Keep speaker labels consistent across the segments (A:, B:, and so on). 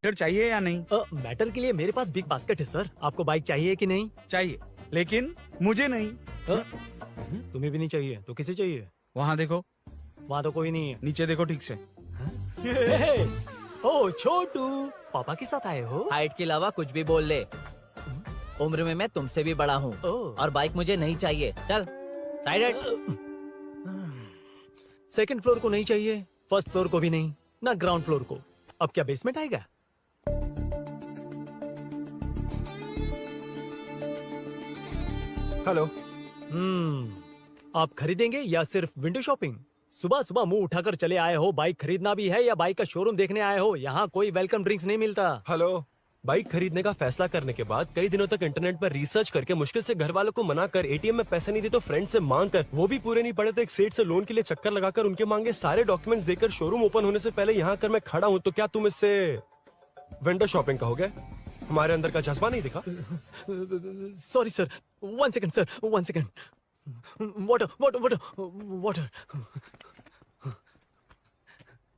A: Matter चाहिए या नहीं?
B: मैटर के लिए मेरे पास बिग बास्केट है सर। आपको बाइक चाहिए कि नहीं?
A: चाहिए, लेकिन मुझे नहीं।
B: तुम्हें भी नहीं चाहिए तो किसे चाहिए?
A: वहाँ देखो।
B: वहाँ तो कोई नहीं है।
A: नीचे देखो ठीक से।
B: ओ छोटू, पापा के साथ आए हो?
C: हाइट के अलावा कुछ भी बोल ले। उम्र में मैं तुमसे भी बड़ा हूँ और बाइक मुझे नहीं चाहिए। चल साइड।
B: सेकंड फ्लोर को नहीं चाहिए, फर्स्ट फ्लोर को भी नहीं, ना ग्राउंड फ्लोर को। अब क्या बेसमेंट आएगा?
A: हेलो।
B: आप खरीदेंगे या सिर्फ विंडो शॉपिंग? सुबह सुबह मुंह उठाकर चले आए हो। बाइक खरीदना भी है या बाइक का शोरूम देखने आए हो? यहाँ कोई वेलकम ड्रिंक्स नहीं मिलता।
D: हेलो। बाइक खरीदने का फैसला करने के बाद कई दिनों तक इंटरनेट पर रिसर्च करके मुश्किल से घर वालों को मना कर, एटीएम में पैसे नहीं दी तो फ्रेंड से मांग कर, वो भी पूरे नहीं पड़े तो एक सेठ से लोन के लिए चक्कर लगाकर उनके मांगे सारे डॉक्यूमेंट्स देकर शोरूम ओपन होने से पहले यहाँ कर मैं खड़ा हूँ, तो क्या तुम इससे विंडो शॉपिंग कहोगे? हमारे अंदर का जज्बा नहीं दिखा?
B: Sorry sir, 1 second sir, 1 second. Water water water water.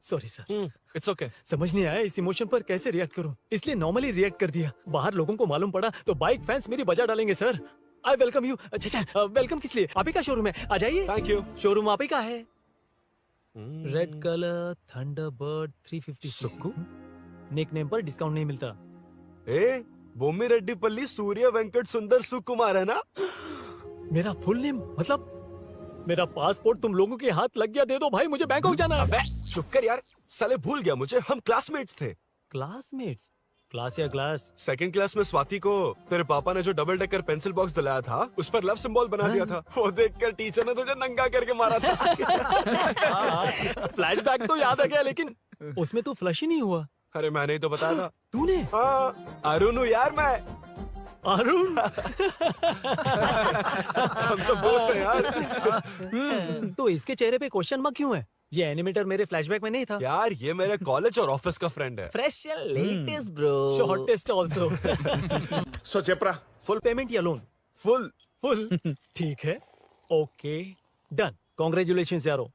B: Sorry sir.
D: It's okay.
B: समझ नहीं आया इस इमोशन पर कैसे रिएक्ट करूं, इसलिए नॉर्मली रिएक्ट कर दिया। बाहर लोगों को मालूम पड़ा तो बाइक फैंस मेरी बजा डालेंगे सर। I welcome you. अच्छा, वेलकम किस लिए? आप ही का शोरूम है, आ जाइए।
D: Thank you.
B: शोरूम आप ही का है। Red colour Thunderbird 350।
D: Sukku?
B: Nickname पर डिस्काउंट नहीं मिलता।
D: ए, बोम्मी रेड्डी पल्ली सूर्य वेंकट सुंदर सुकुमार है ना?
B: मेरा फुल नेम मतलब? मेरा पासपोर्ट तुम लोगों के हाथ लग गया, दे दो भाई, मुझे बैंकॉक जाना है।
D: अबे चुप कर यार, साले भूल गया मुझे, हम क्लासमेट्स थे।
B: क्लासमेट्स? क्लास या क्लास?
D: सेकंड क्लास में स्वाति को तेरे पापा ने जो डबल डेकर पेंसिल बॉक्स दिलाया था उस पर लव सिंबल बना दिया था। वो देखकर टीचर ने तुझे नंगा करके मारा था।
B: फ्लैशबैक तो याद आ गया, लेकिन उसमें तो फ्लश ही नहीं हुआ।
D: अरे मैंने ही तो बताया था।
B: तूने?
D: हाँ, अरुण हूँ यार मैं।
B: अरुण?
D: हम सब दोस्त हैं यार।
B: तो इसके चेहरे पे क्वेश्चन मार्क क्यों है? ये एनिमेटर मेरे फ्लैशबैक में नहीं था।
D: यार ये मेरे कॉलेज और ऑफिस का फ्रेंड है।
C: Fresh and latest bro.
B: Shortest also.
E: So चेपरा,
B: फुल पेमेंट या लोन?
D: फुल।
B: फुल। ठीक है, ओके डन। कांग्रेचुलेशंस यारो।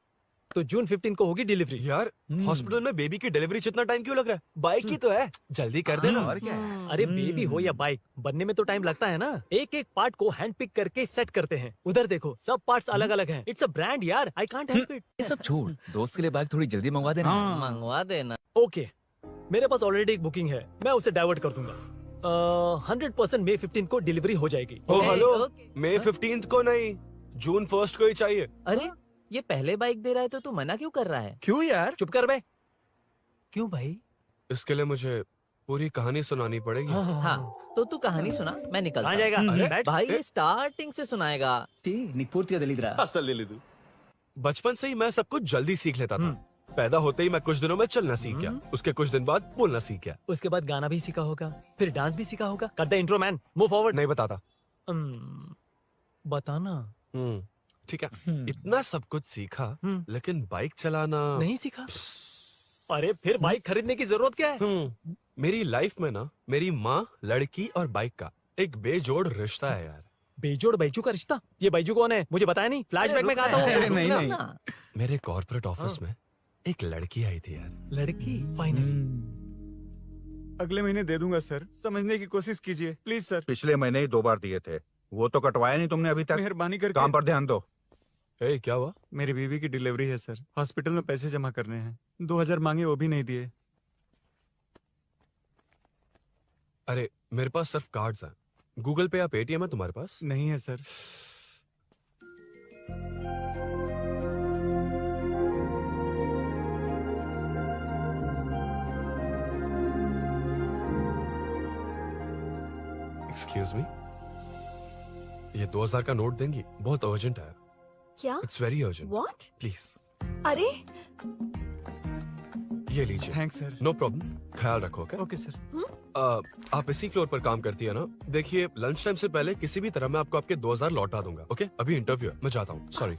B: तो जून 15 को होगी डिलीवरी।
D: यार हॉस्पिटल में बेबी की डिलीवरी से इतना टाइम क्यों लग रहा है? बाइक ही तो है, जल्दी कर देना।
A: और क्या है?
B: अरे बेबी हो या बाइक, बनने में तो टाइम लगता है ना। एक एक पार्ट को हैंड पिक करके सेट करते हैं। उधर देखो, सब पार्ट्स अलग अलग हैं। इट्स अ ब्रांड यार, आई कांट हेल्प इट।
F: ये सब छोड़, दोस्त के लिए बाइक थोड़ी जल्दी मंगवा देना।
A: हाँ।
C: मंगवा देना।
B: ओके, मेरे पास ऑलरेडी एक बुकिंग है, मैं उसे डाइवर्ट कर दूंगा। 100% मई 15 को डिलीवरी हो जाएगी।
D: ओ हेलो,
C: ओके।
D: मई 15 को नहीं, जून 1 को ही चाहिए।
C: अरे ये पहले बाइक दे रहा है तो तू मना क्यों कर रहा है?
A: क्यों यार?
B: चुप कर बे। क्यों भाई?
D: इसके लिए मुझे पूरी कहानी सुनानी पड़ेगी।
C: हाँ, तो तू कहानी सुना, मैं निकलता
B: कहाँ
C: हूँ।
B: जाएगा?
D: अरे,
B: बैठ।
C: भाई ये स्टार्टिंग से सुनाएगा।
F: నీకు పూర్తిగా తెలీదురా
E: అసలు తెలీదు.
D: बचपन से ही मैं सब कुछ जल्दी सीख लेता था। पैदा होते ही मैं कुछ दिनों में चलना सीख गया, उसके कुछ दिन बाद बोलना सीख गया।
B: उसके बाद गाना भी सीखा होगा, फिर डांस भी सीखा होगा। Cut the intro man, move forward.
D: नहीं बताता।
B: बताना।
D: ठीक है, इतना सब कुछ सीखा लेकिन बाइक चलाना
B: नहीं सीखा? अरे फिर बाइक खरीदने की जरूरत क्या है?
D: मेरी लाइफ में ना मेरी माँ, लड़की और बाइक का एक बेजोड़ रिश्ता है यार।
B: बेजोड़ बैजू का रिश्ता? ये बैजू कौन है? मुझे बताया नहीं। फ्लैशबैक में कहा था
A: अरे
B: वो।
A: नहीं नहीं।
D: मेरे कॉर्पोरेट ऑफिस में एक लड़की आई थी यार।
B: लड़की? फाइनली।
A: अगले महीने दे दूंगा सर, समझने की कोशिश कीजिए प्लीज सर।
G: पिछले महीने ही 2 बार दिए थे, वो तो कटवाया नहीं तुमने अभी तक।
A: मेहरबानी करके।
G: काम पर ध्यान दो।
D: ए, क्या हुआ?
A: मेरी बीवी की डिलीवरी है सर, हॉस्पिटल में पैसे जमा करने हैं। 2000 मांगे, वो भी नहीं दिए।
D: अरे मेरे पास सिर्फ कार्ड्स हैं। गूगल पे या पेटीएम है तुम्हारे पास?
A: नहीं है सर।
D: Excuse me. ये 2000 का नोट देंगी? बहुत अर्जेंट है।
H: क्या?
D: It's very urgent.
H: What?
D: Please
H: अरे
D: ये लीजिए।
A: Thanks sir.
D: नो प्रॉब्लम, ख्याल रखो। Okay
A: okay sir.
D: आप इसी फ्लोर पर काम करती है ना? देखिए लंच टाइम से पहले किसी भी तरह मैं आपको आपके 2000 लौटा दूंगा। ओके अभी इंटरव्यू है, मैं जाता हूँ। सॉरी।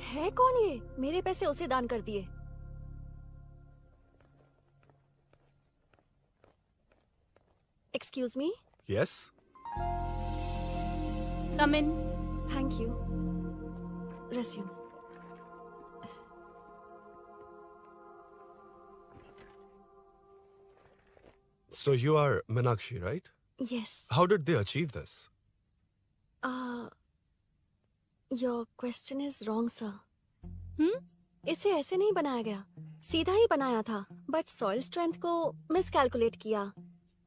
H: है कौन ये? मेरे पैसे उसे दान कर दिए। Excuse me.
D: Yes.
H: Come in. Thank you. Resume.
D: So you are Meenakshi, right?
H: Yes.
D: How did they achieve this?
H: Your question is wrong, sir. इसे ऐसे नहीं बनाया गया, सीधा ही बनाया था, बट सॉइल स्ट्रेंथ को मिसकैलकुलेट किया,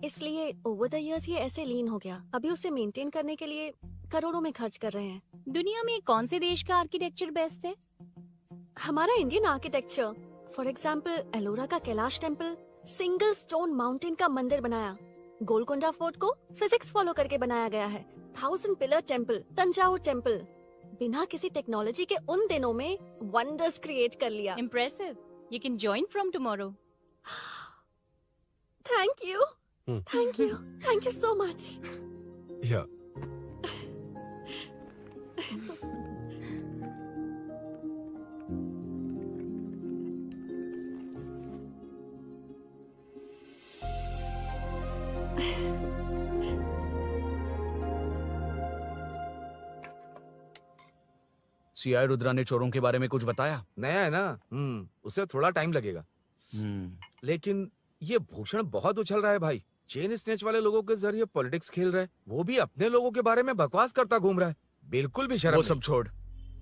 H: इसलिए ओवर द इयर्स ये ऐसे लीन हो गया। अभी उसे मेंटेन करने के लिए करोड़ों में खर्च कर रहे हैं।
I: दुनिया में कौन से देश का आर्किटेक्चर बेस्ट है?
H: हमारा Indian architecture. For example Ellora का Kailash temple, single stone mountain का मंदिर बनाया। गोलकोंडा फोर्ट को फिजिक्स फॉलो करके बनाया गया है। 1000 पिलर टेम्पल, तंजावुर टेम्पल, बिना किसी टेक्नोलॉजी के उन दिनों में वंडर्स क्रिएट कर लिया।
I: Impressive. You can join from tomorrow.
H: Thank you, thank you, thank you so much.
D: Yeah.
F: CI Rudra ने चोरों के बारे में कुछ बताया?
J: नया है ना, उसे थोड़ा टाइम लगेगा। लेकिन ये भूषण बहुत उछल रहा है भाई। चेन स्नेच वाले लोगों के जरिए पॉलिटिक्स खेल रहा है, वो भी अपने लोगों के बारे में बकवास करता घूम रहा है। बिल्कुल भी शर्म
F: वो
J: नहीं।
F: सब छोड़,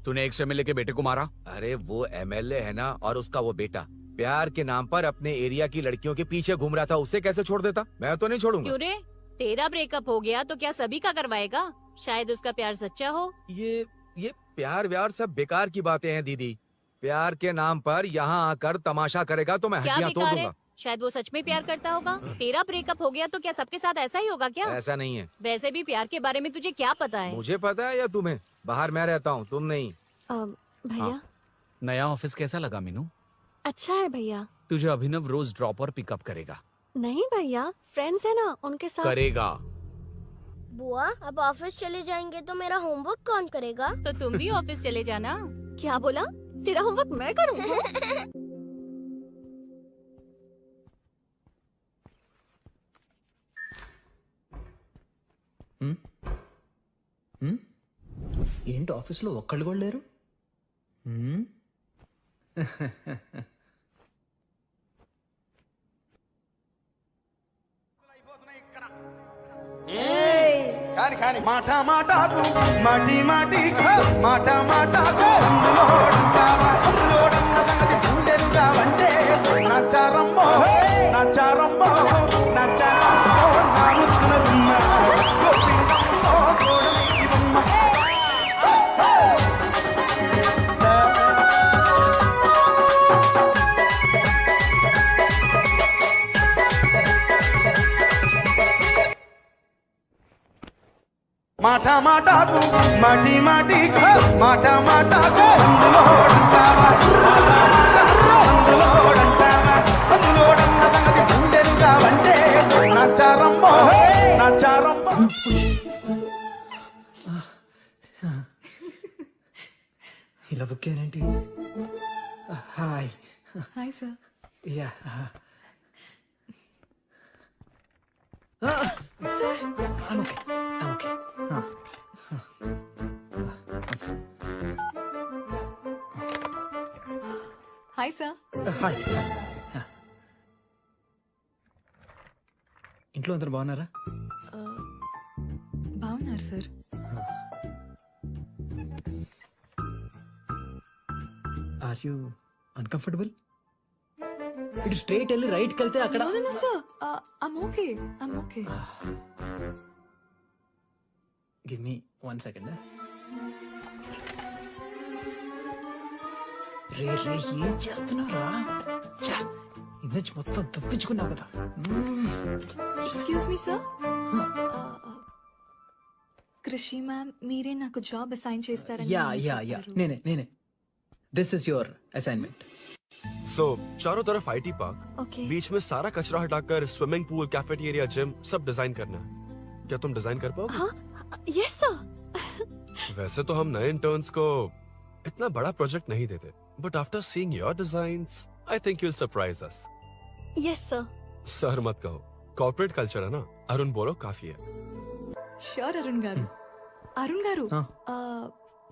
F: तूने एक एमएलए के बेटे को मारा?
J: अरे वो एमएलए है ना, और उसका वो बेटा प्यार के नाम पर अपने एरिया की लड़कियों के पीछे घूम रहा था। उसे कैसे छोड़ देता? मैं तो नहीं छोड़ूंगा।
I: क्यों रे? तेरा ब्रेकअप हो गया तो क्या सभी का करवाएगा? शायद उसका प्यार सच्चा हो।
J: ये प्यार व्यार सब बेकार की बातें हैं दीदी। प्यार के नाम पर यहाँ आकर तमाशा करेगा तो मैं
I: क्या
J: हड्डियां तोड़
I: बेकार है?
J: दूंगा।
I: शायद वो सच में प्यार करता होगा। तेरा ब्रेकअप हो गया तो क्या सबके साथ ऐसा ही होगा क्या?
J: ऐसा नहीं है।
I: वैसे भी प्यार के बारे में तुझे क्या पता है?
J: मुझे पता है या तुम्हें? बाहर मैं रहता हूँ, तुम नहीं।
H: भैया
F: नया ऑफिस कैसा लगा मीनू?
H: अच्छा है भैया।
F: तुझे अभिनव रोज ड्रॉप और पिकअप करेगा?
H: नहीं भैया, फ्रेंड्स है ना, उनके साथ
F: करेगा।
K: बुआ अब ऑफिस चले जाएंगे तो मेरा होमवर्क कौन करेगा?
I: तो तुम भी ऑफिस चले जाना।
H: क्या बोला? तेरा होमवर्क मैं करूँ?
L: ఏంటి ఆఫీస్లో ఒక్కళ్ళు కూడా లేరు?
M: కాని కాని మాట మాటకు మాటి మాటికు మాట మాటకు అందులోడన్న సంగతి గుండెలుగా వంటే నచ్చారమ్మో నచ్చారమ్మో నచ్చారమ్మో నా ముక్కున గుమ్మ గోపింగమ్మో గోడలి బొమ్మ మాట మాటకు మాటి మాటికు మాట మాటకు అందులోడన్న సంగతి గుండెలుగా వంటే నచ్చారమ్మో నచ్చారమ్మో.
L: ఇలా బుక్ అయ్యానేంటి? Hi.
N: Hi sir.
L: Yeah.
N: Sir
L: I'm okay.
N: Hi sir.
L: Hi. ఇంట్లో అందరు బాగున్నారా?
N: బాగున్నారు సార్.
L: Are you uncomfortable? ఇటు స్ట్రైట్ వెళ్ళి రైట్కి వెళ్తే అక్కడ.
N: No, sir. I'm okay.
L: Give me 1 second. రే ఏం చేస్తున్నారా? ఇమేజ్ మొత్తం తప్పించుకున్నావు కదా.
N: Excuse me, sir. కృషి మ్యామ్ మీరే నాకు జాబ్ అసైన్ చేస్తారని
L: యా
N: మమ్మీ
L: యా యా
N: చెప్పారు.
L: నేనే దిస్ इज योर असाइनमेंट।
D: सो चारों तरफ आईटी पार्क,
H: ओके
D: बीच में सारा कचरा हटाकर स्विमिंग पूल, कैफेटेरिया, जिम सब डिजाइन करना है। क्या तुम डिजाइन कर पाओगे?
H: हाँ यस सर।
D: वैसे तो हम नए इंटर्न्स को इतना बड़ा प्रोजेक्ट नहीं देते, but after seeing your designs I think you will surprise us.
H: Yes sir.
D: Sir मत कहो, कॉर्पोरेट कल्चर है ना। अरुण बोलो काफी है।
N: షూర్ అరుణ్ గారు. అరుణ్ గారు ఆ,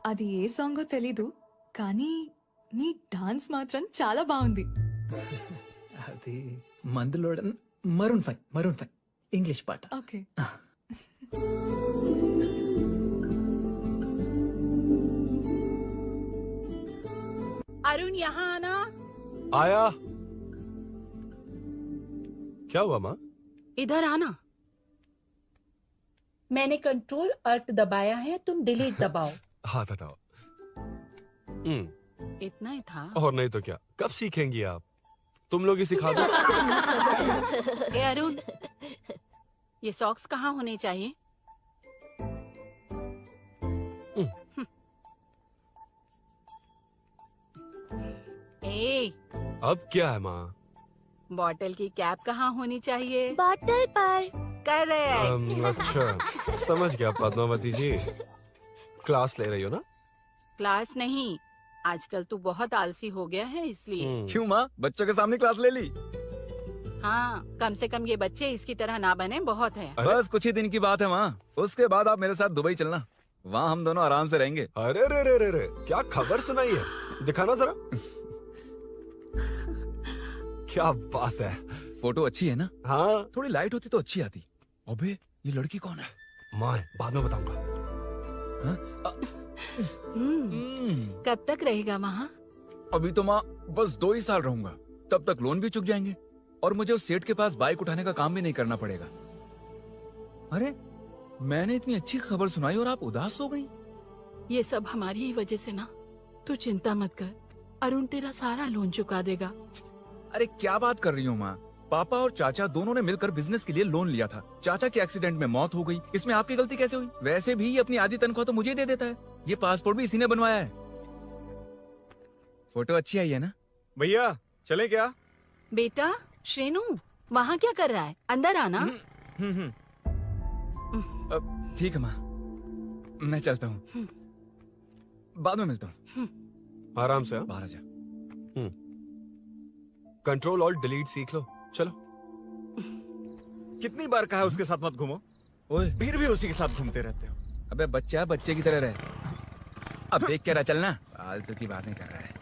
N: అది ఏ సాంగో తెలీదు కానీ మీ డాన్స్ మాత్రం చాలా బాగుంది.
L: అది మందులో మరూన్ 5 ఇంగ్లీష్ పాట।
N: ఓకే
I: अरुण यहाँ आना।
D: आया। क्या हुआ माँ?
I: इधर आना। मैंने कंट्रोल अल्ट दबाया है, तुम डिलीट दबाओ।
D: हाथ हटाओ।
I: इतना ही था।
D: और नहीं तो क्या, कब सीखेंगी आप? तुम लोग ही सिखा दो।
I: ए अरुण, ये सॉक्स कहाँ होने चाहिए? ए,
D: अब क्या है माँ?
I: बॉटल की कैप कहाँ होनी चाहिए?
K: बॉटल पर।
I: करेक्ट।
D: अच्छा समझ गया पद्मावती जी। क्लास ले रही हो ना?
I: क्लास नहीं, आजकल तू बहुत आलसी हो गया है इसलिए।
A: क्यों माँ, बच्चों के सामने क्लास ले ली?
I: हाँ, कम से कम ये बच्चे इसकी तरह ना बने, बहुत है।
A: बस कुछ ही दिन की बात है माँ, उसके बाद आप मेरे साथ दुबई चलना, वहाँ हम दोनों आराम से रहेंगे।
D: अरे रे रे रे रे, क्या खबर सुनाई है, दिखाना जरा। क्या बात है।
F: फोटो अच्छी है ना?
D: हाँ
F: थोड़ी लाइट होती तो अच्छी आती। अबे ये लड़की कौन है?
D: माँ है, बाद में बताऊंगा।
I: कब तक रहेगा वहाँ?
F: अभी तो माँ बस 2 ही साल रहूंगा, तब तक लोन भी चुक जाएंगे और मुझे उस सेठ के पास बाइक उठाने का काम भी नहीं करना पड़ेगा। अरे मैंने इतनी अच्छी खबर सुनाई और आप उदास हो गई।
I: ये सब हमारी ही वजह से ना, तू चिंता मत कर, अरुण तेरा सारा लोन चुका देगा।
F: अरे क्या बात कर रही हो माँ, पापा और चाचा दोनों ने मिलकर बिजनेस के लिए लोन लिया था। चाचा के एक्सीडेंट में मौत हो गई, इसमें आपकी गलती कैसे हुई? वैसे भी ये अपनी आधी तनख्वाह तो मुझे दे देता है। ये पासपोर्ट भी इसी ने बनवाया है। फोटो अच्छी आई है ना?
A: भैया चले क्या?
I: बेटा श्रेनु, वहाँ क्या कर रहा है? अंदर आना।
F: ठीक है माँ, मैं चलता हूँ, बाद में मिलता हूँ।
D: आराम से।
F: बाहर आ जा।
D: कंट्रोल और डिलीट सीख लो, चलो।
A: कितनी बार कहा उसके साथ मत घूमो,
F: ओए
A: फिर भी उसी के साथ घूमते रहते हो।
F: अबे बच्चा बच्चे की तरह रहे। अब देख के रहा चलना, फालतू की बातें कर रहा है।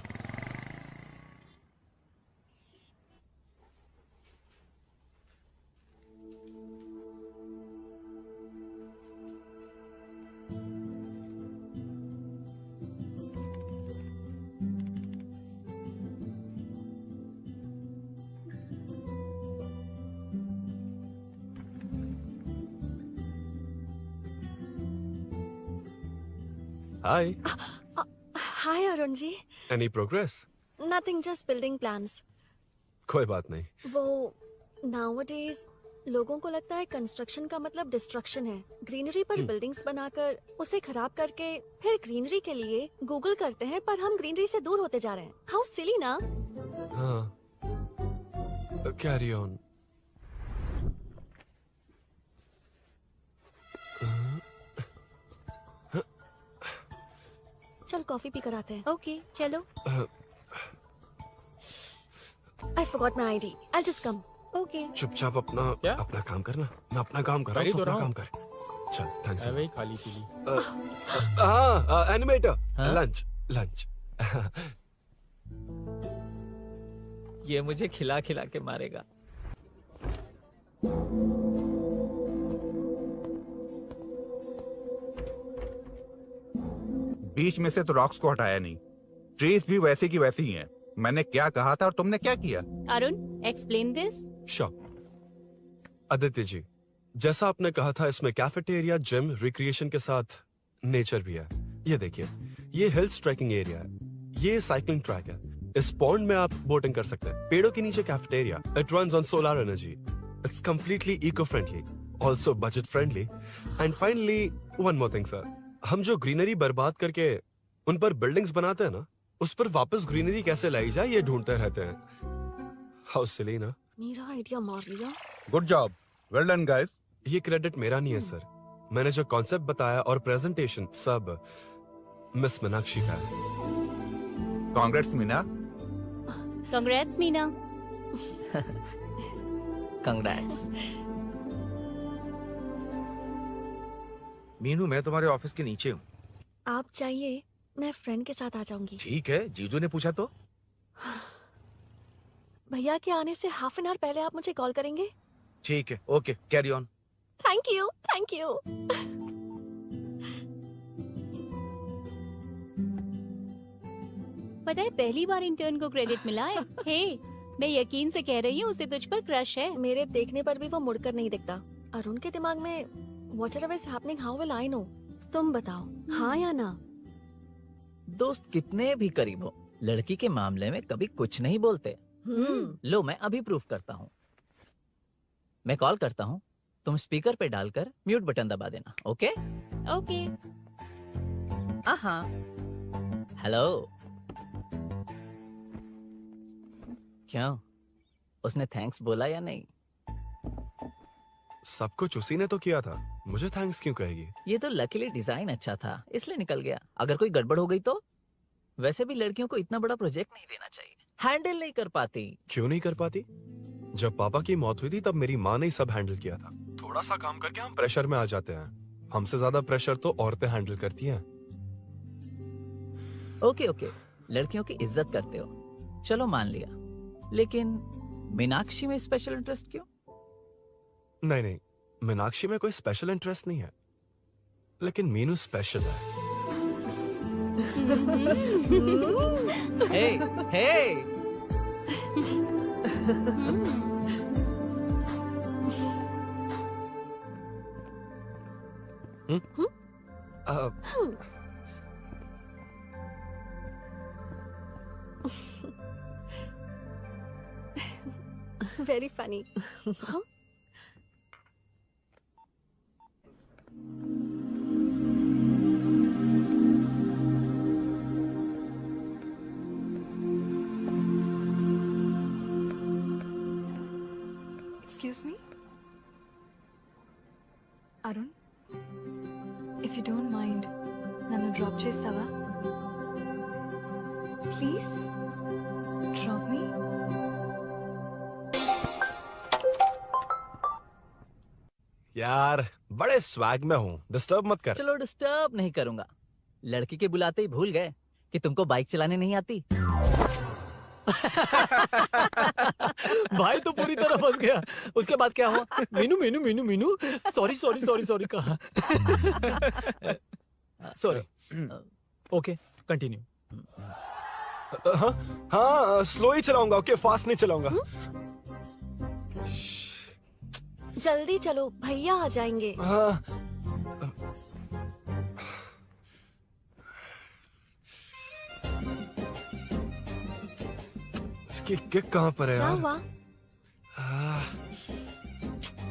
D: Hi.
H: Hi Arun ji.
D: Any progress?
H: Nothing, just building plans.
D: कोई बात नहीं।
H: वो नाउअडेज लोगों को लगता है कंस्ट्रक्शन का मतलब डिस्ट्रक्शन है। ग्रीनरी पर बिल्डिंग्स बनाकर उसे खराब करके फिर ग्रीनरी के लिए गूगल करते हैं, पर हम ग्रीनरी से दूर होते जा रहे हैं। हाउ सिली ना।
D: हाँ, कैरी ऑन।
H: चल कॉफी पी कर आते हैं।
I: ओके चलो।
H: I forgot my ID. I'll just come.
I: Okay.
D: चुपचाप अपना काम करना। मैं अपना काम कर रहा हूँ, तो अपना काम कर। चल, थैंक्स।
B: वही खाली पीली।
D: हाँ, एनिमेटर। लंच।
C: ये मुझे खिला खिला के मारेगा।
G: बीच में से तो रॉक्स को हटाया नहीं, ट्रीज भी वैसी की वैसी ही हैं। मैंने क्या कहा था और तुमने क्या किया?
I: Arun explain this.
D: आदित्य जी, जैसा आपने कहा था, इसमें कैफेटेरिया, जिम, रिक्रिएशन के साथ नेचर भी है। ये देखिए, ये हिल्स ट्रैकिंग एरिया है, ये साइकिलिंग ट्रैक है। इस पॉन्ड में आप बोटिंग कर सकते हैं। पेड़ों के नीचे cafeteria, it runs on solar energy, it's completely eco friendly. Also budget friendly and finally one more thing sir, हम जो ग्रीनरी बर्बाद करके उन पर बिल्डिंग्स बनाते हैं ना, उस पर वापस ग्रीनरी कैसे लाई जाए ये ढूंढते रहते हैं। हाउ सिली ना।
H: मेरा आइडिया मार लिया।
G: Good job, well done guys.
D: ये क्रेडिट मेरा नहीं है सर, मैंने जो कॉन्सेप्ट बताया और प्रेजेंटेशन सब मिस मीनाक्षी का है।
G: Congrats Meena.
O: Congrats Meena.
C: Congrats.
J: Meenu, मैं तुम्हारे ऑफिस के नीचे हूँ।
H: आप चाहिए मैं फ्रेंड के साथ आ जाऊंगी।
J: ठीक है, जीजू ने पूछा तो।
H: भैया के आने से हाफ एन आवर पहले आप मुझे कॉल करेंगे?
J: ठीक है, okay, carry on.
H: Thank you, thank you.
O: पता है पहली बार इंटर्न को क्रेडिट मिला है। हे, मैं यकीन से कह रही हूँ उसे तुझ पर क्रश है।
H: मेरे देखने पर भी वो मुड़कर नहीं दिखता। अरुण के दिमाग में whatever is happening, how will I know? तुम बताओ, हाँ या ना?
C: दोस्त कितने भी करीब हो, लड़की के मामले में कभी कुछ नहीं बोलते। लो मैं अभी प्रूफ करता हूँ। मैं कॉल करता हूँ, तुम स्पीकर पे डालकर म्यूट बटन दबा देना। Okay
O: okay.
C: हाँ। हेलो। क्यों, उसने थैंक्स बोला या नहीं?
D: सब कुछ उसी ने तो किया था, मुझे थैंक्स क्यों कहेगी?
C: ये तो लकीली डिजाइन अच्छा था इसलिए निकल गया। अगर कोई गड़बड़ हो गई तो? वैसे भी लड़कियों को इतना बड़ा प्रोजेक्ट नहीं देना चाहिए, हैंडल नहीं कर पाती।
D: क्यों नहीं कर पाती? जब पापा की मौत हुई थी तब मेरी माँ ने ही सब हैंडल किया था। थोड़ा सा काम करके हम प्रेशर में आ जाते हैं। हमसे ज्यादा प्रेशर तो औरतें हैंडल करती हैं।
C: ओके ओके, लड़कियों की इज्जत करते हो, चलो मान लिया। लेकिन मीनाक्षी में स्पेशल इंटरेस्ट क्यों?
D: नहीं नहीं, मीनाक्षी में कोई स्पेशल इंटरेस्ट नहीं है, लेकिन मीनू स्पेशल है।
C: हे हे।
H: Very funny. Huh?
N: Excuse me? Arun? If you don't mind, nanu drop chestava? Please? Drop me?
D: यार बड़े स्वैग में हूँ, डिस्टर्ब मत कर।
C: चलो डिस्टर्ब नहीं करूंगा। लड़की के बुलाते ही भूल गए कि तुमको बाइक चलाने नहीं आती।
B: भाई तो पूरी तरह फंस गया। उसके बाद क्या हुआ? Meenu Meenu Meenu Meenu sorry sorry sorry sorry कहा। सॉरी। Okay continue.
D: हाँ हाँ, स्लो ही चलाऊंगा। ओके, फास्ट नहीं चलाऊंगा।
H: जल्दी चलो, भैया आ जाएंगे।
D: हाँ। इसकी किक कहाँ पर है
H: क्या
D: यार?
H: हुआ?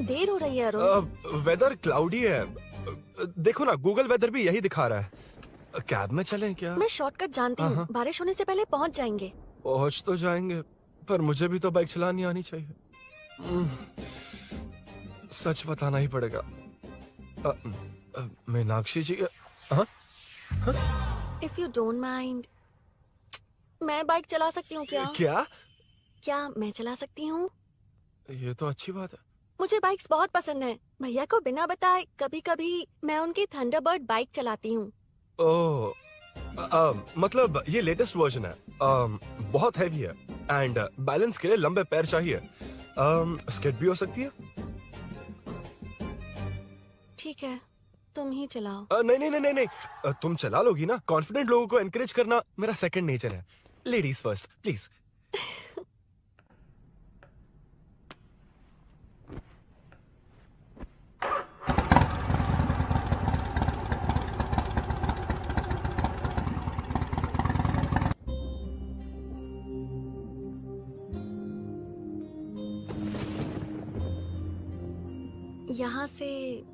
H: देर हो रही है अरुण।
D: वेदर क्लाउडी है। देखो ना, गूगल वेदर भी यही दिखा रहा है। कैब में चलें क्या?
H: मैं शॉर्टकट जानती हूँ, बारिश होने से पहले पहुँच जाएंगे।
D: पहुंच तो जाएंगे, पर मुझे भी तो बाइक चलानी आनी चाहिए। सच बताना ही पड़ेगा। मीनाक्षी जी।
H: If you don't mind, मैं बाइक चला सकती हूँ क्या?
D: क्या
H: मैं चला सकती हूँ?
D: ये तो अच्छी बात है।
H: मुझे बाइक्स बहुत पसंद है। भैया को बिना बताए कभी कभी मैं उनकी थंडरबर्ड बाइक चलाती हूँ।
D: ओह, मतलब ये लेटेस्ट वर्जन है। बहुत हैवी है एंड बैलेंस के लिए लंबे पैर चाहिए। स्किड भी हो सकती है।
H: ठीक है, तुम ही चलाओ।
D: नहीं नहीं नहीं नहीं, तुम चला लोगी ना। कॉन्फिडेंट लोगों को एनकरेज करना मेरा सेकंड नेचर है। Ladies first please.
H: यहाँ से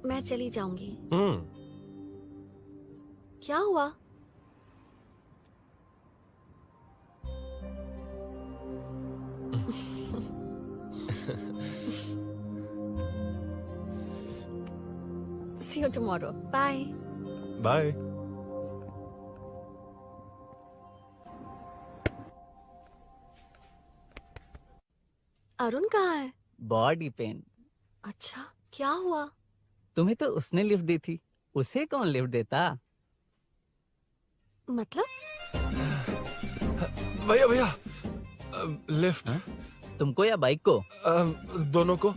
H: मैं चली जाऊंगी। क्या हुआ? See you tomorrow. Bye.
D: Bye.
H: Arun कहाँ है?
C: Body pain.
H: अच्छा, क्या हुआ?
C: तुम्हें तो उसने लिफ्ट दी थी, उसे कौन लिफ्ट देता?
H: मतलब?
D: भैया भैया, लिफ्ट।
C: तुमको या बाइक को?
D: दोनों को।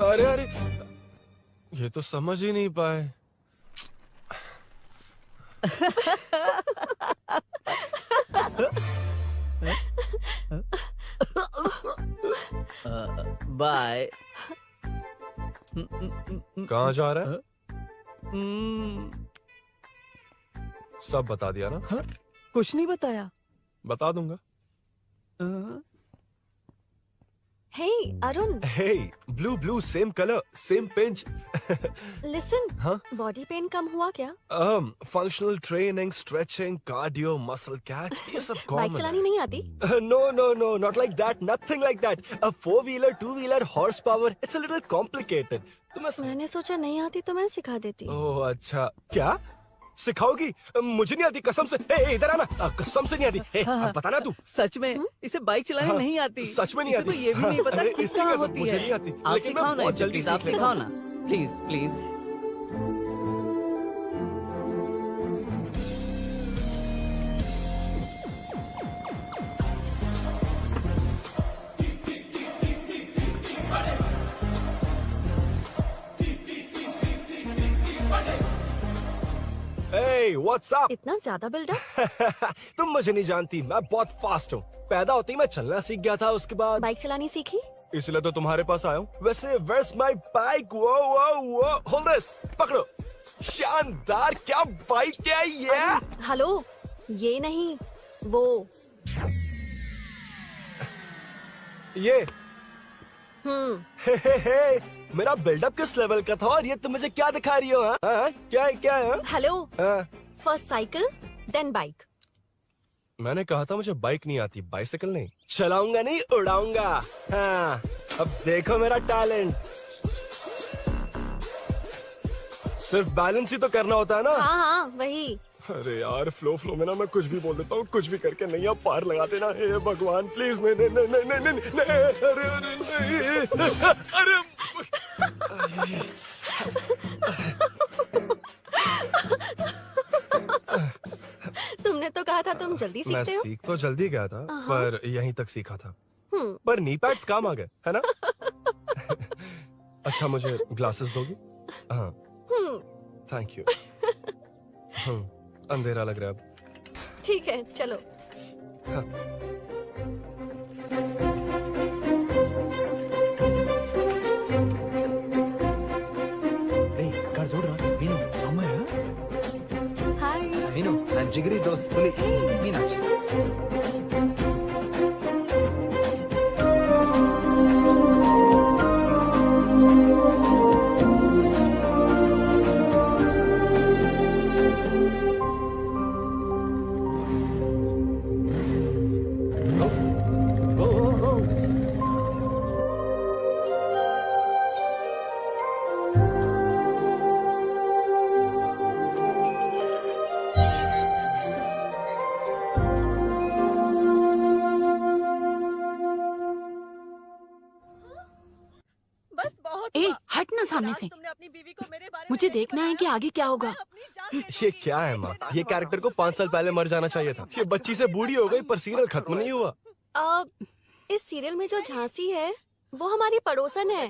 D: अरे अरे, ये तो समझ ही नहीं पाए।
C: बाय।
D: कहाँ जा रहा है? सब बता दिया ना?
C: कुछ नहीं बताया।
D: बता दूंगा।
H: Hey, Arun.
D: Hey, blue, same color, same pinch.
H: Listen.
D: हाँ?
H: Body pain कम हुआ क्या?
D: Functional training, stretching, cardio, muscle catch, ये सब common
H: बाइक चलानी नहीं आती?
D: No, not like that, nothing like that. A 4-wheeler, 2-wheeler, horsepower, it's a little complicated.
H: मैंने सोचा नहीं आती तो मैं सिखा देती।
D: ओह अच्छा, क्या? सिखाओगी? मुझे नहीं आती कसम से। ए, इधर आना, कसम से नहीं आती। ए, बताना तू।
C: सच में इसे बाइक चलाने नहीं आती।
D: सच में नहीं आती।
C: इसे तो ये भी नहीं पता कि कहाँ होती
D: मुझे
C: है।
D: नहीं आती।
C: आप
D: लेकिन
C: सिखाओ
D: मैं
C: ना
D: बहुत
C: इसे,
D: जल्दी
C: प्लीज आप
D: सीख
C: सिखाओ
D: लेता
C: ना, प्लीज।
D: Hey, what's up?
H: इतना ज्यादा बिल्डअप?
D: तुम मुझे नहीं जानती, मैं बहुत फास्ट हूँ। पैदा होते ही मैं चलना सीख गया था, उसके बाद
H: बाइक चलानी सीखी?
D: इसलिए तो तुम्हारे पास आया हूँ। वैसे where's my bike? वो hold this, पकड़ो। शानदार, क्या बाइक है ये?
H: हेलो, ये नहीं, वो।
D: ये हे, मेरा बिल्डअप किस लेवल का था और ये तुम मुझे क्या दिखा रही हो? हाँ? क्या है?
H: Hello, first cycle then bike.
D: मैंने कहा था मुझे बाइक नहीं आती, बाइसाइकिल नहीं। चलाऊंगा नहीं, उड़ाऊंगा। हाँ, अब देखो मेरा टैलेंट। सिर्फ बैलेंस ही तो करना होता है ना?
H: हाँ, वही।
D: अरे यार, फ्लो में ना मैं कुछ भी बोल देता हूँ, कुछ भी करके नहीं आप पार लगा देना। हे भगवान प्लीज, नहीं, अरे
H: तुमने तो कहा था तुम जल्दी
D: मैं
H: सीखते हो।
D: सीख तो जल्दी गया था, पर यहीं तक सीखा था।
H: हम्म।
D: पर नी पैड्स काम आ गए, है ना? अच्छा, मुझे ग्लासेस दोगी? हाँ, थैंक यू। अंधेरा लग रहा है अब।
H: ठीक है, चलो।
D: हाँ।
L: कर जोड़ रहा मीनू, अम्मा है?
N: हाय
L: मीनू, ನನ್ನ ಜಿಗರಿ ದೋಸ್ತ್ ಹುಲಿ ಮೀನಾಕ್ಷಿ.
I: ए, हट ना सामने से। मुझे देखना है कि आगे क्या होगा।
D: ये क्या है माँ? ये कैरेक्टर को 5 साल पहले मर जाना चाहिए था। ये बच्ची से बूढ़ी हो गई पर सीरियल खत्म नहीं हुआ।
H: इस सीरियल में जो झांसी है वो हमारी पड़ोसन है।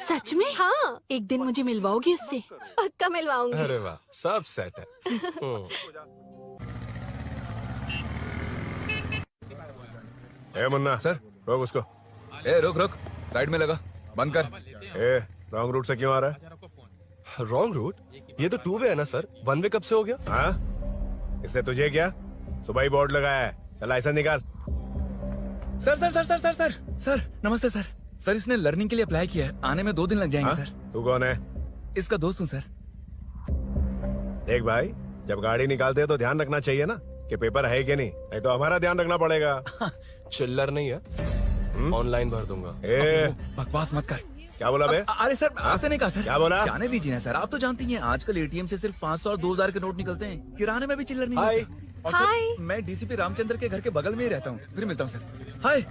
I: सच में?
H: हाँ।
I: एक दिन मुझे मिलवाओगी उससे?
H: पक्का मिलवाऊंगी।
D: अरे वाह, सब सेट है।
E: ए मुन्ना
F: सर,
E: रोक उसको।
F: ए रुक, साइड में लगा, बंद कर।
E: ए, रॉन्ग रूट से क्यों आ रहा है?
D: Wrong route? ये तो 2 वे है ना सर, 1 वे कब से हो गया?
E: हाँ, इससे तुझे क्या? सुबह ही बोर्ड लगाया है, चल लाइसेंस निकाल।
F: सर, नमस्ते सर। सर इसने लर्निंग के लिए अप्लाई किया है, आने में 2 दिन लग जाएंगे सर।
E: तू कौन है?
F: इसका दोस्त हूँ सर।
E: देख भाई, जब गाड़ी निकालते हैं तो ध्यान रखना चाहिए ना कि पेपर है कि नहीं तो हमारा ध्यान रखना पड़ेगा।
D: चिल्लर नहीं है, ऑनलाइन भर दूंगा।
F: बकवास मत कर।
E: क्या बोला बे?
F: अरे सर आपसे नहीं कहा सर।
E: क्या बोला?
F: जाने दीजिए ना सर, आप तो जानती हैं आजकल एटीएम से सिर्फ 500 और 2000 के नोट निकलते हैं, किराने में भी चिल्लर नहीं मिलता। और सर मैं डीसीपी रामचंद्र के घर के बगल में ही रहता हूँ, फिर मिलता हूँ सर। हाय,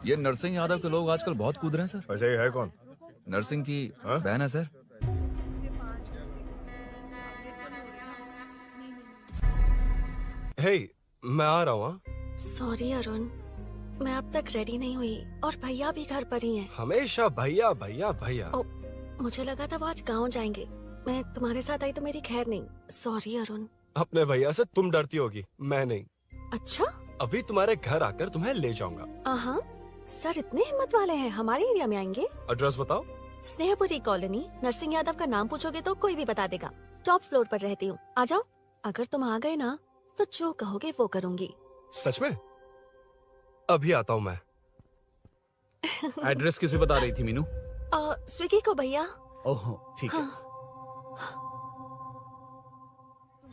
F: ये नरसिंह यादव के लोग आजकल बहुत कूद रहे हैं सर।
E: अच्छा, ये है कौन?
F: नरसिंह की बहन है सर।
D: हे, मैं आ रहा हूँ।
H: सॉरी अरुण, मैं अब तक रेडी नहीं हुई और भैया भी घर पर ही हैं।
D: हमेशा भैया भैया भैया।
H: ओ, मुझे लगा था वो आज गाँव जाएंगे, मैं तुम्हारे साथ आई तो मेरी खैर नहीं। सॉरी अरुण।
D: अपने भैया से तुम डरती होगी, मैं नहीं।
H: अच्छा,
D: अभी तुम्हारे घर आकर तुम्हें ले जाऊंगा।
H: हाँ सर, इतने हिम्मत वाले हैं, हमारे एरिया में आएंगे।
D: एड्रेस बताओ।
H: स्नेहपुरी कॉलोनी। नरसिंह यादव का नाम पूछोगे तो कोई भी बता देगा। टॉप फ्लोर पर रहती हूँ, आ जाओ। अगर तुम आ गए ना तो जो कहोगे वो करूँगी।
D: सच में? अभी आता हूँ मैं।
F: एड्रेस किसे बता रही थी मीनू?
H: स्विगी को भैया।
F: ओहो ठीक है।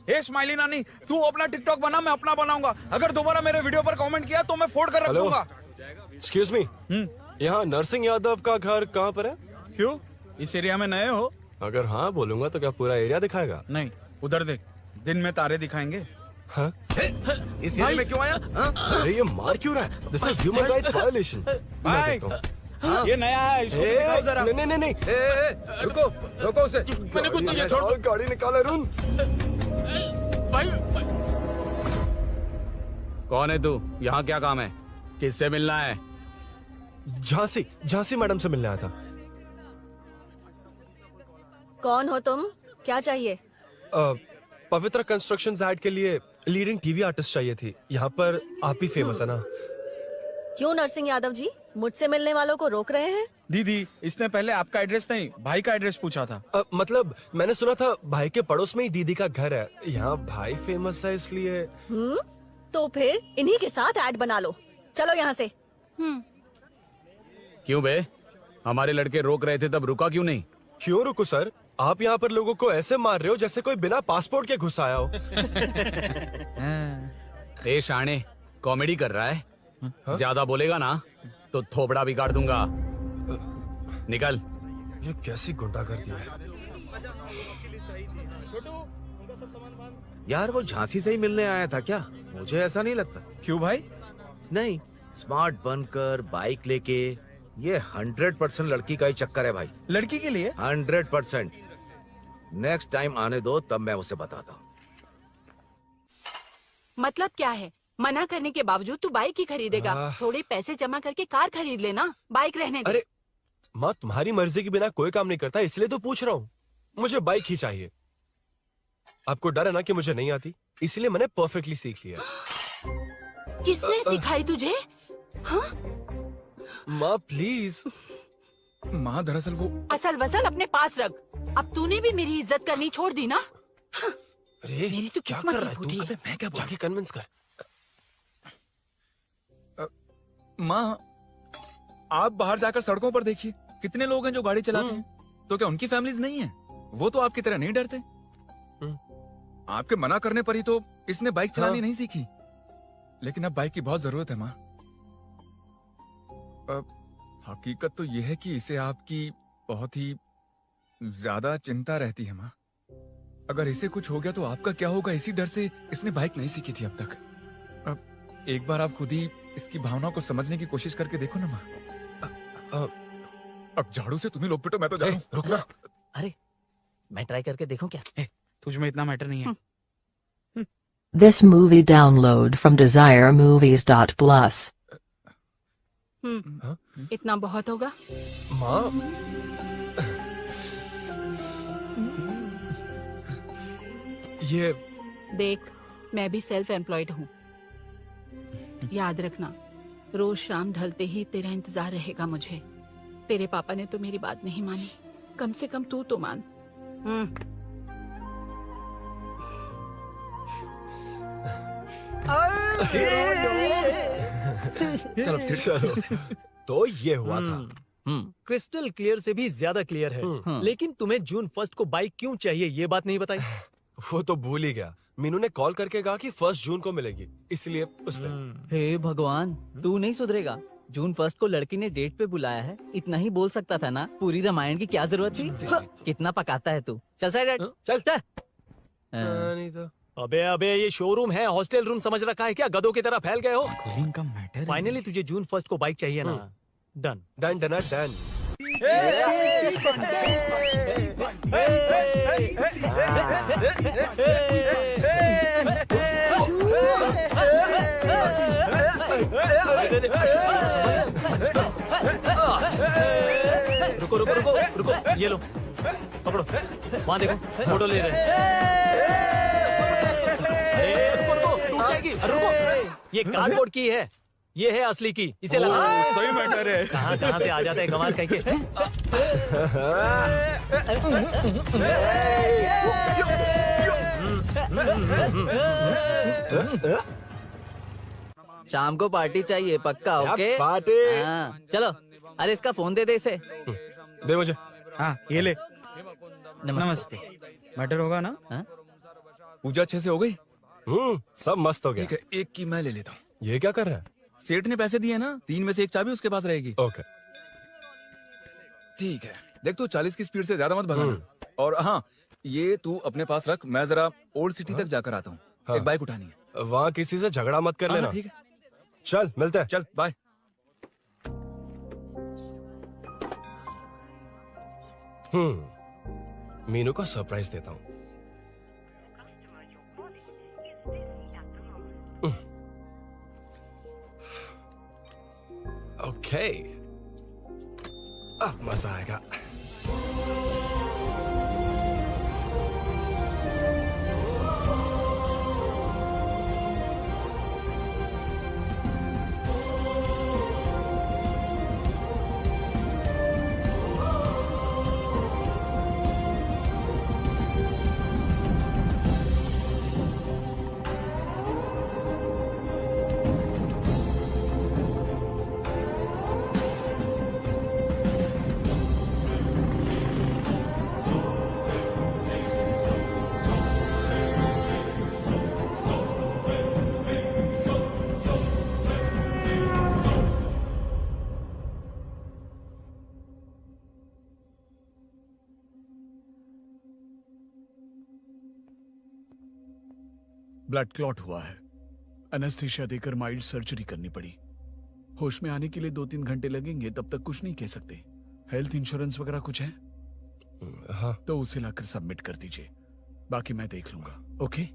M: ए स्माइली नानी, तू अपना टिकटॉक बना, मैं अपना बनाऊंगा। अगर दोबारा मेरे वीडियो पर कमेंट किया तो मैं फोड़ कर रख
D: हेलो।
M: दूंगा।
D: एक्सक्यूज मी, यहाँ नरसिंह यादव का घर कहाँ पर है?
M: क्यों, इस एरिया में नए हो?
D: अगर हाँ बोलूंगा तो क्या पूरा एरिया दिखाएगा?
M: नहीं, उधर देख, दिन में तारे दिखाएंगे।
D: हाँ?
M: इस एरिया में क्यों आया?
D: अरे ये मार क्यों रहा है? This is human rights violation.
M: भाई, ये नया है, इसको दिखाओ जरा।
D: नहीं नहीं।
M: रुको रुको उसे।
D: मैंने कुछ नहीं किया, छोड़। गाड़ी निकाल अरुण।
F: कौन है तू? यहाँ क्या काम है? किससे मिलना है?
D: झांसी मैडम से मिलने आया था।
H: कौन हो तुम? क्या चाहिए?
D: पवित्र कंस्ट्रक्शन ऐड के लिए लीडिंग टीवी आर्टिस्ट चाहिए थी। यहाँ पर आप ही फेमस है ना?
H: क्यों नरसिंह यादव जी मुझसे मिलने वालों को रोक रहे हैं?
M: दीदी, इसने पहले आपका एड्रेस नहीं, भाई का एड्रेस पूछा था।
D: मतलब मैंने सुना था भाई के पड़ोस में ही दीदी का घर है। यहाँ भाई फेमस है इसलिए।
H: तो फिर इन्हीं के साथ ऐड बना लो। चलो यहाँ से।
F: क्यों बे? हमारे लड़के रोक रहे थे तब रुका क्यों नहीं?
D: क्यों रुको सर? आप यहाँ पर लोगों को ऐसे मार रहे हो जैसे कोई बिना पासपोर्ट के घुस आया हो।
F: ए शाणे, कॉमेडी कर रहा है? ज्यादा बोलेगा ना तो थोबड़ा भी काट दूंगा। निकल।
D: ये कैसी गुंडागर्दी है?
J: यार वो झांसी से ही मिलने आया था क्या? मुझे ऐसा नहीं लगता।
M: क्यों भाई?
J: नहीं, स्मार्ट बनकर बाइक लेके, ये 100% लड़की का ही चक्कर है भाई।
M: लड़की के लिए?
J: 100%। नेक्स्ट टाइम आने दो, तब मैं उसे बताता हूँ।
I: मतलब क्या है? मना करने के बावजूद तू बाइक ही खरीदेगा? थोड़े पैसे जमा करके कार खरीद लेना, बाइक रहने दे।
D: अरे माँ, तुम्हारी मर्जी के बिना कोई काम नहीं करता, इसलिए तो पूछ रहा हूँ। मुझे बाइक ही चाहिए। आपको डर है ना कि मुझे नहीं आती, इसलिए मैंने परफेक्टली सीख लिया।
I: किसने सिखाई तुझे? हाँ?
D: माँ प्लीज।
F: माँ दरअसल वो
I: असल वसल अपने पास रख। अब तूने भी मेरी इज्जत करनी छोड़ दी ना? हाँ।
D: अरे
I: मेरी तो
D: क्या
I: किस्मत
D: कर
I: ही
D: रहा है
I: फूटी
D: तू?
I: है।
D: अबे मैं क्या जाके कन्विंस कर।
F: माँ, आप बाहर जाकर सड़कों पर देखिए, कितने लोग हैं जो गाड़ी चलाते हैं। तो क्या उनकी फैमिलीज नहीं है? वो तो आपकी तरह नहीं डरते। आपके मना करने पर ही तो इसने बाइक चलानी नहीं सीखी। लेकिन अब बाइक की बहुत जरूरत है माँ। हकीकत तो यह है कि इसे आपकी बहुत ही ज्यादा चिंता रहती है माँ। अगर इसे कुछ हो गया तो आपका क्या होगा, इसी डर से इसने बाइक नहीं सीखी थी अब तक। अब एक बार आप खुद ही इसकी भावना को समझने की कोशिश करके देखो ना माँ। अब झाड़ू से तुम्हें लोग पिटो, मैं तो जा रहा हूं।
C: रुकना। अरे मैं ट्राई करके देखूं क्या?
M: तुझ में इतना मैटर नहीं है।
P: This movie download from desiremovies.plus.
I: इतना बहुत होगा?
D: माँ, ये
I: देख, मैं भी सेल्फ एम्प्लॉयड हूँ। याद रखना, रोज शाम ढलते ही तेरा इंतजार रहेगा मुझे। तेरे पापा ने तो मेरी बात नहीं मानी, कम से कम तू तो मान।
D: चलो तो ये हुआ था।
B: क्रिस्टल क्लियर से भी ज्यादा क्लियर है। लेकिन तुम्हें जून 1 को बाइक क्यों चाहिए ये बात नहीं बताई।
D: वो तो भूल ही गया। मीनू ने कॉल करके कहा कि 1 जून को मिलेगी, इसलिए उसने।
C: हे भगवान, तू नहीं सुधरेगा। जून 1 को लड़की ने डेट पे बुलाया है, इतना ही बोल सकता था ना। पूरी रामायण की क्या जरूरत थी। कितना पकाता है तू। चल साइड चल।
D: नहीं तो
B: अबे ये शोरूम है, हॉस्टल रूम समझ रखा है क्या? गधों की तरह फैल गए हो।
L: का मैटर
B: फाइनली तुझे जून 1 को बाइक चाहिए ना। Done
D: done done done.
B: रुको रुको रुको रुको, ये लो पकड़ो। वहाँ देखो फोटो ले रहे हैं। रुको रुको, टूट जाएगी। रुको, ये कार्डबोर्ड की है, ये है असली की, इसे लगा।
M: सही मैटर है।
B: कहाँ से आ जाता है कमाल कहीं के।
C: शाम को पार्टी चाहिए पक्का। Okay
D: party.
C: हाँ, चलो। अरे इसका फोन दे इसे।
D: दे मुझे।
M: हाँ ये ले। नमस्ते। मैटर होगा ना? पूजा अच्छे से हो गई?
D: सब मस्त हो गया।
M: ठीक है, एक की मैं ले लेता हूँ।
D: ये क्या कर रहा है?
M: सेठ ने पैसे दिए ना, 3 में से 1 चाबी उसके पास रहेगी।
D: ओके
M: ठीक है। देख तू 40 की स्पीड से ज्यादा मत भगाना। और हाँ, ये तू अपने पास रख, मैं जरा ओल्ड सिटी तक जाकर आता हूँ। एक बाइक उठानी है।
D: वहाँ किसी से झगड़ा मत कर लेना।
M: ठीक है,
D: चल मिलते हैं।
M: चल बाय।
D: मीनू को सरप्राइज देता हूँ। ओके, अब मजा आएगा।
Q: ब्लड क्लॉट हुआ है। एनेस्थीसिया देकर माइल्ड सर्जरी करनी पड़ी। होश में आने के लिए 2-3 घंटे लगेंगे, तब तक कुछ नहीं कह सकते। हेल्थ इंश्योरेंस वगैरह कुछ है?
D: हाँ।
Q: तो उसे लाकर सबमिट कर दीजिए, बाकी मैं देख लूंगा। ओके?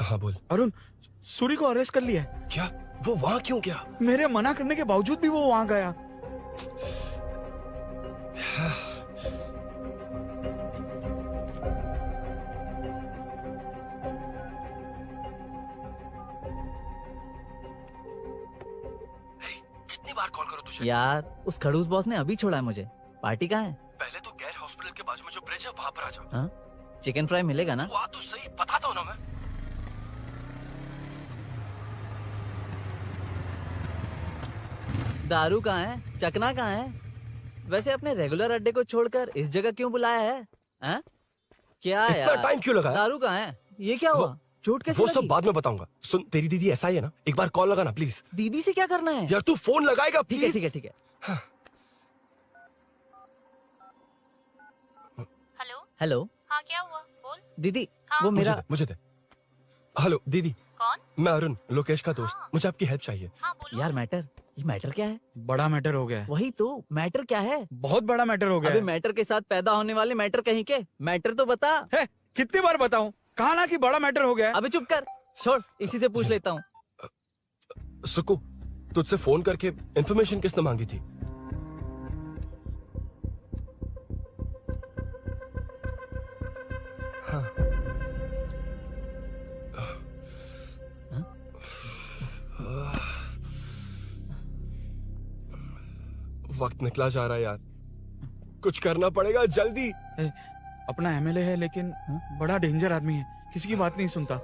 Q: हाँ बोल।
M: अरुण, सूरी को अरेस्ट कर लिया है।
D: क्या? वो वहाँ क्यों गया?
M: मेरे मना करने के बावजूद भी वो वहाँ गया।
D: कितनी बार कॉल करो तुझे?
C: यार उस खड़ूस बॉस ने अभी छोड़ा है मुझे। पार्टी कहाँ है?
D: पहले तो गैर हॉस्पिटल के बाजू में जो ब्रिज है वहाँ पर आ जा।
C: हाँ? चिकन फ्राई मिलेगा ना?
D: वहाँ तो सही बताता हूँ ना मैं।
C: दारू कहाँ है? चकना कहाँ है? वैसे अपने रेगुलर अड्डे को छोड़कर इस जगह क्यों बुलाया है? हाँ? क्या
D: इतना
C: यार?
D: टाइम क्यों लगा?
C: दारू कहाँ है? ये क्या हुआ? चोट कैसे
D: वो
C: लगी?
D: सब बाद में बताऊंगा। सुन, तेरी दीदी ऐसा ही है ना, एक बार कॉल लगाना प्लीज।
C: दीदी से क्या करना है?
D: यार तू फोन लगाएगा
C: ठीक है
D: प्लीज?
C: ठीक है ठीक है।
O: हेलो
C: हेलो
O: हाँ क्या हुआ बोल।
C: दीदी,
O: हाँ।
C: वो मेरा
D: मुझे दे। हेलो दीदी।
O: कौन?
D: मैं अरुण, लोकेश का दोस्त। मुझे आपकी हेल्प चाहिए।
C: यार मैटर, ये मैटर क्या है?
M: बड़ा मैटर हो गया है।
C: वही तो, मैटर क्या है?
M: बहुत बड़ा मैटर हो गया
C: अबे
M: है।
C: मैटर के साथ पैदा होने वाले मैटर कहीं के, मैटर तो बता।
M: है, कितनी बार बताऊं? कहा ना कि बड़ा मैटर हो गया है।
C: अबे चुप कर, छोड़, इसी से पूछ लेता हूँ।
D: सुकू, तुझसे फोन करके इन्फॉर्मेशन किसने मांगी थी? हाँ। वक्त निकला जा रहा है यार, कुछ करना पड़ेगा जल्दी।
R: अपना एमएलए है लेकिन बड़ा डेंजर आदमी है, किसी की बात नहीं सुनता।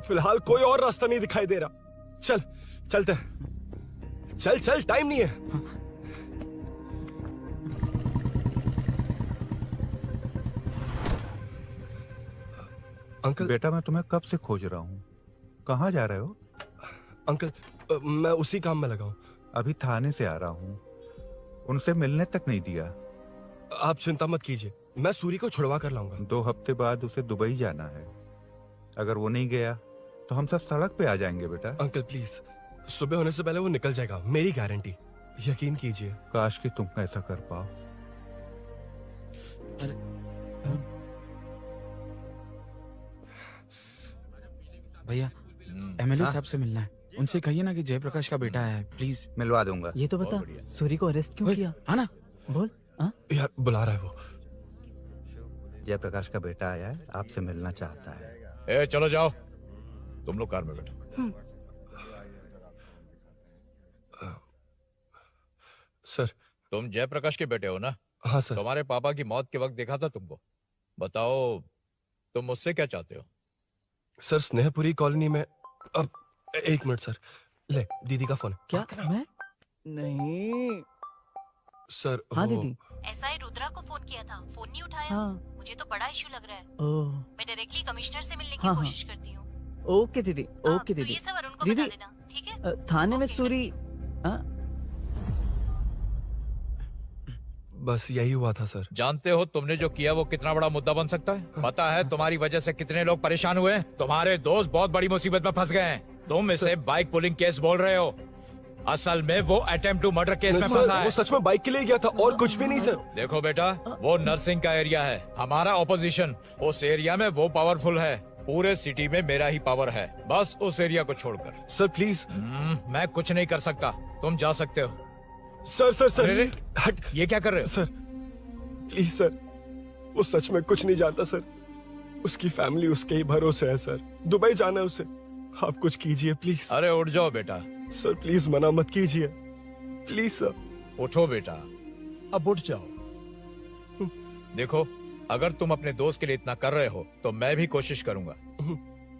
D: फिलहाल कोई और रास्ता नहीं दिखाई दे रहा। चल चलते हैं, चल चल, टाइम नहीं है।
G: अंकल बेटा, मैं तुम्हें कब से खोज रहा हूँ, कहाँ जा रहे हो?
D: अंकल मैं उसी काम में लगा हूँ।
G: अभी थाने से आ रहा हूँ, उनसे मिलने तक नहीं दिया।
D: आप चिंता मत कीजिए, मैं सूरी को छुड़वा कर लाऊंगा।
G: 2 हफ्ते बाद उसे दुबई जाना है, अगर वो नहीं गया तो हम सब सड़क पे आ जाएंगे बेटा।
D: अंकल प्लीज, सुबह होने से पहले वो निकल जाएगा, मेरी गारंटी, यकीन कीजिए।
G: काश कि तुम ऐसा कर पाओ।
R: भैया एमएलए साहब से मिलना है, उनसे कहिए ना कि जयप्रकाश का बेटा है, प्लीज।
G: मिलवा दूंगा।
C: ये तो बता, सूरी को अरेस्ट क्यों किया?
R: हाँ ना,
C: बोल।
D: यार बुला रहा है वो।
G: जयप्रकाश का बेटा आया है, आपसे मिलना चाहता है।
S: ए चलो जाओ, तुम लोग कार में बैठो।
D: सर,
S: तुम जयप्रकाश के बेटे हो ना?
D: हाँ सर।
S: तुम्हारे पापा की मौत के वक्त देखा था तुमको। बताओ तुम मुझसे क्या चाहते हो?
D: सर, स्नेहपुरी कॉलोनी में। अब 1 मिनट सर, ले दीदी का फोन।
C: क्या? मैं नहीं
D: सर।
C: हाँ दीदी।
T: एसआई रुद्रा को फोन किया था, फोन नहीं उठाया।
C: हाँ।
T: मुझे तो बड़ा इशू लग रहा है।
C: ओह।
T: मैं डायरेक्टली कमिश्नर से मिलने की
C: हाँ,
T: कोशिश करती हूँ।
C: ओके दीदी, ओके
T: तो
C: दीदी।
T: ये सब अरुण को बता देना, ठीक है?
C: थाने में सूरी।
D: बस यही हुआ था सर।
S: जानते हो तुमने जो किया वो कितना बड़ा मुद्दा बन सकता है? पता है तुम्हारी वजह से कितने लोग परेशान हुए? तुम्हारे दोस्त बहुत बड़ी मुसीबत में फंस गए हैं। तुम इसे बाइक पुलिंग केस बोल रहे हो, असल में वो अटेम्प्ट टू मर्डर केस में फंसा है।
D: वो सच में बाइक के लिए गया था और कुछ भी नहीं सर।
S: देखो बेटा, वो नर्सिंग का एरिया है, हमारा ऑपोजिशन उस एरिया में वो पावरफुल है। पूरे सिटी में मेरा ही पावर है, बस उस एरिया को छोड़कर।
D: Sir please.
S: मैं कुछ नहीं कर सकता, तुम जा सकते हो।
D: सर सर सर,
S: अरे हट, ये क्या कर रहे हो?
D: सर प्लीज सर, वो सच में कुछ नहीं जानता सर। उसकी फैमिली उसके ही भरोसे है सर, दुबई जाना है उसे। आप कुछ कीजिए प्लीज।
S: अरे उठ जाओ बेटा।
D: सर प्लीज मना मत कीजिए, प्लीज सर।
S: उठो बेटा, अब उठ जाओ। देखो, अगर तुम अपने दोस्त के लिए इतना कर रहे हो तो मैं भी कोशिश करूंगा।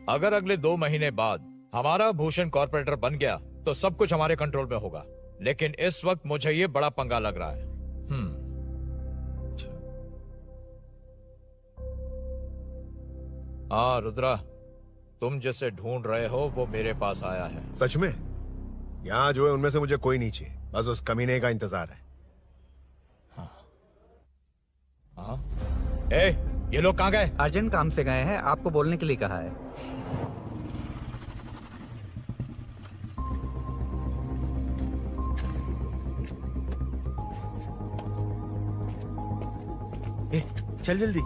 S: अगर अगले 2 महीने बाद हमारा भूषण कॉर्पोरेटर बन गया तो सब कुछ हमारे कंट्रोल में होगा, लेकिन इस वक्त मुझे ये बड़ा पंगा लग रहा है। हाँ रुद्रा, तुम जैसे ढूंढ रहे हो वो मेरे पास आया है।
E: सच में? यहाँ जो है उनमें से मुझे कोई नहीं चाहिए, बस उस कमीने का इंतजार है।
S: हाँ? ए, ये लोग कहाँ गए?
G: अर्जेंट काम से गए हैं, आपको बोलने के लिए कहा है।
R: चल जल्दी।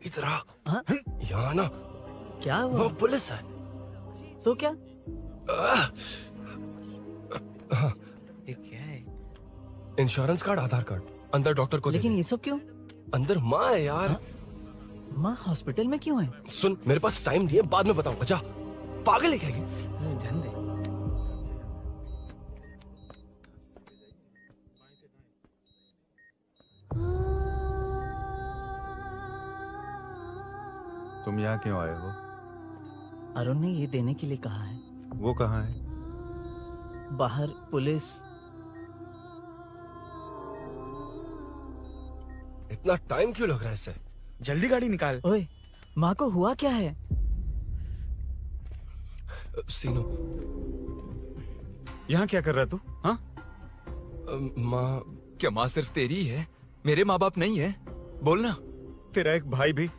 D: इधर आ। यहाँ ना
C: क्या हुआ?
D: वो पुलिस है।
C: तो क्या?
D: ये क्या है? इंश्योरेंस कार्ड, आधार कार्ड, अंदर डॉक्टर को।
C: लेकिन ये सब क्यों?
D: अंदर माँ है यार।
C: माँ हॉस्पिटल में क्यों है?
D: सुन, मेरे पास टाइम नहीं है, बाद में बताऊंगा। जा, पागल है क्या ये?
C: ध्यान दे।
G: तुम यहाँ क्यों आए हो?
C: अरुण ने ये देने के लिए कहा है।
G: वो कहाँ है?
C: बाहर पुलिस।
D: इतना टाइम क्यों लग रहा है इससे?
R: जल्दी गाड़ी निकाल।
C: ओए, माँ को हुआ क्या है?
D: सीनू,
A: यहाँ क्या कर रहा है तू? हाँ?
D: माँ।
M: क्या माँ सिर्फ तेरी ही है? मेरे माँ बाप नहीं है? बोलना।
A: तेरा एक भाई भी।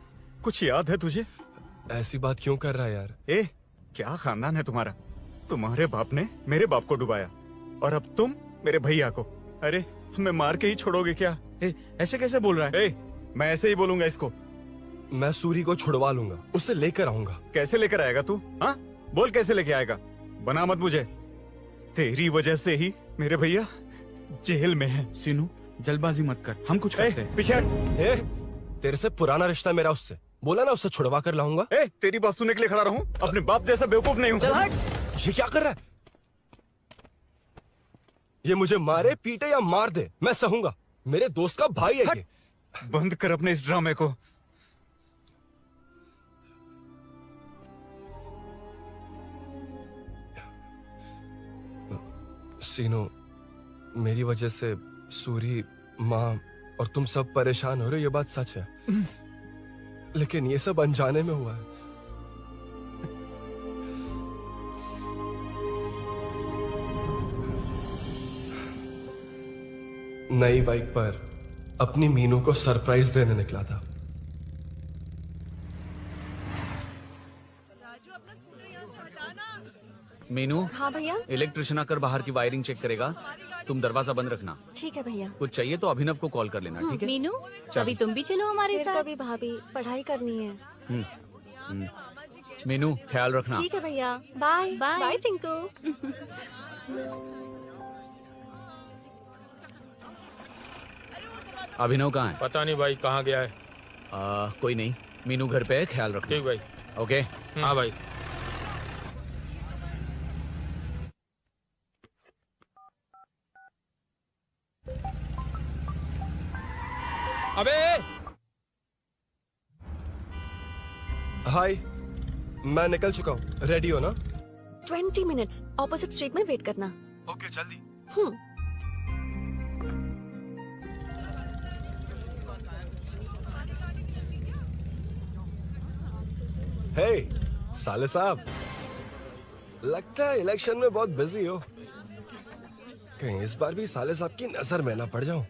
A: कुछ याद है तुझे?
D: ऐसी बात क्यों कर रहा है यार?
A: ए, क्या खानदान है तुम्हारा? तुम्हारे बाप ने मेरे बाप को डुबाया और अब तुम मेरे भैया को। अरे हमें मार के ही छोड़ोगे क्या?
R: ऐसे कैसे बोल रहा है?
A: मैं ऐसे ही बोलूंगा इसको।
D: मैं सूरी को छुड़वा लूंगा, उसे लेकर आऊंगा।
A: कैसे लेकर आएगा तू? हाँ, बोल कैसे लेके आएगा? बना मत मुझे। तेरी वजह से ही मेरे भैया जेल में है।
R: सीनू जल्दबाजी मत कर, हम कुछ करते हैं।
A: पीछे
D: ए, तेरे से पुराना रिश्ता मेरा उससे, बोला ना उससे छुड़वा कर लाऊंगा।
A: ए, तेरी बात सुनने के लिए खड़ा रहूं? अपने बाप जैसा बेवकूफ नहीं हूं।
D: चल हट। ये क्या कर रहा है? ये मुझे मारे पीटे या मार दे, मैं सहूंगा। मेरे दोस्त का भाई है ये।
A: बंद कर अपने इस ड्रामे को।
D: सीनू, मेरी वजह से सूरी, माँ और तुम सब परेशान हो रहे हो, ये बात सच है। लेकिन ये सब अनजाने में हुआ है। नई बाइक पर अपनी मीनू को सरप्राइज देने निकला था।
U: मीनू,
H: हाँ भैया।
U: इलेक्ट्रिशियन आकर बाहर की वायरिंग चेक करेगा, तुम दरवाजा बंद रखना।
H: ठीक है भैया।
U: कुछ चाहिए तो अभिनव को कॉल कर लेना, ठीक है?
O: मीनू,
U: चल।
O: कभी तुम भी चलो हमारे
H: फिर
O: साथ।
H: कभी भाभी, पढ़ाई करनी है।
U: मीनू, ख्याल रखना।
H: ठीक है भैया, बाय
O: बाय।
H: बाय टिंकू।
U: अभिनव कहाँ है?
V: पता नहीं भाई, कहाँ गया है।
U: कोई नहीं, मीनू घर पे है, ख्याल रखना।
V: ठीक भाई।
U: ओके।
V: हाँ भाई।
D: अबे हाय, मैं निकल चुका हूँ, रेडी हो ना?
H: 20 मिनट्स ऑपोजिट स्ट्रीट में वेट करना।
D: ओके, जल्दी। हे साले साहब, लगता है इलेक्शन में बहुत बिजी हो। कहीं इस बार भी साले साहब की नजर में ना पड़ जाऊं।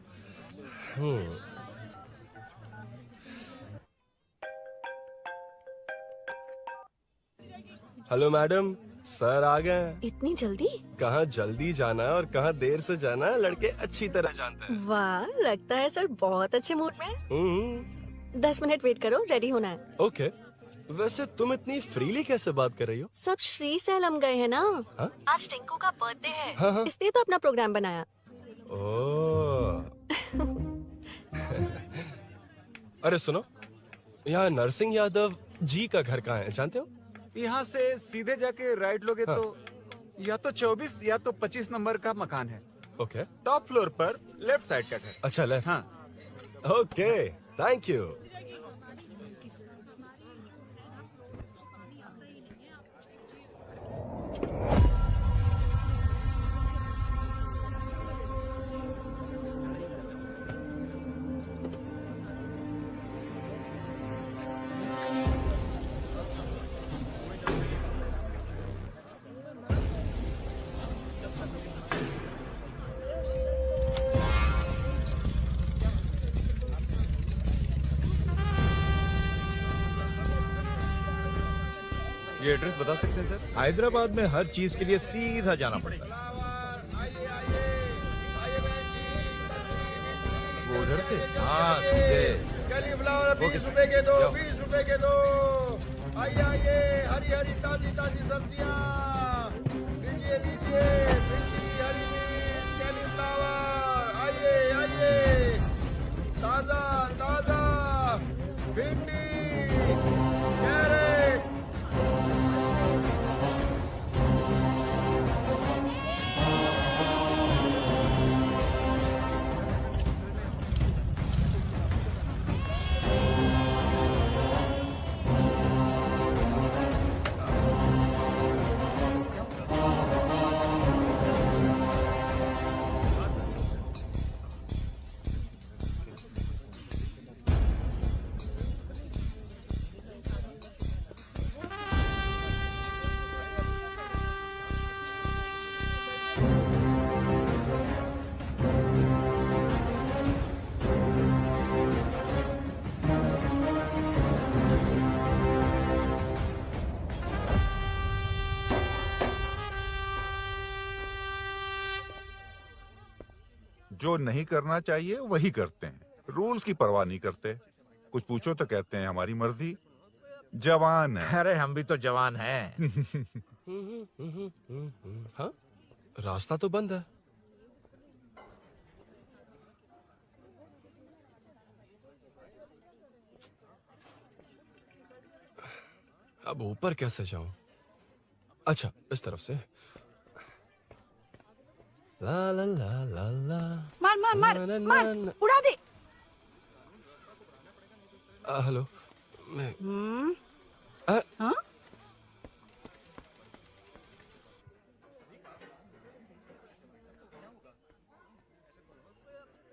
D: हेलो मैडम, सर आ गए।
H: इतनी जल्दी?
D: कहाँ जल्दी जाना है और कहाँ देर से जाना है, लड़के अच्छी तरह जानते हैं।
H: वाह, लगता है सर बहुत अच्छे मूड में हैं। 10 मिनट वेट करो, रेडी होना है।
D: ओके। वैसे तुम इतनी फ्रीली कैसे बात कर रही हो?
H: सब श्री सैलम गए हैं ना।
D: हाँ?
H: आज टिंकू का बर्थडे है,
D: हाँ, हाँ।
H: इसलिए तो अपना प्रोग्राम बनाया।
D: ओह। अरे सुनो, यहाँ नरसिंह यादव जी का घर कहाँ है, जानते हो?
A: यहाँ से सीधे जाके राइट लोगे तो या तो 24 या तो 25 नंबर का मकान है।
D: ओके।
A: टॉप फ्लोर पर लेफ्ट साइड का घर।
D: अच्छा, लेफ्ट।
A: हाँ।
D: Okay, thank you.
A: ये एड्रेस बता सकते हैं सर?
S: हैदराबाद में हर चीज के लिए सीधा जाना पड़ेगा।
A: वो उधर से?
S: हाँ, सीधे।
J: cauliflower 20 रुपए के दो, 20 रुपए के दो। आइए आइए, हरी हरी ताजी ताजी सब्जियाँ लीजिए लीजिए। भिंडी, हरी मिर्च, cauliflower, आइए आइए। ताजा ताजा भिंडी, कैरेट।
G: जो नहीं करना चाहिए वही करते हैं, रूल्स की परवाह नहीं करते। कुछ पूछो तो कहते हैं हमारी मर्जी। जवान है।
S: अरे हम भी तो जवान हैं।
D: हाँ? रास्ता तो बंद है। अब ऊपर कैसे जाऊं? अच्छा, इस तरफ से। ला ला ला ला ला।
I: मार मार मार
D: ना, ना,
I: मार,
D: ना, ना।
I: उड़ा दे।
D: हेलो, मैं
I: हाँ?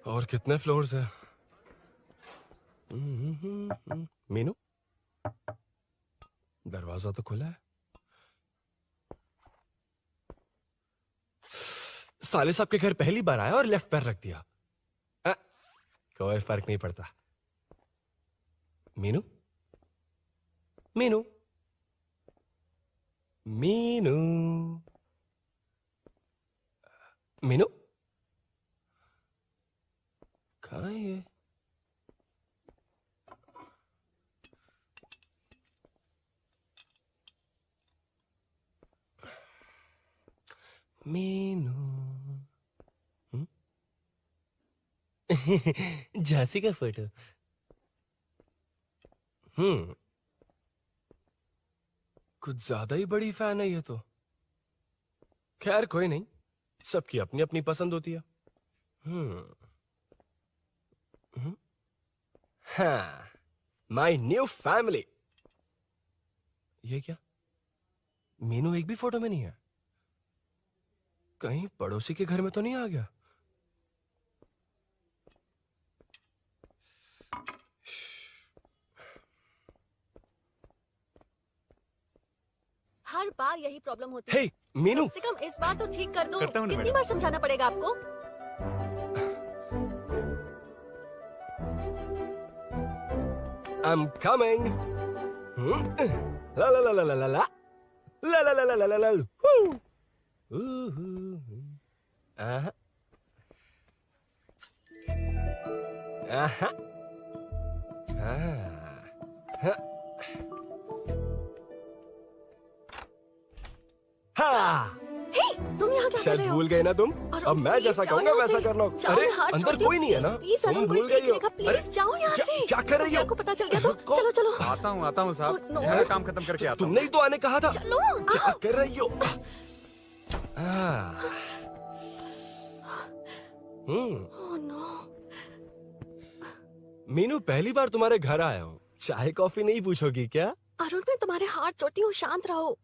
D: और कितने फ्लोर्स है? मीनू, दरवाजा तो खुला है। साले साहब के घर पहली बार आया और लेफ्ट पैर रख दिया। कोई फर्क नहीं पड़ता। मीनू, मीनू, मीनू, मीनू, कहाँ है ये? मीनू, झांसी का फोटो। कुछ ज्यादा ही बड़ी फैन है ये तो। खैर कोई नहीं, सबकी अपनी अपनी पसंद होती है। हाँ, माई न्यू फैमिली। ये क्या? मीनू एक भी फोटो में नहीं है। कहीं पड़ोसी के घर में तो नहीं आ गया?
H: हर बार यही प्रॉब्लम होती है।
D: हे, मीनू।
H: कम से कम इस बार तो ठीक कर दो।
A: करता हूँ ना
H: कितनी
A: मैडम।
H: बार समझाना पड़ेगा आपको?
D: I'm coming. La la la la la la la. La la la la la la la. Woo. Aha. Aha. Ah. हाँ।
H: हे, तुम यहाँ क्या कर
D: शायद
H: रहे हो?
D: भूल गए ना तुम।
H: अरुण,
D: अब मैं
H: प्लीज
D: जैसा
H: जाओ
D: कहूंगा
H: यहाँ
D: वैसा
H: से।
D: करना।
H: जाओ,
D: अरे
H: हाथ
D: अंदर
H: छोड़
D: कोई
H: दो,
D: नहीं है ना?
H: प्लीज,
D: तुम
H: अरुण,
D: भूल
H: कोई
D: गई हो।
H: देखेगा, प्लीज जाओ यहाँ से।
D: क्या कर रही हो?
H: को पता चल गया तो चलो चलो।
A: आता हूँ साहब।
H: no.
A: यहाँ काम खत्म करके आता हूँ।
D: तुमने ही तो आने कहा था।
H: चलो,
D: क्या
H: आओ।
D: कर रही हो?
H: Oh, no.
D: मीनू, पहली बार तुम्हारे घर आया हूँ। चाय कॉफी नहीं पूछोगी क्या?
H: अरुण, मैं तुम्हारे हाथ जोड़ती हूँ, शांत रहो।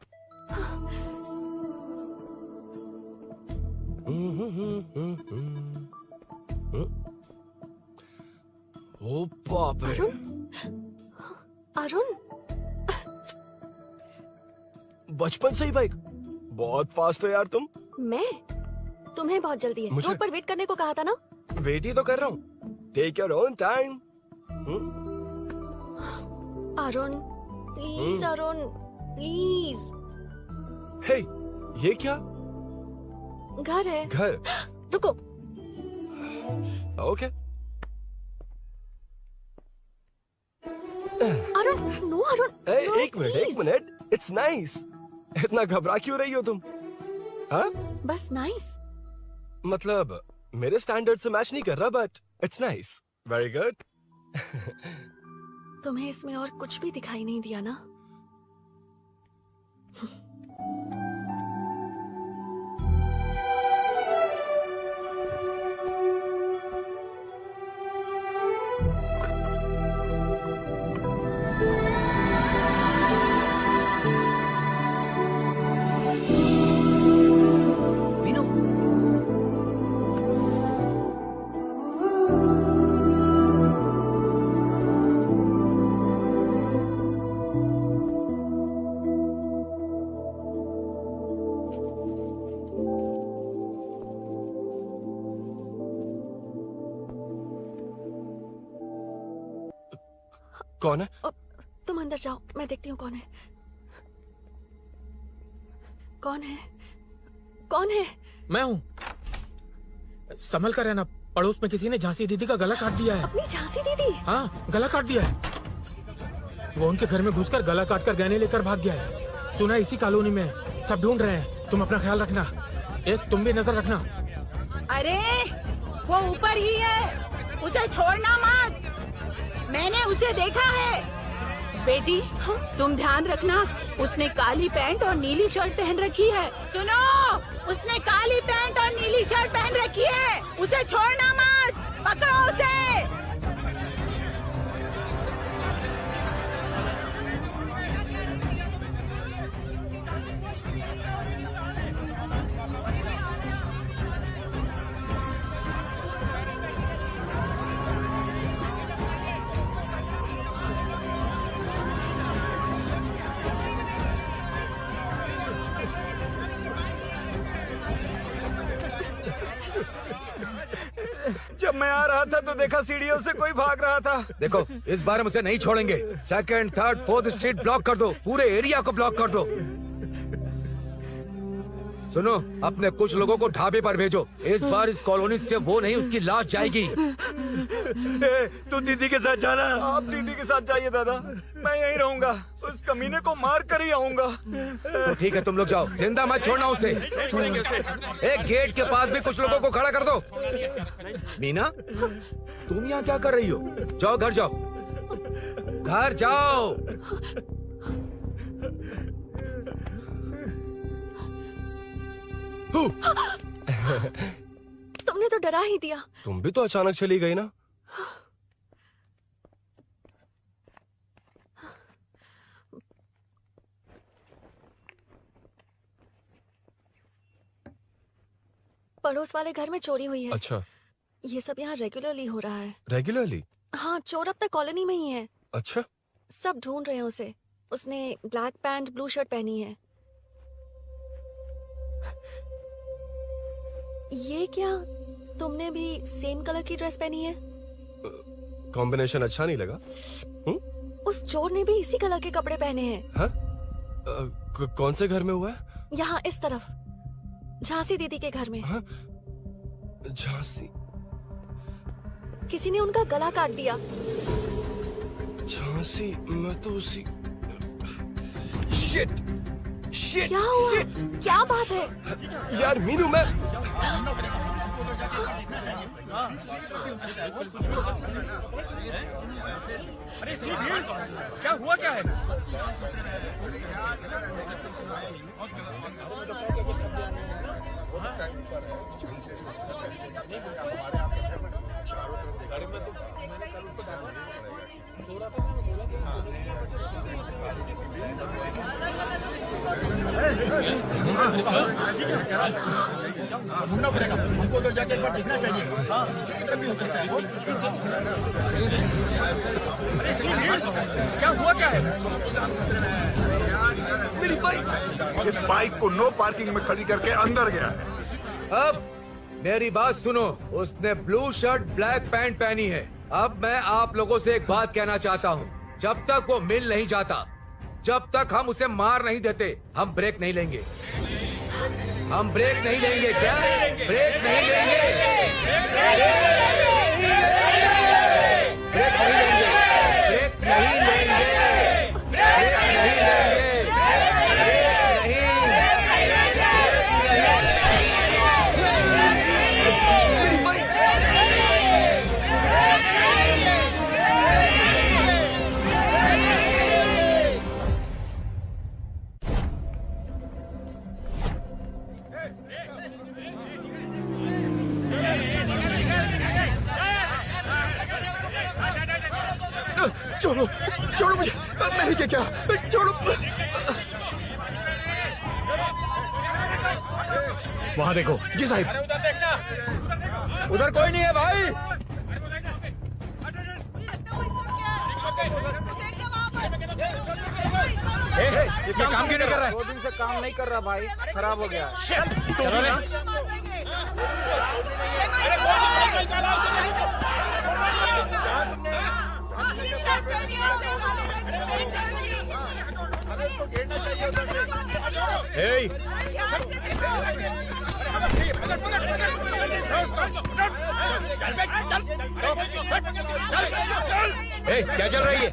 D: ओ बाप रे।
H: अरुण,
D: बचपन से ही बाइक। बहुत फास्ट हो यार तुम।
H: मैं? तुम्हें बहुत जल्दी है।
D: मुझे-
H: रोड पर वेट करने को कहा था ना?
D: वेट ही तो कर रहा हूँ। Take your own time.
H: Arun, please Arun, please.
D: Hey, ये क्या?
H: घर है।
D: घर?
H: रुको।
D: ओके।
H: अरुण, नो अरुण।
D: ए,
H: no,
D: एक मिनट,
H: please.
D: एक मिनट। It's nice. इतना घबरा क्यों रही हो तुम? हाँ?
H: बस नाइस।
D: मतलब मेरे स्टैंडर्ड से मैच नहीं कर रहा, but it's nice. Very good.
H: तुम्हें इसमें और कुछ भी दिखाई नहीं दिया ना?
D: कौन है?
H: तुम अंदर जाओ, मैं देखती हूँ कौन है। कौन है? कौन है?
K: मैं हूँ। संभल कर रहना, पड़ोस में किसी ने झांसी दीदी का गला काट दिया है।
H: अपनी झांसी दीदी?
K: हाँ, गला काट दिया है। वो उनके घर में घुसकर गला काट कर गहने लेकर भाग गया है। सुना इसी कॉलोनी में, सब ढूंढ रहे हैं। तुम अपना ख्याल रखना। तुम भी नजर रखना।
I: अरे वो ऊपर ही है, उसे छोड़ना मत। मैंने उसे देखा है। बेटी तुम ध्यान रखना, उसने काली पैंट और नीली शर्ट पहन रखी है। सुनो, उसने काली पैंट और नीली शर्ट पहन रखी है। उसे छोड़ना मत, पकड़ो उसे।
A: जब मैं आ रहा था तो देखा सीढ़ियों से कोई भाग रहा था।
J: देखो, इस बार हम उसे नहीं छोड़ेंगे। Second, third, fourth street block कर दो, पूरे एरिया को ब्लॉक कर दो। सुनो, अपने कुछ लोगों को ढाबे पर भेजो। इस बार इस कॉलोनी से वो नहीं, उसकी लाश जाएगी।
A: तू दीदी के साथ जाना। आप दीदी के साथ जाइए दादा, मैं यहीं रहूंगा। उस कमीने को मार कर ही आऊंगा।
J: तो ठीक है, तुम लोग जाओ, जिंदा मत छोड़ना उसे। एक गेट के पास भी कुछ लोगों को खड़ा कर दो। मीना, तुम यहाँ क्या कर रही हो? जाओ घर जाओ, घर जाओ।
H: तुमने तो डरा ही दिया।
D: तुम भी तो अचानक चली गई ना।
H: पड़ोस वाले घर में चोरी हुई है।
D: अच्छा,
H: ये सब यहाँ रेगुलरली हो रहा है।
D: रेगुलरली?
H: हाँ, चोर अब तक कॉलोनी में ही है।
D: अच्छा,
H: सब ढूंढ रहे हैं उसे। उसने ब्लैक पैंट ब्लू शर्ट पहनी है। ये क्या, तुमने भी सेम कलर की ड्रेस पहनी है?
D: कॉम्बिनेशन अच्छा नहीं लगा?
H: उस चोर ने भी इसी कलर के कपड़े पहने हैं।
D: हाँ? कौन से घर में हुआ है?
H: यहाँ इस तरफ, झांसी दीदी के घर में।
D: हाँ? झांसी?
H: किसी ने उनका गला काट दिया।
D: झांसी? मैं तो उसी... शिट! शिट!
H: क्या हुआ?
D: शिट!
H: क्या बात है?
D: यार मीनू, मैं...
N: क्या हुआ, क्या है? ढूंढना पड़ेगा हमको, उधर जाके एक बार देखना चाहिए। हाँ, भी हो सकता है। क्या हुआ, क्या है?
G: मेरी बाइक, इस बाइक को नो पार्किंग में खड़ी करके अंदर गया है।
J: अब मेरी बात सुनो, उसने ब्लू शर्ट ब्लैक पैंट पहनी है। अब मैं आप लोगों से एक बात कहना चाहता हूँ, जब तक वो मिल नहीं जाता, जब तक हम उसे मार नहीं देते, हम ब्रेक नहीं लेंगे। हम ब्रेक नहीं लेंगे। क्या ब्रेक नहीं लेंगे? ब्रेक नहीं लेंगे। ब्रेक नहीं लेंगे। ब्रेक नहीं लेंगे। ब्रेक नहीं।
N: छोड़ो, छोड़ो मुझे, नहीं क्या क्या, छोड़ो।
S: वहाँ देखो।
N: जी साहब। उधर कोई नहीं है भाई।
S: ये काम क्यों नहीं कर रहा है?
N: 2 दिन से काम नहीं कर रहा भाई, खराब हो गया।
S: चलो ना। Hey!
N: Hey, क्या चल रही है?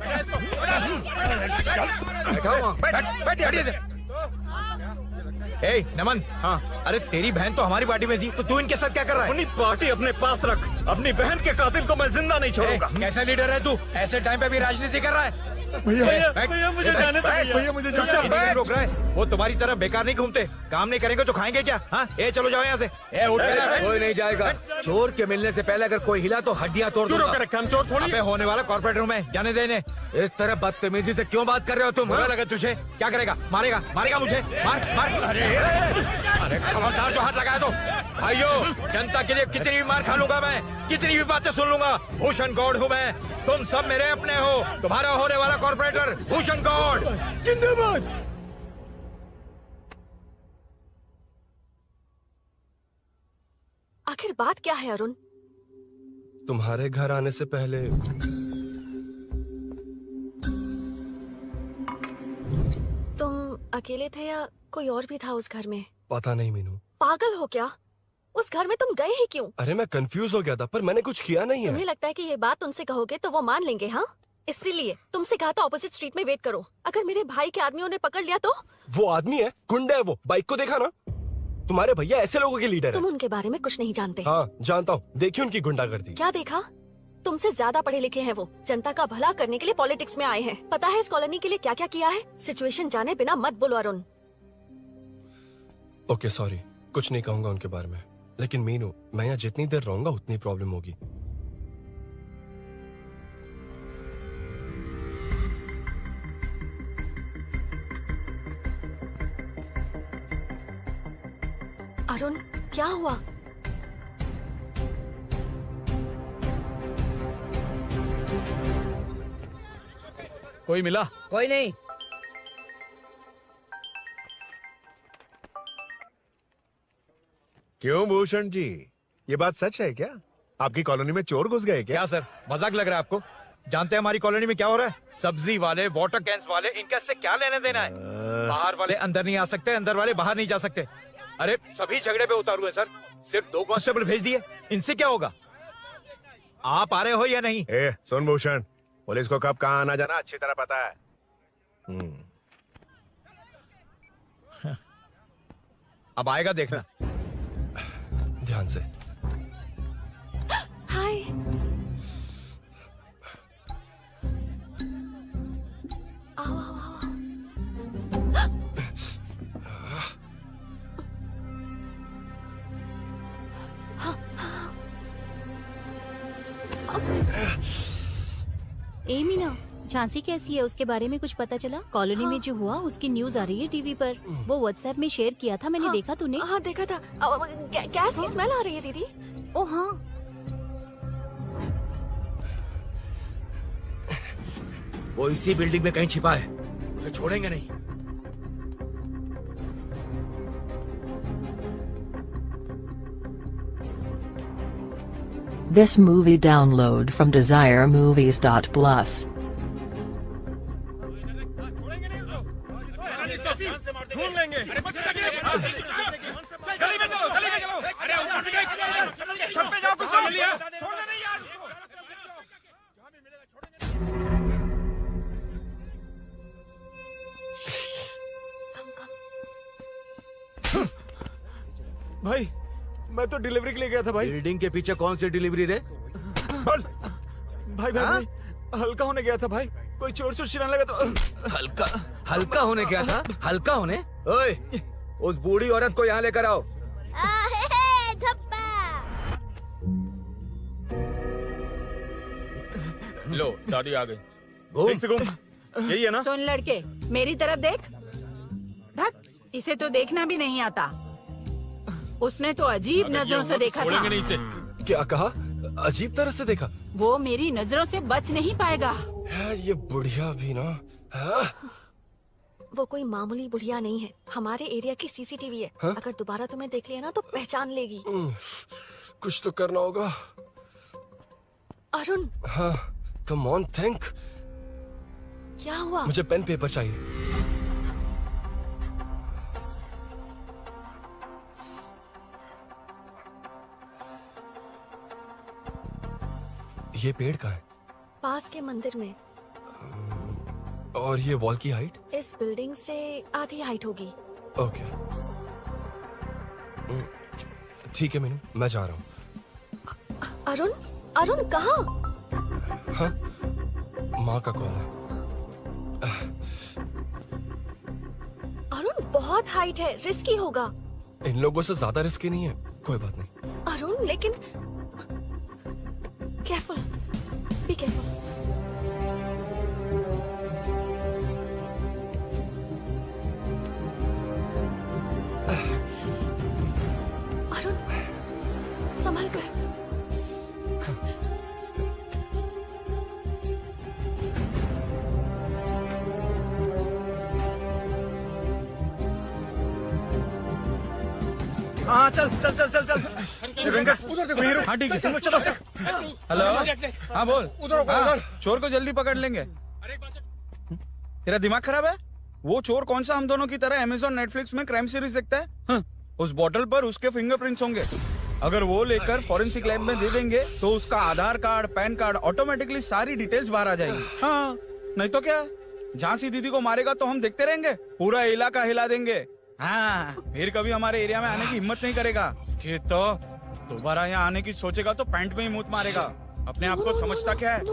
S: ए नमन, हाँ, अरे तेरी बहन तो हमारी पार्टी में थी, तो तू इनके साथ क्या कर रहा है?
A: अपनी पार्टी अपने पास रख, अपनी बहन के कातिल को मैं जिंदा नहीं छोड़ूंगा।
S: कैसा लीडर है तू? ऐसे टाइम पे भी राजनीति कर रहा है?
A: भैया मुझे जाने दो भैया मुझे जाने दो।
S: रोक रहा है, वो तुम्हारी तरह बेकार नहीं घूमते, काम नहीं करेंगे तो खाएंगे क्या? हाँ, ए चलो जाओ यहाँ से। ए उठ के
J: कोई नहीं जाएगा। चोर के मिलने से पहले अगर कोई हिला तो हड्डियां तोड़ दूंगा।
S: हम चोर थोड़ी। अबे होने वाला कॉर्पोरेट रूम है, जाने देने।
J: इस तरह बदतमीजी से क्यों बात कर रहे हो तुम?
S: बुरा लगा तुझे? क्या करेगा? मारेगा मारेगा मुझे? मार मार। अरे खबरदार जो हाथ लगाया तो। भाइयों, जनता के लिए कितनी भी मार खा लूंगा मैं, कितनी भी बातें सुन लूंगा। भूषण गौड़ हूँ मैं, तुम सब मेरे अपने हो। तुम्हारा होने वाला कॉर्पोरेटर भूषण गौड़ जिंदाबाद।
H: आखिर बात क्या है अरुण?
D: तुम्हारे घर आने से पहले
H: तुम अकेले थे या कोई और भी था उस घर में?
D: पता नहीं मीनू।
H: पागल हो क्या? उस घर में तुम गए ही क्यों?
D: अरे मैं कंफ्यूज हो गया था, पर मैंने कुछ किया नहीं है।
H: तुम्हें लगता है कि ये बात उनसे कहोगे तो वो मान लेंगे? हाँ, इसीलिए तुमसे कहा था ऑपोजिट स्ट्रीट में वेट करो। अगर मेरे भाई के आदमियों ने पकड़ लिया तो?
D: वो आदमी है, गुंडा है वो। बाइक को देखा ना? तुम्हारे भैया ऐसे लोगों के लीडर
H: तुम
D: है।
H: उनके बारे में कुछ नहीं जानते।
D: हाँ जानता हूँ, देखिए उनकी गुंडागर्दी।
H: क्या देखा? तुमसे ज्यादा पढ़े लिखे हैं वो। जनता का भला करने के लिए पॉलिटिक्स में आए हैं। पता है इस कॉलोनी के लिए क्या क्या किया है? सिचुएशन जाने बिना मत बोलो अरुण।
D: ओके सॉरी, कुछ नहीं कहूंगा उनके बारे में। लेकिन मीनू, मैं यहाँ जितनी देर रहूंगा उतनी प्रॉब्लम होगी।
H: अरुण, क्या हुआ?
A: कोई मिला?
C: कोई नहीं।
E: क्यों भूषण जी, ये बात सच है क्या? आपकी कॉलोनी में चोर घुस गए क्या?
S: क्या सर, मजाक लग रहा है आपको? जानते हैं हमारी कॉलोनी में क्या हो रहा है? सब्जी वाले, वाटर कैंस वाले, इनका इससे क्या लेने देना है? बाहर वाले अंदर नहीं आ सकते, अंदर वाले बाहर नहीं जा सकते। अरे सभी झगड़े पे उतारू है सर। सिर्फ 2 कांस्टेबल भेज दिए, इनसे क्या होगा? आप आ रहे हो या नहीं?
E: ए, सुन भूषण, पुलिस को कब कहाँ आना जाना अच्छी तरह पता है।
S: अब आएगा देखना।
D: ध्यान से।
H: हाय। आओ आओ आओ।
O: ए मीना, झांसी कैसी है? उसके बारे में कुछ पता चला? कॉलोनी में जो हुआ उसकी न्यूज आ रही है टीवी पर। वो व्हाट्सएप में शेयर किया था मैंने। देखा तूने?
H: हाँ देखा था। गैस की स्मेल आ रही है दीदी।
O: ओ हाँ।
J: वो इसी बिल्डिंग में कहीं छिपा है, उसे छोड़ेंगे नहीं।
P: This movie download from DesireMovies.plus.
N: ढूंढ लेंगे। गली में चलो, गली में चलो। अरे छत पे जाओ, कुछ छोड़ना नहीं यार।
A: भाई, मैं तो डिलीवरी के लिए गया था भाई।
J: बिल्डिंग के पीछे कौन सी डिलीवरी रे?
A: भाई भाई भाई, हल्का होने गया था भाई। कोई चोर चोर चिल्लाने लगा तो।
J: हल्का होने गया था? हल्का होने? ओए, उस बूढ़ी औरत को यहाँ लेकर आओ।
A: लो, दादी आ गई।
J: घूम
A: से घूम। यही है ना?
I: सुन लड़के, मेरी तरफ देख। धत, इसे तो देखना भी नहीं आता। उसने तो अजीब नजरों से देखा था।
A: नहीं इसे।
D: क्या कहा? अजीब तरह से देखा?
I: वो मेरी नजरों से बच नहीं पाएगा।
D: ये बुढ़िया भी ना।
H: वो कोई मामूली बुढ़िया नहीं है, हमारे एरिया की सीसीटीवी है। अगर दोबारा तुम्हें देख लिया ना तो पहचान लेगी।
D: कुछ तो करना होगा।
H: अरुण।
D: हाँ, कम ऑन थिंक।
H: क्या हुआ?
D: मुझे पेन पेपर चाहिए। ये पेड़ कहाँ है?
H: पास के मंदिर में।
D: और ये वॉल की हाइट?
H: इस बिल्डिंग से आधी हाइट होगी।
D: ओके। ठीक है मीनू, मैं जा रहा हूँ।
H: अरुण, अरुण कहाँ?
D: हाँ, माँ का कॉल है।
H: अरुण बहुत हाइट है, रिस्की होगा।
D: इन लोगों से ज्यादा रिस्की नहीं है, कोई बात नहीं।
H: अरुण लेकिन केयरफुल, बी केयरफुल। अरुण संभल कर।
R: हाँ चल चल चल चल चल वेंकट
N: उधर देखो,
R: वीरू, हाँ ठीक है चलो चलो। हेलो हाँ बोल।
N: उधर होगा,
R: हाँ,
N: उधर।
R: चोर को जल्दी पकड़ लेंगे। तेरा दिमाग खराब है? वो चोर कौन सा हम दोनों की तरह अमेज़न नेटफ्लिक्स में क्राइम सीरीज देखता है? हाँ, उस बॉटल पर उसके फिंगरप्रिंट्स होंगे। अगर वो लेकर फॉरेंसिक लैब में दे देंगे तो उसका आधार कार्ड, पैन कार्ड, ऑटोमेटिकली सारी डिटेल्स बाहर आ जाएगी। हाँ नहीं तो क्या, झांसी दीदी को मारेगा तो हम देखते रहेंगे, पूरा इलाका हिला देंगे। हाँ फिर कभी हमारे एरिया में आने की हिम्मत नहीं करेगा। फिर तो दोबारा यहाँ आने की सोचेगा तो पैंट में ही मूत मारेगा। अपने आप को समझता क्या है?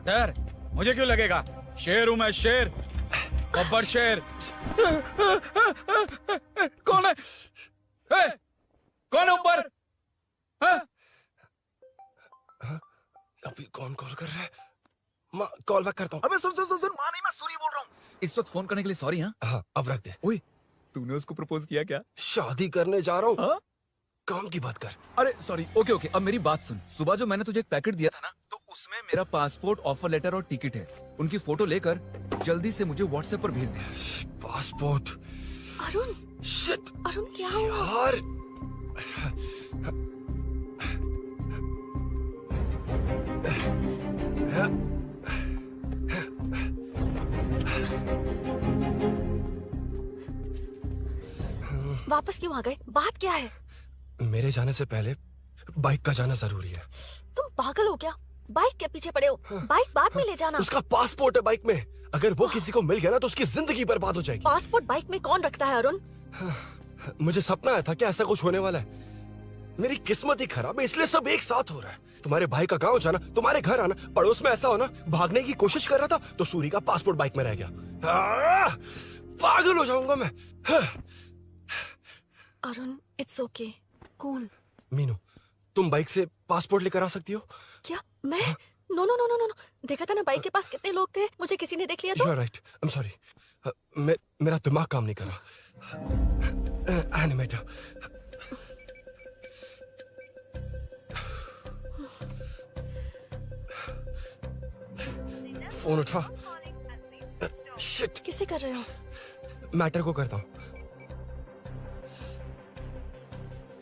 R: डर मुझे क्यों लगेगा? शेर हूँ मैं, शेर, गब्बर शेर। कौन है? कौन है ऊपर?
D: अभी कौन कॉल कर रहा है? माँ कॉल बैक करता हूँ।
M: अबे सुन सुन सुन सुन, माँ नहीं, मैं सूरी बोल रहा हूँ। इस वक्त फोन करने के लिए सॉरी।
D: हाँ अब रख दे।
M: ओए तूने उसको प्रपोज किया क्या?
D: शादी करने जा रहा हूँ। काम की बात कर।
M: अरे सॉरी, ओके ओके, अब मेरी बात सुन। सुबह जो मैंने तुझे एक पैकेट दिया था ना, तो उसमें मेरा पासपोर्ट, ऑफर लेटर और टिकट है। उनकी फोटो लेकर जल्दी से मुझे व्हाट्सएप पर भेज दे।
D: पासपोर्ट।
H: अरुण
D: शिट,
H: अरुण क्या हुआ?
D: यार
H: वापस क्यों आ गए? बात क्या है?
D: मेरे जाने से पहले बाइक का जाना जरूरी है।
H: तुम पागल हो क्या? बाइक के पीछे पड़े हो? बाइक बाद में ले जाना।
D: उसका पासपोर्ट है बाइक में, अगर वो किसी को मिल गया ना तो उसकी जिंदगी बर्बाद हो जाएगी।
H: पासपोर्ट बाइक में कौन रखता है अरुण?
D: मुझे सपना आया था कि ऐसा कुछ होने वाला है। मेरी किस्मत ही खराब है, इसलिए सब एक साथ हो रहा है। तुम्हारे भाई का गांव जाना, तुम्हारे घर आना, पड़ोस में ऐसा होना, भागने की कोशिश कर रहा था तो सूरी का पासपोर्ट बाइक में रह गया। पागल हो जाऊंगा मैं।
H: Arun it's okay, cool.
D: Meenu तुम बाइक से पासपोर्ट लेकर आ सकती हो?
H: क्या मैं? No no no no no, देखा था ना बाइक के पास कितने लोग थे, मुझे किसी ने देख लिया तो।
D: You are right, I am sorry. मेरा दिमाग काम नहीं कर रहा। एनिमेटर। फोन उठा। शिट,
H: किसे कर रहे हो?
D: मैटर को करता हूँ।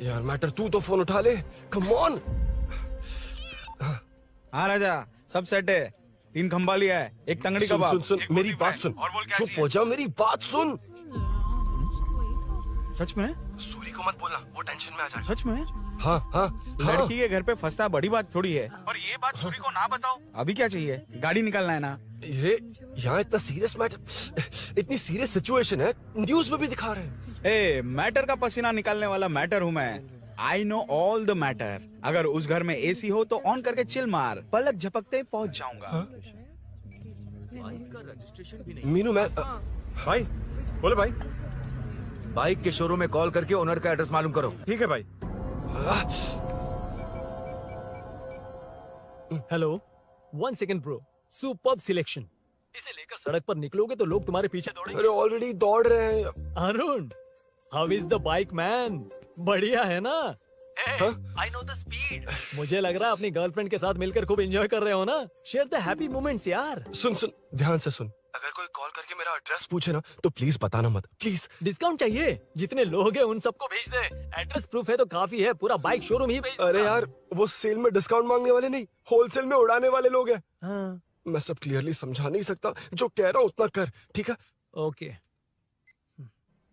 D: यार मैटर, तू तो फोन उठा ले, कम ऑन।
R: हाँ राजा, सब सेट है। 3 खंबा लिया है, एक तंगड़ी
D: सुन
R: कबाब।
D: सुन सुन, मेरी बात सुन। चुप हो जा, मेरी बात सुन।
R: सच में?
D: सूरी को मत बोलना, वो टेंशन में आ जाए।
R: सच में?
D: हाँ हाँ।
R: लड़की के घर पे फंसना बड़ी बात थोड़ी है। और ये बात सूरी को ना बताओ। अभी क्या चाहिए? गाड़ी निकालना है ना?
D: ये यहाँ इतना सीरियस मैटर, इतनी सीरियस सिचुएशन है, न्यूज में भी दिखा रहे हैं।
R: ए, मैटर का पसीना निकालने वाला मैटर हूँ मैं। I know all the matter. अगर उस घर में एसी हो तो ऑन करके चिल मार, पलक झपकते पहुंच जाऊंगा।
D: मीनू मैं
A: भाई बोले भाई।
J: बाइक के शोरूम में कॉल करके ओनर का एड्रेस मालूम करो।
A: ठीक है भाई।
B: Hello, 1 second bro, superb selection. इसे लेकर सड़क पर निकलोगे तो लोग तुम्हारे पीछे दौड़ेंगे।
D: अरे ऑलरेडी दौड़ रहे हैं।
B: Arun, how is the bike man? बढ़िया है ना? I know the speed. मुझे लग रहा है अपनी गर्लफ्रेंड के साथ मिलकर खूब एंजॉय कर रहे हो ना? शेयर द हैप्पी मोमेंट्स यार।
D: सुन सुन, ध्यान से सुन। अगर कोई कॉल करके मेरा एड्रेस पूछे ना तो प्लीज बताना मत, प्लीज।
B: डिस्काउंट चाहिए? जितने लोग हैं उन सबको भेज दे। एड्रेस प्रूफ है तो काफी है, पूरा बाइक शोरूम ही भेज।
D: अरे यार, वो सेल में डिस्काउंट मांगने वाले नहीं, होलसेल में उड़ाने वाले लोग हैं।
B: हाँ।
D: मैं सब क्लियरली समझा नहीं सकता, जो कह रहा हूँ उतना कर, ठीक है?
B: ओके।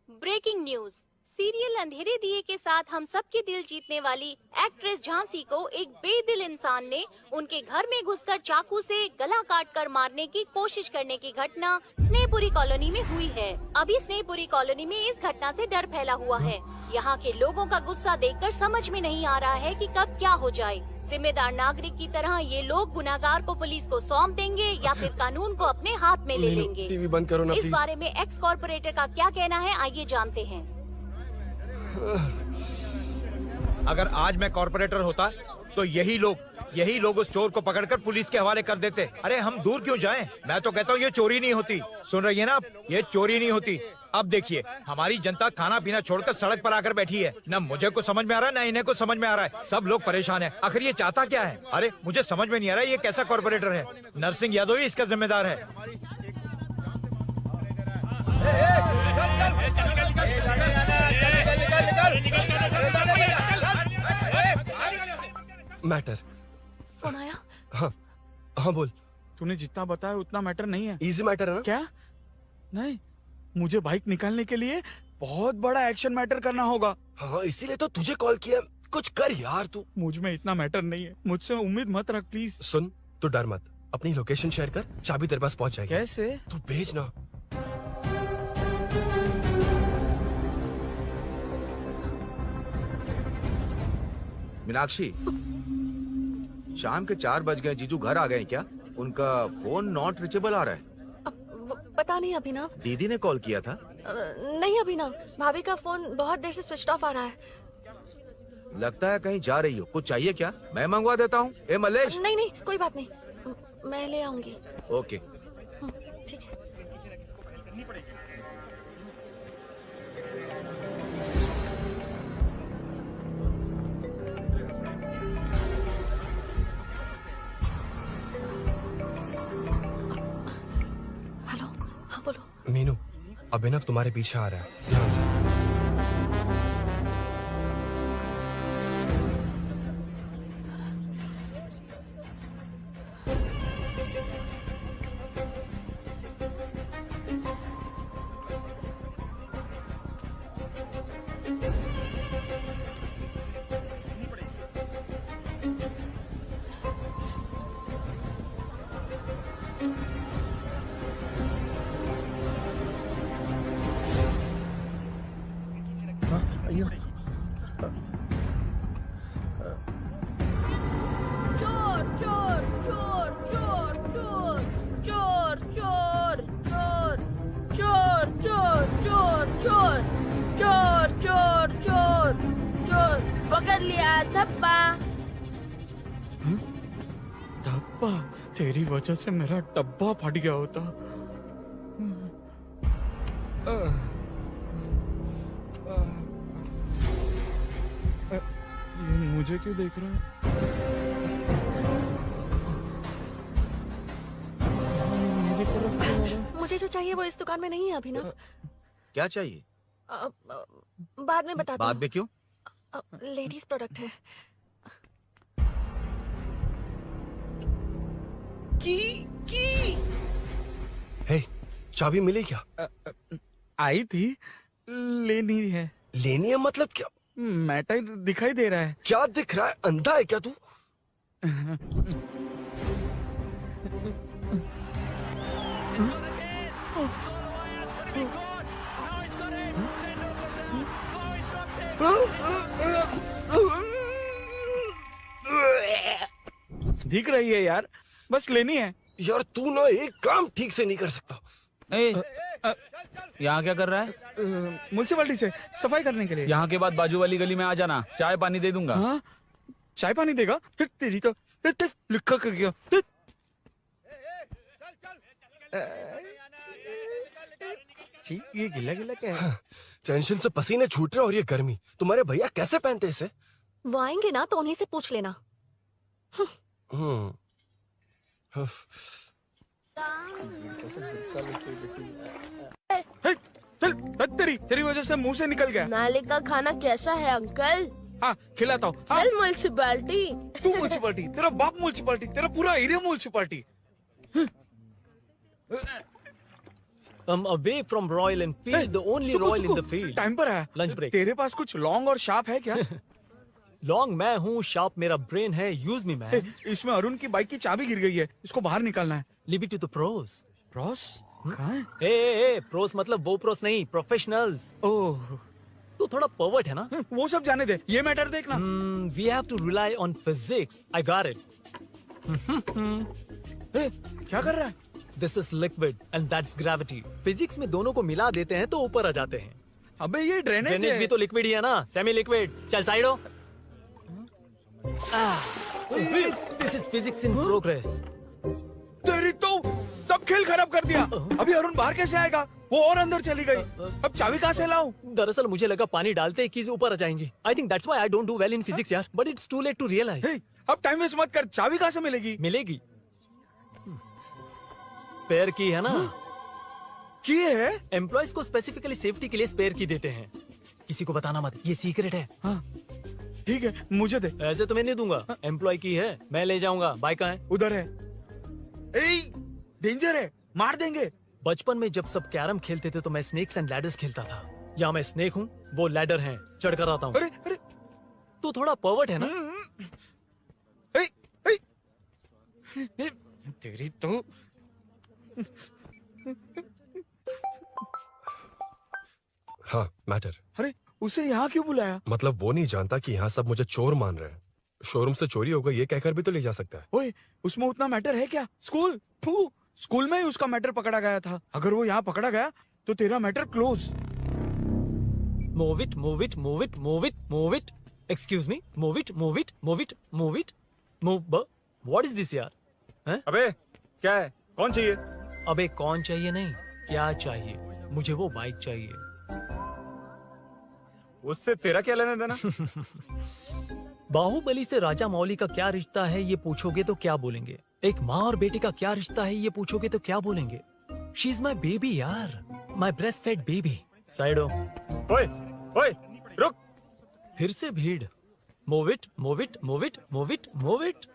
T: Breaking news. सीरियल अंधेरे दिए के साथ हम सबके दिल जीतने वाली एक्ट्रेस झांसी को एक बेदिल इंसान ने उनके घर में घुसकर चाकू से गला काट कर मारने की कोशिश करने की घटना स्नेहपुर स्नेहपुरी कॉलोनी में हुई है। अभी स्नेहपुरी कॉलोनी में इस घटना से डर फैला हुआ है। यहाँ के लोगों का गुस्सा देखकर समझ में नहीं आ रहा है कि कब क्या हो जाए। जिम्मेदार नागरिक की तरह ये लोग गुनाहगार को पुलिस को सौंप देंगे या फिर कानून को अपने हाथ में ले लेंगे।
D: टीवी बंद करो ना
T: इस
D: प्लीज।
T: बारे में एक्स कॉर्पोरेटर का क्या कहना है, आइए जानते हैं।
S: अगर आज मैं कॉर्पोरेटर होता तो यही लोग उस चोर को पकड़कर पुलिस के हवाले कर देते। अरे हम दूर क्यों जाएं? मैं तो कहता हूँ ये चोरी नहीं होती। सुन रही है ना आप? ये चोरी नहीं होती। अब देखिए हमारी जनता खाना पीना छोड़कर सड़क पर आकर बैठी है। न मुझे कुछ समझ में आ रहा है, न इन्हें कुछ समझ में आ रहा है। सब लोग परेशान हैं। आखिर ये चाहता क्या है? अरे मुझे समझ में नहीं आ रहा है, ये कैसा कॉर्पोरेटर है? नरसिंह यादव ही इसका जिम्मेदार है।
D: मैटर।
H: फोन आया?
D: हाँ हाँ बोल।
R: तूने जितना बताया उतना मैटर नहीं है।
D: इजी मैटर है ना?
R: क्या? नहीं, मुझे बाइक निकालने के लिए बहुत बड़ा एक्शन मैटर करना होगा।
D: हाँ इसीलिए तो तुझे कॉल किया। कुछ कर यार तू।
R: मुझ में इतना मैटर नहीं है, मुझसे उम्मीद मत रख प्लीज।
D: सुन, तू डर मत, अपनी लोकेशन शेयर कर, चाबी तेरे पास पहुंच जाएगी।
R: कैसे?
D: तू भेज ना।
J: मीनाक्षी, शाम के 4 बज गए, जीजू घर आ गए क्या? उनका फोन नॉट रिचेबल आ रहा है।
H: पता नहीं अभिनव।
J: दीदी ने कॉल किया था?
H: नहीं अभिनव, भाभी का फोन बहुत देर से स्विच ऑफ आ रहा है।
J: लगता है कहीं जा रही हो। कुछ चाहिए क्या? मैं मंगवा देता हूँ। ए मलेश।
H: नहीं नहीं कोई बात नहीं, मैं ले आऊंगी।
J: ओके
H: ठीक है। हेलो, हाँ बोलो।
D: मीनू, अभिनव तुम्हारे पीछे आ रहा है, ध्यान से।
I: चोर चोर चोर चोर चोर चोर चोर चोर चोर चोर चोर चोर चोर चोर चोर चोर पकड़ लिया धप्पा।
R: डब्बा? तेरी वजह से मेरा डब्बा फट गया होता। ये मुझे क्यों देख रहा है? मेरी तरफ क्यों आ रहा है?
H: मुझे जो चाहिए वो इस दुकान में नहीं है अभिनव।
J: क्या चाहिए?
H: बाद में बताता
J: बाद में क्यों?
H: हूँ। लेडीज प्रोडक्ट है।
D: हे, चाबी मिली क्या?
R: आई थी, लेनी है।
D: लेनी है मतलब क्या?
R: मैटर दिखाई दे रहा है।
D: क्या दिख रहा है? अंधा है क्या तू?
R: दिख रही है यार, बस लेनी है।
D: यार तू ना एक काम ठीक से नहीं कर सकता।
M: यहाँ क्या कर रहा है?
R: म्युनिसिपैलिटी से सफाई करने के लिए।
M: यहाँ के बाद बाजू वाली गली में आ जाना, चाय पानी दे दूंगा।
R: हाँ? चाय पानी देगा? तेरी तो लिखा कर गया। ये गिला गिला क्या है?
D: टेंशन से पसीने छूट रहे और ये गर्मी, तुम्हारे भैया कैसे पहनते इसे?
H: वो आएंगे ना तो उन्हीं से पूछ लेना।
R: चल, तेरी वजह से मुंह से निकल गया।
F: नाले का खाना कैसा है अंकल?
R: हाँ खिलाता हूँ। हाँ?
F: चल म्युनिसिपैलिटी।
R: तू म्युनिसिपैलिटी, तेरा बाप म्युनिसिपैलिटी, तेरा पूरा area municipality.
B: away from Royal Enfield, the only Royal in the field.
R: Time पर है।
B: Lunch break.
R: तेरे पास कुछ लॉन्ग और शार्प है क्या?
B: लॉन्ग मैं हूँ, शार्प मेरा ब्रेन है, यूज मी मैन।
R: इसमें अरुण की बाइक की चाबी गिर गई है, इसको बाहर निकालना है।
B: Leave it to the pros.
R: Pros?
B: A, pros मतलब वो प्रोस नहीं, प्रोफेशनल्स। ओह, तो थोड़ा पर्वर्ट है ना?
R: वो सब जाने दे, ये मैटर देखना।
B: We have to rely on physics. I got it.
R: क्या कर रहा है?
B: This is liquid and that's gravity. Physics में दोनों को मिला देते हैं तो ऊपर आ जाते हैं।
R: अबे ये ड्रेनेज है।
B: भी तो लिक्विड ही है ना, सेमी लिक्विड। चल साइड हो। This is physics in progress.
R: तेरी तो सब खेल खराब कर दिया। अभी अरुण बाहर कैसे आएगा? वो और अंदर चली गई। अब चाबी कहाँ से लाऊं?
B: दरअसल मुझे लगा पानी डालते ही कीज ऊपर आ जाएंगी। I think that's why I don't do well in physics यार, but it's too late to realise.
R: अब टाइम वेस्ट मत कर, चाबी कहाँ से मिलेगी?
B: मिलेगी, स्पेयर की है ना।
R: की है?
B: एम्प्लॉयज को स्पेसिफिकली सेफ्टी के लिए स्पेयर की देते हैं। किसी को बताना मत, ये सीक्रेट है।
R: ठीक है, मुझे दे।
B: ऐसे तो मैं नहीं दूंगा। एम्प्लॉय की है, मैं ले जाऊंगा। बाइक कहाँ है?
R: उधर है। डेंजर है, मार देंगे।
B: बचपन में जब सब कैरम खेलते थे तो मैं स्नेक्स एंड लैडर्स खेलता था। या मैं स्नेक हूँ, वो लैडर है, चढ़ कर आता हूँ।
R: अरे
B: तो थोड़ा पर्वर्ट है ना?
R: तेरी तो
D: हाँ, मैटर।
R: अरे उसे यहाँ क्यों बुलाया?
D: मतलब वो नहीं जानता कि यहाँ सब मुझे चोर मान रहे हैं। शोरूम से चोरी होगा ये कहकर भी तो ले जा सकता है।
R: ओए, उसमें उतना मैटर है क्या? स्कूल में ही उसका मैटर पकड़ा गया था। अगर वो यहाँ पकड़ा गया तो तेरा matter close.
B: Move it, move it, move it, move it, move it. Excuse me, move it, move it, move it, move it, move. What is this यार?
A: अबे क्या है? कौन चाहिए?
B: अबे कौन चाहिए नहीं, क्या चाहिए? मुझे वो बाइक चाहिए।
A: उससे तेरा क्या लेना देना?
B: बाहुबली से राजा मौली का क्या रिश्ता है ये पूछोगे तो क्या बोलेंगे? एक माँ और बेटे का क्या रिश्ता है ये पूछोगे तो क्या बोलेंगे? शी इज माई बेबी यार, my breast fed baby. Side हो।
A: ओए, ओए, रुक।
B: फिर से भीड़। Move it, move it, move it, move it, move it.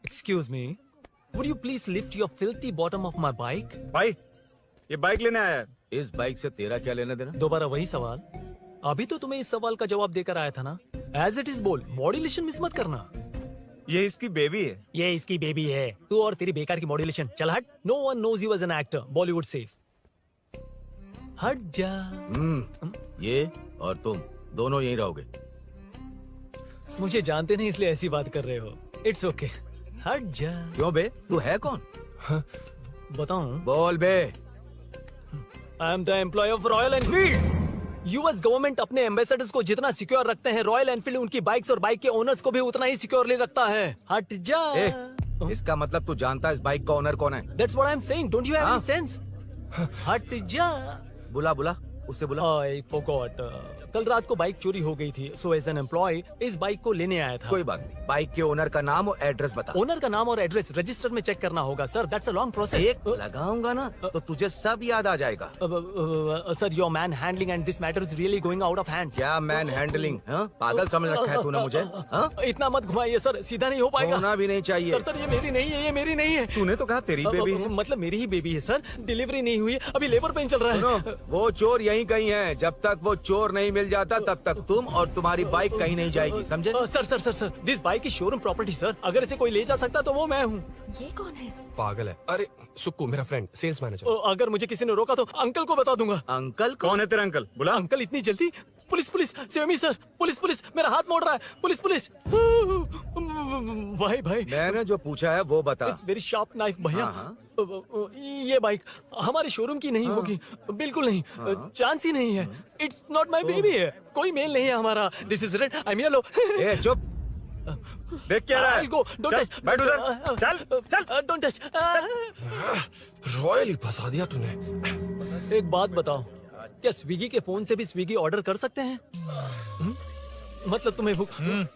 B: Excuse me, would you please lift your filthy bottom of my bike?
A: भाई, ये बाइक लेने आया है।
J: इस बाइक से तेरा क्या लेना देना?
B: दोबारा वही सवाल। अभी तो तुम्हें इस सवाल का जवाब देकर आया था ना। एज इट इज बोल, मॉड्यूलेशन मिस मत करना।
A: ये इसकी बेबी है।
B: ये इसकी बेबी है। तू और तेरी बेकार की मॉड्यूलेशन। चल हट। No one knows you as an actor. Bollywood safe. हट जा।
J: ये और तुम दोनों यहीं रहोगे।
B: मुझे जानते नहीं इसलिए ऐसी बात कर रहे हो। It's okay. हट जा।
J: क्यों बे, तू है कौन?
B: बताऊं?
J: बोल बे।
B: I am the employ of Royal Enfield. US government अपने एम्बेसडर्स को जितना सिक्योर रखते हैं, रॉयल एनफील्ड उनकी बाइक्स और बाइक के ओनर्स को भी उतना ही सिक्योरली रखता है। हट जा।
J: इसका मतलब तू जानता है इस बाइक का ओनर कौन है?
B: That's what I'm saying. Don't you have any sense? हट जा।
J: बुला उससे बुला।
B: I forgot. कल रात को बाइक चोरी हो गई थी, so as an employee इस बाइक को लेने आया था।
J: कोई बात नहीं, बाइक के ओनर का नाम और एड्रेस बता।
B: ओनर का नाम और एड्रेस रजिस्टर में चेक करना होगा sir. That's a long process.
J: एक लगाऊंगा ना तो तुझे सब याद आ जाएगा।
B: Sir, your man handling and this matter is really going out of hand.
J: क्या मैन हैंडलिंग? पागल समझ रखा है तूने मुझे?
B: इतना मत घुमाइए सर, सीधा नहीं हो पाएगा।
J: होना भी नहीं चाहिए।
B: सर, ये मेरी नहीं है, ये मेरी नहीं है।
A: तूने तो कहा तेरी बेबी है।
B: मतलब मेरी ही बेबी है सर। डिलीवरी नहीं हुई, अभी लेबर पेन चल रहा है।
J: वो चोर यहीं कहीं है। जब तक वो चोर नहीं मिल जाता तब तक तुम और तुम्हारी बाइक कहीं नहीं जाएगी, समझे?
B: Sir, this bike is showroom property sir. अगर इसे कोई ले जा सकता तो वो मैं हूँ।
H: ये कौन है?
D: पागल है। अरे सुक्कू, मेरा फ्रेंड, सेल्स मैनेजर।
B: अगर मुझे किसी ने रोका तो अंकल को बता दूंगा।
J: अंकल?
A: कौन है तेरा अंकल? बुला।
B: अंकल इतनी जल्दी? Police, save me sir. Police, मेरा हाथ मोड़ रहा है। पुलिस। भाई
J: मैंने जो पूछा है वो बता।
B: इट्स वेरी शार्प नाइफ भैया। ये बाइक हमारे शोरूम की नहीं होगी, बिल्कुल नहीं। चांस ही नहीं है। इट्स नॉट माई बेबी है। कोई मेल नहीं है हमारा। This is red, I am yellow.
J: चुप।
A: देख क्या रहा है?
B: Go, don't touch.
A: बैठ उधर। चल।
B: Don't touch.
D: रॉयल ही फंसा दिया तूने।
B: एक बात बताओ, क्या स्विगी के फोन से भी स्विगी ऑर्डर कर सकते हैं? मतलब तुम्हें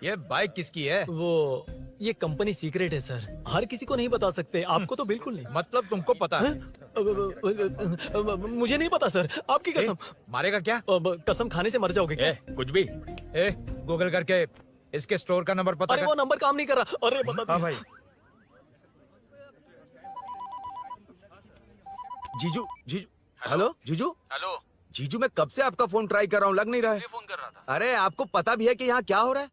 S: ये बाइक किसकी है?
B: वो ये कंपनी सीक्रेट है सर, हर किसी को नहीं बता सकते। आपको तो बिल्कुल नहीं।
S: मतलब तुमको पता है?
B: मुझे नहीं पता सर, आपकी कसम।
S: मारेगा क्या?
B: कसम खाने से मर जाओगे क्या?
S: कुछ भी। गूगल करके इसके स्टोर का नंबर पता
B: अरे
S: कर।
B: वो नंबर काम नहीं कर रहा। अरे बता।
A: हाँ भाई।
J: जीजू। हेलो जीजू, मैं कब से आपका फोन ट्राई कर रहा हूँ, लग नहीं रहा है।
M: फोन कर रहा था।
J: अरे आपको पता भी है कि यहाँ क्या हो रहा है?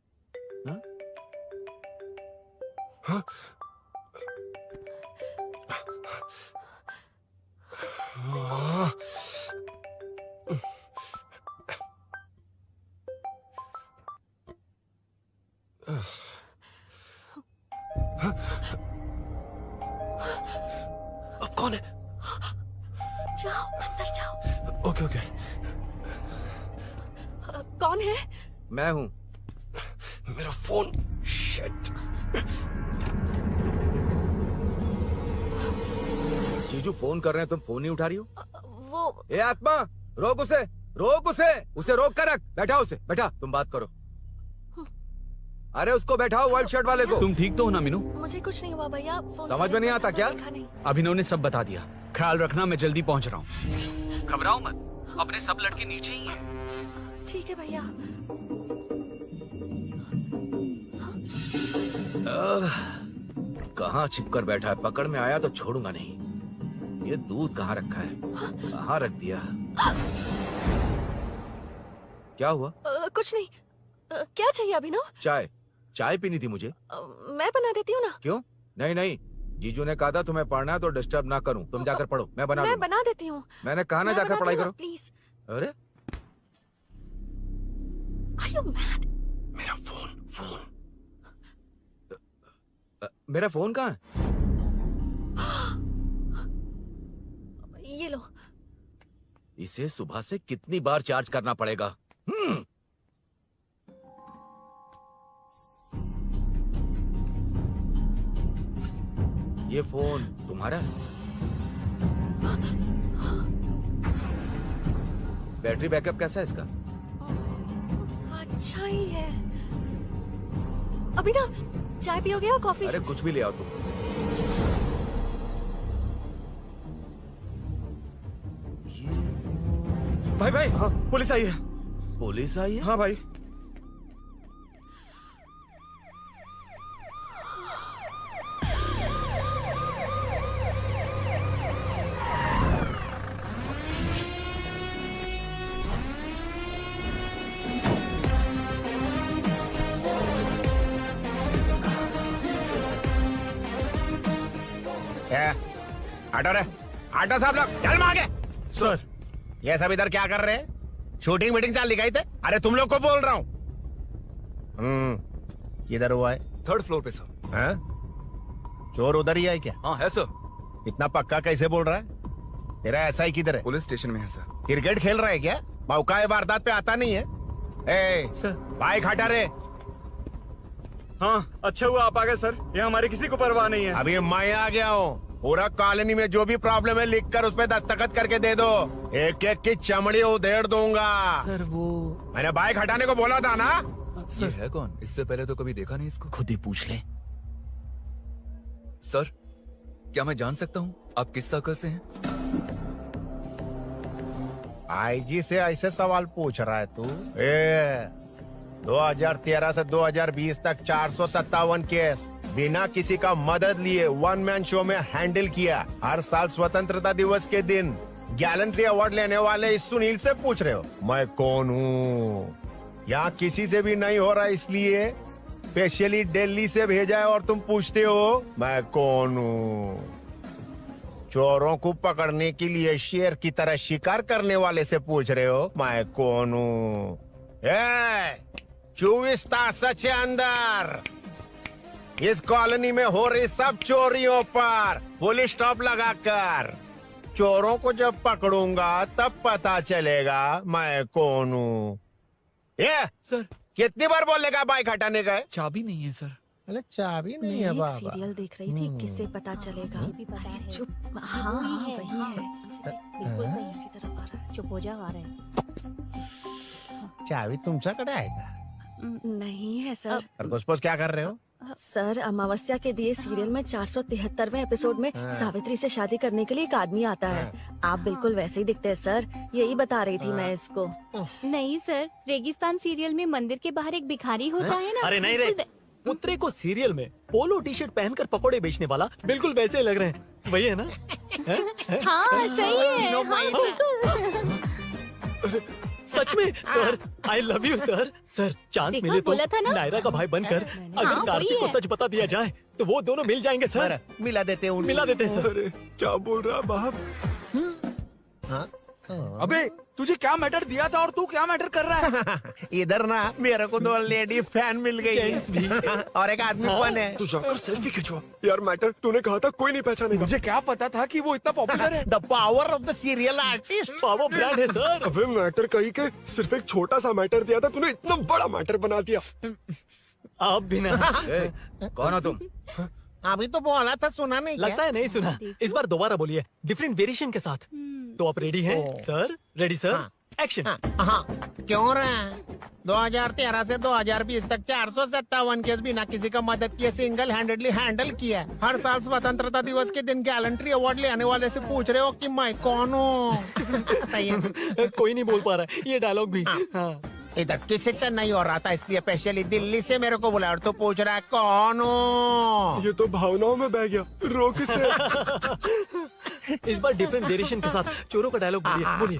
D: अब कौन है?
H: जाओ अंदर जाओ।
D: Okay okay.
H: कौन है?
J: मैं हूँ।
D: मेरा फोन। शिट।
J: जीजू फोन कर रहे हैं, तुम फोन नहीं उठा रही हो?
H: वो
J: ए आत्मा, रोक उसे, रोक उसे रोक कर रख। बैठा उसे, बैठा, तुम बात करो। अरे उसको बैठाओ, व्हाइट शर्ट वाले को।
Q: तुम ठीक तो हो ना मीनू?
H: मुझे कुछ नहीं हुआ भैया। फोन
J: समझ में नहीं आता क्या?
Q: अभिनव ने सब बता दिया। ख्याल रखना, मैं जल्दी पहुंच रहा हूँ। घबराओ मत, अपने सब लड़के नीचे ही हैं।
H: ठीक है भैया।
J: कहाँ छिप कर बैठा है? पकड़ में आया तो छोड़ूंगा नहीं। ये दूध कहाँ रखा है? कहाँ रख दिया? क्या हुआ?
H: कुछ नहीं। क्या चाहिए अभिनव?
J: चाय पीनी थी मुझे।
H: मैं बना देती हूँ ना।
J: क्यों? नहीं, जीजू ने कहा था तुम्हें पढ़ना है तो डिस्टर्ब ना करूं। तुम जाकर पढ़ो, मैं बना
H: देती हूँ।
J: मैंने कहा ना जाकर पढ़ाई करो
H: प्लीज।
J: अरे
H: Are you mad?
J: मेरा फोन मेरा फोन कहाँ है?
H: ये लो।
J: इसे सुबह से कितनी बार चार्ज करना पड़ेगा? ये फोन तुम्हारा है? बैटरी बैकअप कैसा है इसका?
H: अच्छा ही है। अभिनव, चाय पियोगे या कॉफी?
J: अरे कुछ भी ले आओ तुम।
A: भाई हाँ, पुलिस आई है।
J: पुलिस आई है?
A: हाँ भाई।
E: आटो साहब लोग चल मांगे।
A: सर
E: ये सब इधर क्या कर रहे हैं? शूटिंग मीटिंग चाल दिखाई थे? अरे तुम लोग को बोल रहा हूँ। किधर हुआ है?
M: 3rd फ्लोर पे सर।
E: हैं? चोर उधर ही है क्या?
M: हाँ है सर।
E: इतना पक्का कैसे बोल रहा है? तेरा ऐसा ही किधर है?
M: पुलिस स्टेशन में है सर।
E: क्रिकेट खेल रहा है क्या? मौका है वारदात पे आता नहीं है। ए
A: सर
E: बाइक हटा रे।
A: हाँ अच्छा हुआ आप आ गए सर, ये हमारे किसी को परवाह नहीं है।
E: अभी मैं आ गया हूँ। पूरा कॉलोनी में जो भी प्रॉब्लम है लिख कर उस पे दस्तखत करके दे दो। एक एक की चमड़ी उधेड़ दूंगा।
B: सर वो
E: मैंने बाइक हटाने को बोला था ना।
M: ये है कौन? इससे पहले तो कभी देखा नहीं इसको।
C: खुद ही पूछ ले।
M: सर क्या मैं जान सकता हूँ आप किस सर्कल से हैं?
E: आईजी से ऐसे सवाल पूछ रहा है तू? 2013 से 2020 तक 457 केस बिना किसी का मदद लिए 1 मैन शो में हैंडल किया। हर साल स्वतंत्रता दिवस के दिन गैलेंट्री अवार्ड लेने वाले इस सुनील से पूछ रहे हो मैं कौन हूँ? यहाँ किसी से भी नहीं हो रहा, इसलिए स्पेशली दिल्ली से भेजा है और तुम पूछते हो मैं कौन हूँ? चोरों को पकड़ने के लिए शेर की तरह शिकार करने वाले से पूछ रहे हो मैं कौन हूँ? 24 तास के अंदर इस कॉलोनी में हो रही सब चोरियों पर पुलिस स्टॉप लगाकर चोरों को जब पकड़ूंगा तब पता चलेगा मैं कौन हूँ। ये
B: सर
E: कितनी बार बोलेगा बाइक हटाने का?
B: चाबी नहीं है सर।
E: अरे चाबी नहीं है
H: मैं
E: बाबा।
H: एक सीरियल देख रही थी, किससे पता चलेगा? अरे चुप। हाँ वही है।
O: बिल्कुल सही।
H: इसी तरफ आ रहा है।
O: चुप हो जाओ, आ रहे हैं।
E: चाबी तुमच्याकडे आहे का?
H: नहीं है सर।
E: और घुसपौस क्या कर रहे हो?
H: सर अमावस्या के दिए सीरियल में 473वें एपिसोड में
E: हाँ।
H: सावित्री से शादी करने के लिए एक आदमी आता है। आप बिल्कुल वैसे ही दिखते हैं सर, यही बता रही थी मैं इसको।
O: नहीं सर, रेगिस्तान सीरियल में मंदिर के बाहर एक भिखारी होता है ना।
B: अरे नहीं रे, पुत्रे को सीरियल में पोलो टी शर्ट पहनकर पकौड़े बेचने वाला बिल्कुल वैसे लग रहे हैं। वही है ना?
O: हाँ सही है। हाँ, बिल्कुल।
B: सच में sir, I love you sir. Sir chance
O: देखा,
B: मिले तो
O: बोला था ना?
B: नायरा का भाई बनकर अगर
O: हाँ,
B: कार्तिक
O: वही
B: को
O: है।
B: सच बता दिया जाए तो वो दोनों मिल जाएंगे सर।
E: मिला देते उनको।
B: मिला देते सर।
D: अरे क्या बोल रहा बाप?
R: अबे तुझे क्या मैटर दिया था और तू क्या मैटर कर रहा है?
E: इधर ना मेरे को 2 लेडी फैन मिल गई
R: जेंट्स भी।
E: और एक आदमी फन है।
D: तू जाकर सेल्फी खिंचवा। यार मैटर तूने कहा था कोई नहीं पहचानेगा।
R: मुझे क्या पता था कि वो इतना पॉपुलर है।
E: The power of the serial artist.
B: Power brand है सर।
D: अबे मैटर कहीं के सिर्फ एक छोटा सा मैटर दिया था, तूने इतना बड़ा मैटर बना दिया।
B: आप भी ना।
S: कौन हो तुम?
E: अभी तो बोला था, सुना नहीं
B: लगता है नहीं सुना। इस बार दोबारा बोलिए डिफरेंट वेरिएशन के साथ। तो आप रेडी हैं सर? Ready sir, action.
E: हाँ, क्यों रहे? 2013 से 2020 तक 457 केस बिना किसी का मदद किए सिंगल हैंडेडली हैंडल किया। हर साल स्वतंत्रता दिवस के दिन गैलेंट्री अवार्ड लेने वाले से पूछ रहे हो कि मैं कौन हूँ?
B: कोई नहीं बोल पा रहा है ये डायलॉग भी। हाँ।
E: इधर किसी से नहीं हो रहा था, इसलिए स्पेशली दिल्ली से मेरे को बुलाया और तू पूछ रहा है कौन हूँ?
D: ये तो भावनाओं में बह गया। रोक इसे।
B: इस बार डिफरेंट वेरिएशन के साथ चोरों का डायलॉग बोलिए बोलिए।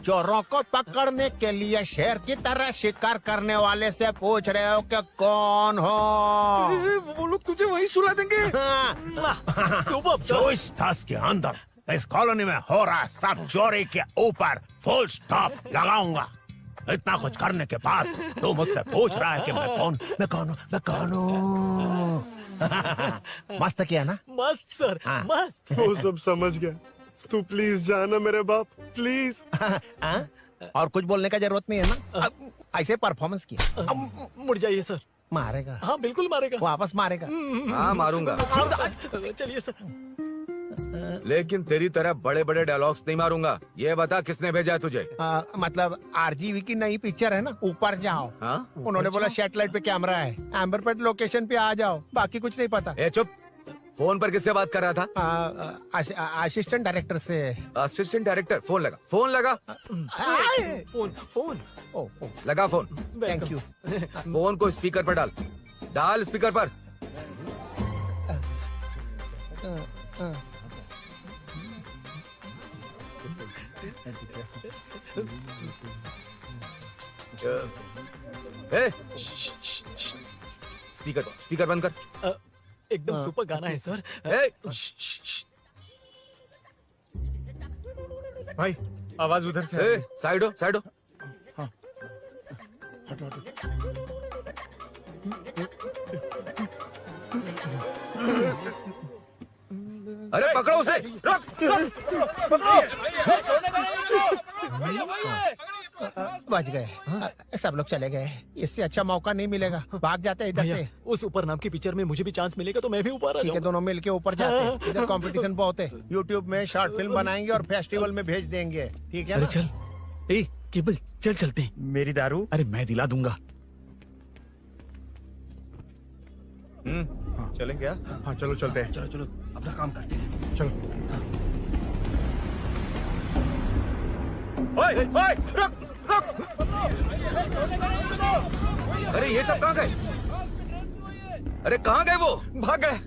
E: चोरों को पकड़ने के लिए शेर की तरह शिकार करने वाले से पूछ रहे हो कि कौन हो?
R: वो लोग तुझे वही सुला देंगे।
B: सुपर
E: जो इस थास के अंदर इस कॉलोनी में हो रहा सब चोरी के ऊपर फुल स्टॉप लगाऊंगा। इतना कुछ करने के बाद तू मुझसे पूछ रहा है कि मैं कौन हूँ? मस्त किया ना?
B: मस्त सर, मस्त।
D: वो सब समझ गया। तू प्लीज जाना मेरे बाप, प्लीज।
E: और कुछ बोलने का जरूरत नहीं है ना? ऐसे परफॉर्मेंस किया।
B: मुड़ जाइए सर।
E: मारेगा?
B: हाँ बिल्कुल मारेगा।
E: वापस मारेगा?
S: हाँ मारूंगा।
B: चलिए सर।
S: लेकिन तेरी तरह बड़े बड़े डायलॉग्स नहीं मारूंगा। ये बता किसने भेजा है तुझे?
E: मतलब आरजीवी की नई पिक्चर है ना, ऊपर जाओ। उन्होंने बोला सैटेलाइट पे कैमरा है, एम्बरपेट लोकेशन पे आ जाओ, बाकी कुछ नहीं पता।
S: ए चुप। फोन पर किससे बात कर रहा था?
E: असिस्टेंट डायरेक्टर से।
S: Assistant director? फोन लगा, फोन लगा।
B: फोन
S: लगा फोन।
E: Thank you.
S: फोन को स्पीकर पर डाल। डाल स्पीकर पर। स्पीकर बंद कर।
B: एकदम सुपर गाना है सर।
R: भाई आवाज उधर से।
S: साइड हो, साइड हो। अरे पकड़ो उसे। रुक,
E: बच गए। सब लोग चले गए। इससे अच्छा मौका नहीं मिलेगा। भाग जाते हैं इधर से।
B: उस ऊपर नाम की पिक्चर में मुझे भी चांस मिलेगा तो मैं भी ऊपर आ
E: ठीक है, दोनों मिलके ऊपर जाते हैं। इधर कंपटीशन बहुत है। यूट्यूब में शॉर्ट फिल्म बनाएंगे और फेस्टिवल में भेज देंगे। ठीक है
Q: अरे
E: ना?
Q: चल, ए केबल चल चलते हैं।
R: मेरी दारू?
Q: अरे मैं दिला दूंगा।
R: चलेंगे क्या?
N: हाँ चलो चलते हैं। चलो अपना काम करते हैं। चलो।
S: ओए, ओए, रुक, रुक। अरे ये सब कहाँ गए? अरे कहाँ गए वो?
R: भाग गए।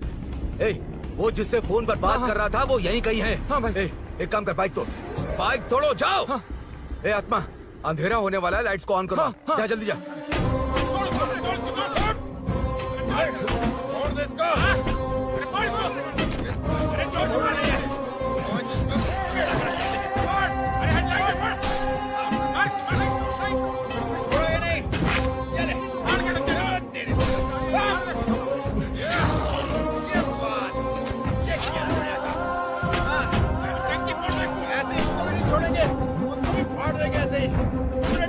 S: ए, वो जिससे फोन पर बात कर रहा था वो यहीं कहीं है।
R: हाँ भाई।
S: एक काम कर, बाइक तोड़। बाइक तोड़ो, जाओ। ए आत्मा, अंधेरा होने वाला है, लाइट्स को ऑन करो। जा जल्दी जा।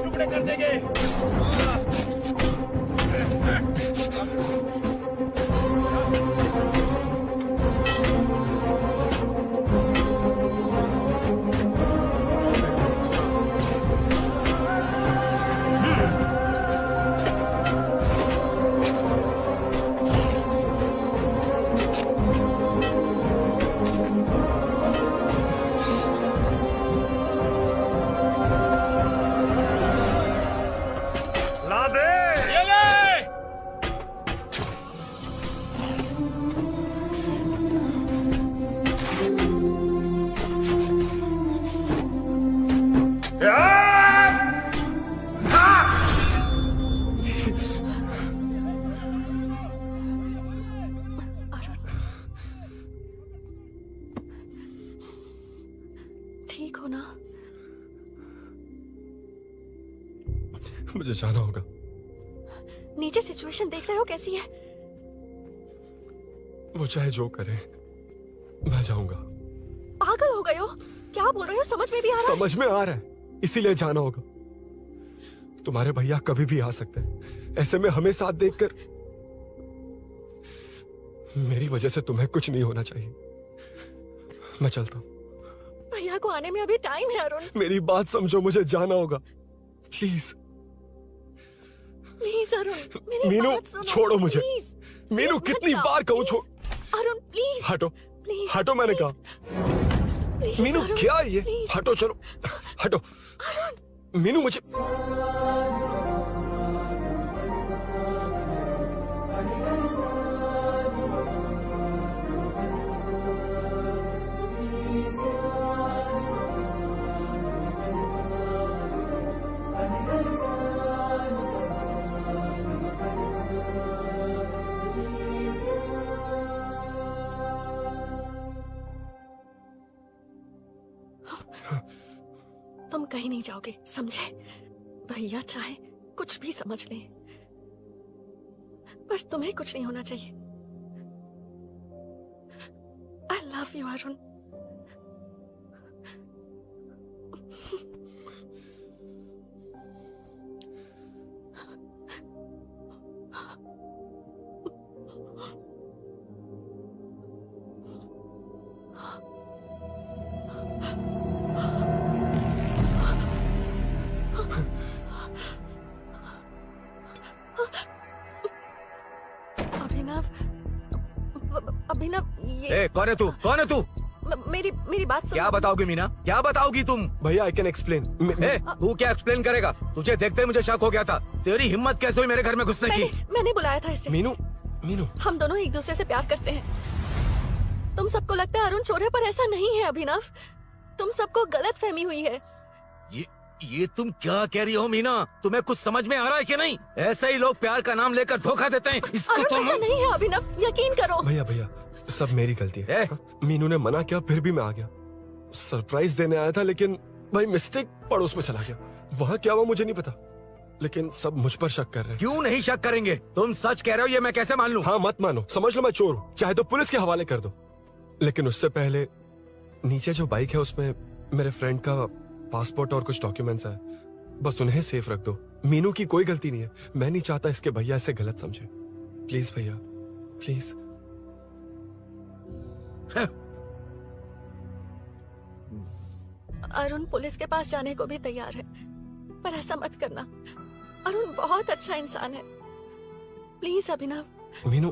N: टुकड़े कर देंगे।
D: मुझे जाना होगा।
H: नीचे सिचुएशन देख रहे हो कैसी है?
D: वो चाहे जो करे, मैं जाऊंगा।
H: पागल हो गए हो? क्या बोल रहे हो? समझ में भी आ रहा है?
D: समझ में आ रहा है, इसीलिए जाना होगा। तुम्हारे भैया कभी भी आ सकते हैं, ऐसे में हमें साथ देखकर मेरी वजह से तुम्हें कुछ नहीं होना चाहिए। मैं चलता हूँ।
H: भैया को आने में अभी टाइम है अरुण।
D: मेरी बात समझो, मुझे जाना होगा। प्लीज
H: प्लीज अरुण, मेरी
D: मीनू,
H: बात सुनो।
D: छोड़ो मुझे।
H: प्लीज,
D: मीनू,
H: प्लीज
D: कितनी
H: मत जाओ,
D: बार कहूँ छोड़।
H: अरुण प्लीज।
D: हटो,
H: प्लीज,
D: हटो, मैंने कहा।
H: प्लीज,
D: मीनू,
H: अरुण,
D: क्या ये?
H: प्लीज।
D: हटो, चलो, हटो। मीनू, मुझे
H: तुम कहीं नहीं जाओगे, समझे? भैया चाहे कुछ भी समझ ले, पर तुम्हें कुछ नहीं होना चाहिए। I love you Arun. Abhinav, ये
S: कौन है तू? कौन है तू?
H: मेरी बात सुनो।
S: क्या बताओगी मीना? क्या बताओगी तुम?
D: भैया, आई कैन एक्सप्लेन।
S: तू क्या एक्सप्लेन करेगा? तुझे देखते ही मुझे शक हो गया था। तेरी हिम्मत कैसे हुई मेरे घर में घुसने की?
H: मैंने बुलाया था इसे।
D: मीनू, मीनू,
H: हम दोनों एक दूसरे से प्यार करते हैं। तुम सबको लगता है अरुण चोर है, पर ऐसा नहीं है अभिनव। तुम सबको गलत फहमी हुई है।
S: ये तुम क्या कह रही हो मीना? तुम्हें कुछ समझ में आ रहा है कि नहीं? ऐसे ही लोग प्यार का नाम लेकर धोखा देते हैं। इसको तुम
H: ऐसा नहीं है अभिनव, यकीन करो।
D: भैया, भैया, सब मेरी गलती है। मीनू ने मना किया, फिर भी मैं आ गया। सरप्राइज देने आया था, लेकिन भाई मिस्टेक पड़ोस में चला गया। वहाँ क्या हुआ मुझे नहीं पता, लेकिन सब मुझ पर शक कर रहे हैं।
S: क्यों नहीं शक करेंगे? तुम सच कह रहे हो, ये मैं कैसे मान लूं?
D: हाँ, मत मानो, समझ लो मैं चोर हूँ, चाहे तो पुलिस के हवाले कर दो। लेकिन उससे पहले नीचे जो बाइक है उसमें मेरे फ्रेंड का पासपोर्ट और कुछ डॉक्यूमेंट्स है, बस उन्हें सेफ रख दो। मीनू की कोई गलती नहीं है। मैं नहीं चाहता इसके भैया इसे गलत समझे। प्लीज भैया, प्लीज।
H: अरुण पुलिस के पास जाने को भी तैयार है, पर ऐसा मत करना। अरुण बहुत अच्छा इंसान है। प्लीज अभिनव।
D: मीनू,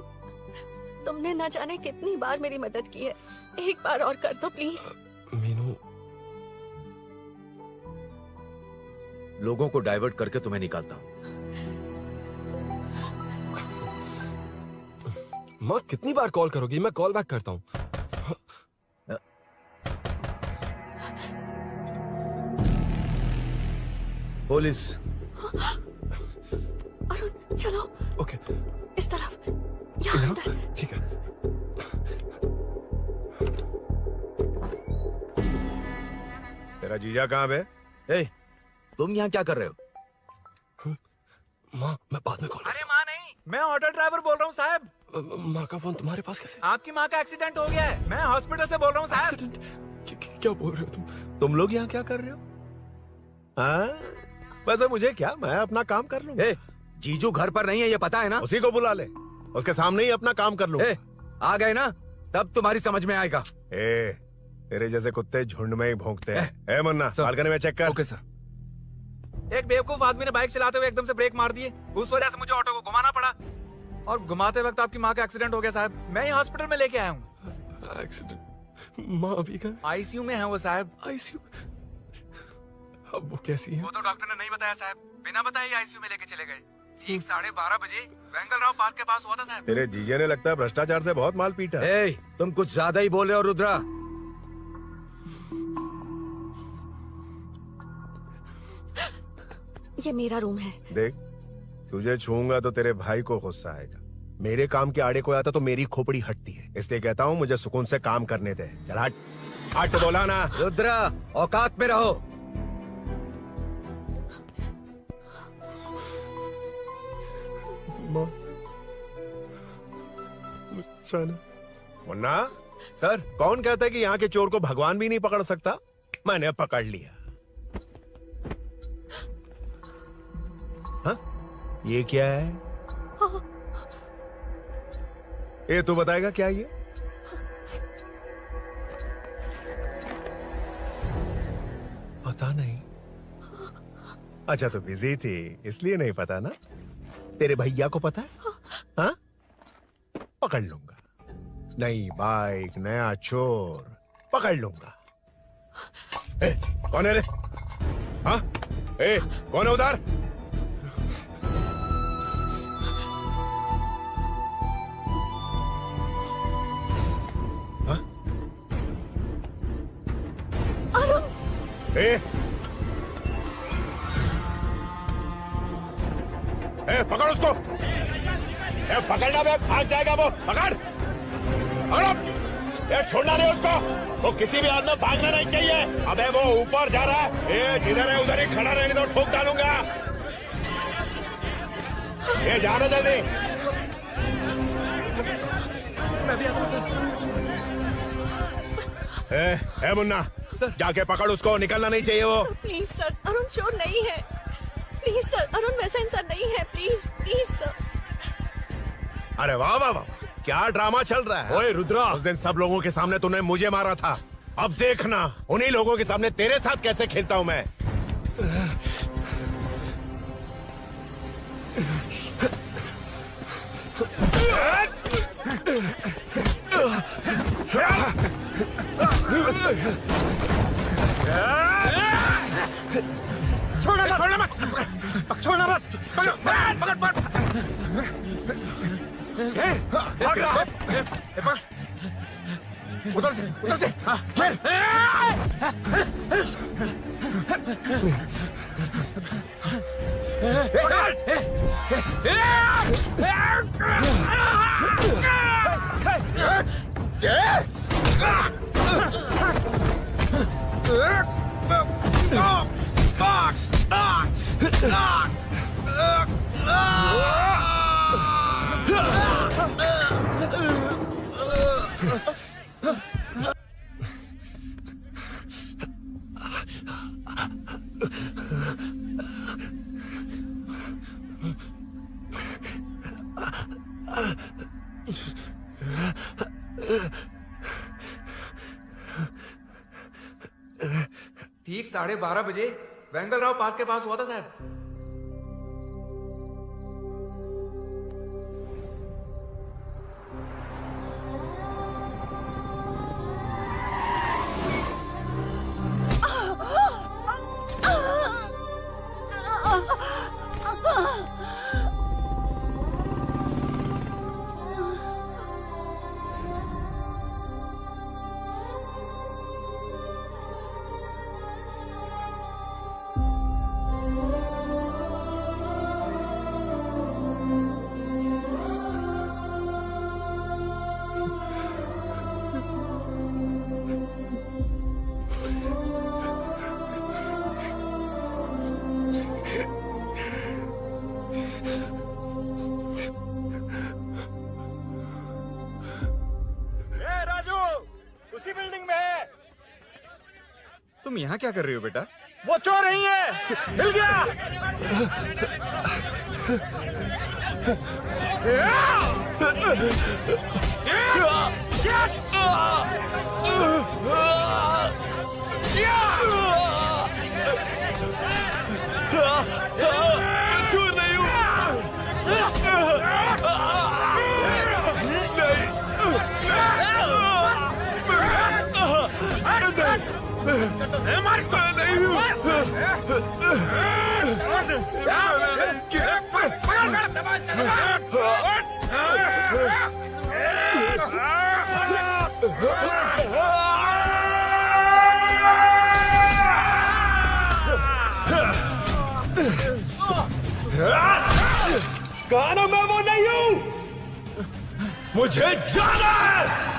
H: तुमने न जाने कितनी बार मेरी मदद की है, एक बार और कर दो प्लीज।
D: मीनू,
S: लोगों को डाइवर्ट करके तुम्हें निकालता हूँ।
D: माँ कितनी बार कॉल करोगी? मैं कॉल बैक करता हूँ।
S: पुलिस।
H: अरुण चलो।
D: ओके।
H: इस तरफ, यहाँ अंदर।
D: ठीक है।
E: तेरा जीजा कहाँ पे?
S: तुम यहाँ क्या कर रहे हो?
D: माँ, मैं बाद में कॉल।
R: अरे माँ नहीं, मैं ऑटो ड्राइवर बोल रहा हूँ साहब।
D: माँ का फोन तुम्हारे पास कैसे?
R: आपकी माँ का एक्सीडेंट हो गया है, मैं हॉस्पिटल से बोल रहा हूँ साहब।
D: क्या बोल रहे हो
E: तुम लोग यहाँ क्या कर रहे हो? वैसे मुझे क्या, मैं अपना काम कर लूँ।
S: जीजू घर पर नहीं है, ये पता है ना?
E: उसी को बुला ले, उसके सामने ही अपना काम कर लूँ।
S: आ गए ना, तब तुम्हारी समझ में आएगा।
E: तेरे जैसे कुत्ते झुंड में ही भौंकते हैं। मुन्ना, बालकनी में चेक कर।
M: Okay sir.
R: एक बेवकूफ आदमी ने बाइक चलाते हुए एकदम से ब्रेक मार दिए, उस वजह से मुझे ऑटो को घुमाना पड़ा, और घुमाते वक्त आपकी माँ का एक्सीडेंट हो गया साहब। मैं ही हॉस्पिटल में लेके आया हूँ।
D: एक्सीडेंट? माँ अभी कहाँ?
R: आईसीयू में है वो साहब।
D: आईसीयू? अब वो कैसी है?
R: वो तो डॉक्टर ने नहीं बताया साहब, बिना बताए आईसीयू में लेके चले गए। ठीक 12:30 बजे वेंगल राव पार्क के पास हुआ था साहब।
E: तेरे जीजे ने लगता है भ्रष्टाचार से बहुत माल पीटा।
S: तुम कुछ ज्यादा ही बोल रहे हो रुद्रा।
H: ये मेरा रूम है।
E: देख, तुझे छूंगा तो तेरे भाई को गुस्सा आएगा। मेरे काम के आड़े को आता तो मेरी खोपड़ी हटती है, इसलिए कहता हूँ मुझे सुकून से काम करने दे। चल हट, हट बोला ना।
S: रुद्रा, औकात में रहो।
E: मुन्ना सर, कौन कहता है कि यहाँ के चोर को भगवान भी नहीं पकड़ सकता? मैंने पकड़ लिया। हाँ? ये क्या है? ये तू बताएगा क्या ये? पता नहीं। अच्छा, तो बिजी थी इसलिए नहीं पता ना? तेरे भैया को पता है? हाँ? पकड़ लूंगा। नई बाइक, नया चोर, पकड़ लूंगा। ए, कौन है रे? हाँ? ए, कौन है उधर? हाँ? ए, पकड़ उसको। पकड़ना, मैं भाग जाएगा वो। पकड़, पकड़ो। छोड़ना नहीं उसको। वो किसी भी हाथ में भागना नहीं चाहिए। अबे वो ऊपर जा रहा है। जिधर है उधर ही खड़ा रहने दो, ठोक डालूंगा। जाना जल्दी।
B: मैं भी आता हूं।
E: मुन्ना, जाके पकड़ उसको। निकलना नहीं चाहिए वो।
H: प्लीज सर, अरुण चोर नहीं है। प्लीज सर, अरुण वैसा इंसान नहीं है। Please please sir.
E: अरे वाह वाह वाह, क्या ड्रामा चल रहा है।
D: ओए रुद्रा,
E: उस दिन सब लोगों के सामने तूने मुझे मारा था। अब देखना उन्हीं लोगों के सामने तेरे साथ कैसे खेलता हूं मैं।
K: छोड़ना मत, छोड़ना मत, छोड़ना मत, पकड़, पकड़, पकड़, भाग रहा, उधर से,
J: ठीक 12:30 बजे वेंगलराव पार्क के पास हुआ था साहब।
A: तुम यहाँ क्या कर रही हो बेटा?
R: वो चोर नहीं है, हिल गया।
K: चोर नहीं हूँ।
D: कहा मैं वो नहीं हूँ, मुझे जाना है।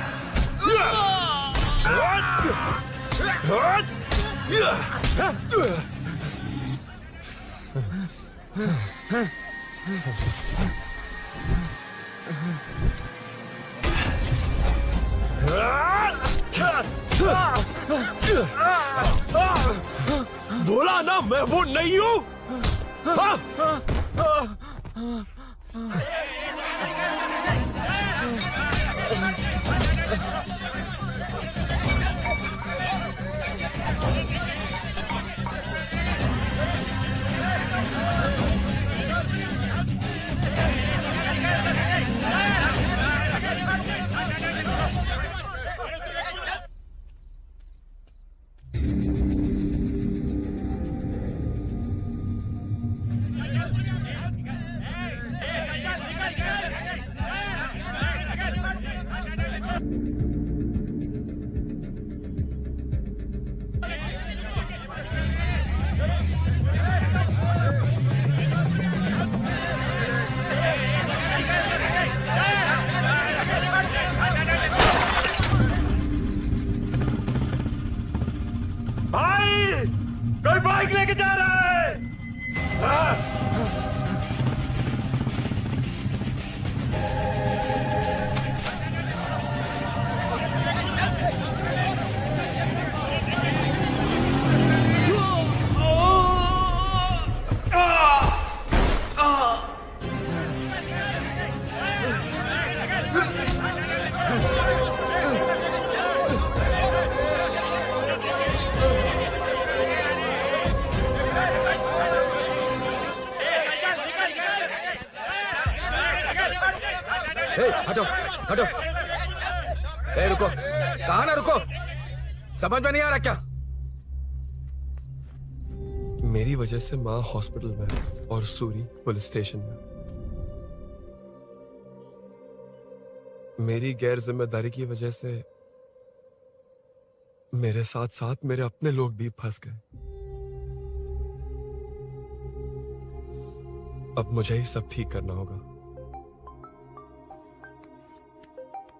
D: बोला ना मैं वो नहीं हूँ।
N: कोई बाइक लेके जा रहा है।
J: हटो हटो। ए रुको, कहा ना रुको, समझ में नहीं आ रहा क्या?
D: मेरी वजह से माँ हॉस्पिटल में और सूरी पुलिस स्टेशन में। मेरी गैर जिम्मेदारी की वजह से मेरे साथ साथ मेरे अपने लोग भी फंस गए। अब मुझे ही सब ठीक करना होगा।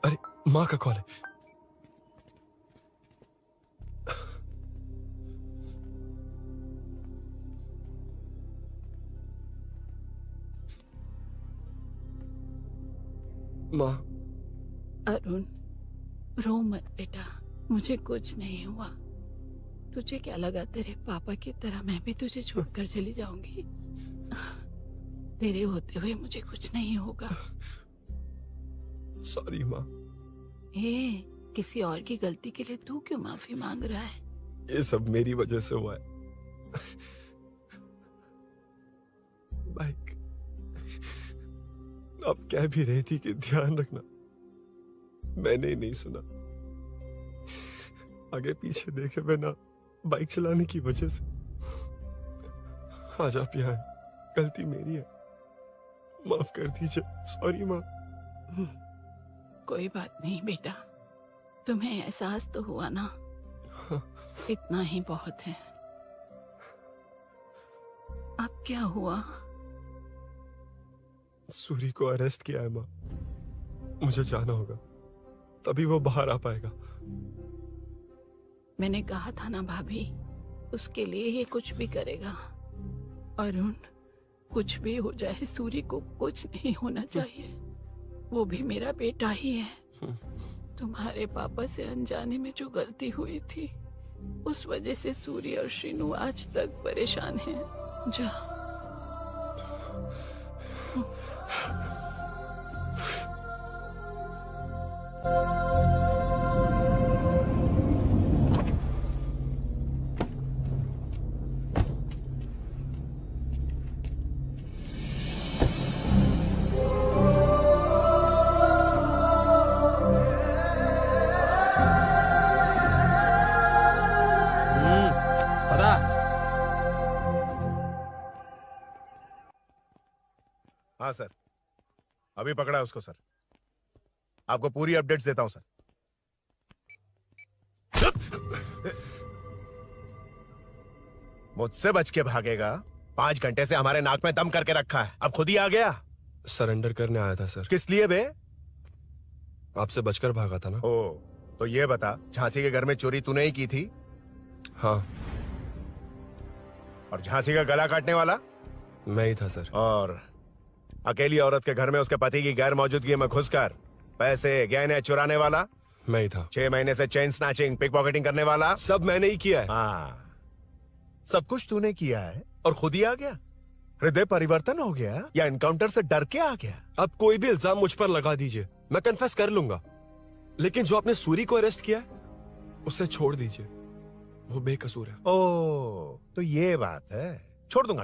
D: अरे माँ का कॉल है। माँ।
I: अरुण, रो मत बेटा, मुझे कुछ नहीं हुआ। तुझे क्या लगा तेरे पापा की तरह मैं भी तुझे छोड़कर चली जाऊंगी? तेरे होते हुए मुझे कुछ नहीं होगा।
D: सॉरी माँ।
I: ए, किसी और की गलती के लिए तू क्यों माफी मांग रहा है?
D: ये सब मेरी वजह से हुआ है। बाइक अब कह भी रही थी कि ध्यान रखना, मैंने ही नहीं सुना। आगे पीछे देखे बिना बाइक चलाने की वजह से आज आप यहाँ हैं। गलती मेरी है, माफ कर दीजिए। सॉरी माँ।
I: कोई बात नहीं बेटा, तुम्हें एहसास तो हुआ ना, इतना ही बहुत है। अब क्या हुआ?
D: सूरी को अरेस्ट किया है माँ, मुझे जाना होगा, तभी वो बाहर आ पाएगा।
I: मैंने कहा था ना भाभी, उसके लिए ये कुछ भी करेगा। अरुण, कुछ भी हो जाए सूरी को कुछ नहीं होना चाहिए। वो भी मेरा बेटा ही है। तुम्हारे पापा से अनजाने में जो गलती हुई थी, उस वजह से सूरी और श्रीनु आज तक परेशान हैं। जा।
E: हाँ सर, अभी पकड़ा है उसको सर। आपको पूरी अपडेट्स देता हूं सर। मुझसे बच के भागेगा? 5 घंटे से हमारे नाक में दम करके रखा है, अब खुद ही आ गया।
D: सरेंडर करने आया था सर।
E: किस लिए बे?
D: आपसे बचकर भागा था ना।
E: ओ, तो ये बता, झांसी के घर में चोरी तूने ही की थी?
D: हाँ।
E: और झांसी का गला काटने वाला?
D: मैं ही था सर।
E: और अकेली औरत के घर में उसके पति की गैर मौजूदगी में घुसकर पैसे गहने चुराने वाला
D: मैं ही था।
E: 6 महीने से चेन स्नैचिंग पिक पॉकेटिंग करने वाला
D: सब मैंने ही किया है।
E: हाँ, सब कुछ तूने किया है और खुद ही आ गया। हृदय परिवर्तन हो गया या एनकाउंटर से डर के आ गया?
D: अब कोई भी इल्जाम मुझ पर लगा दीजिए, मैं कन्फेस कर लूंगा, लेकिन जो आपने सूरी को अरेस्ट किया है उसे छोड़ दीजिए, वो बेकसूर है।
E: ओ, तो ये बात है। छोड़ दूंगा।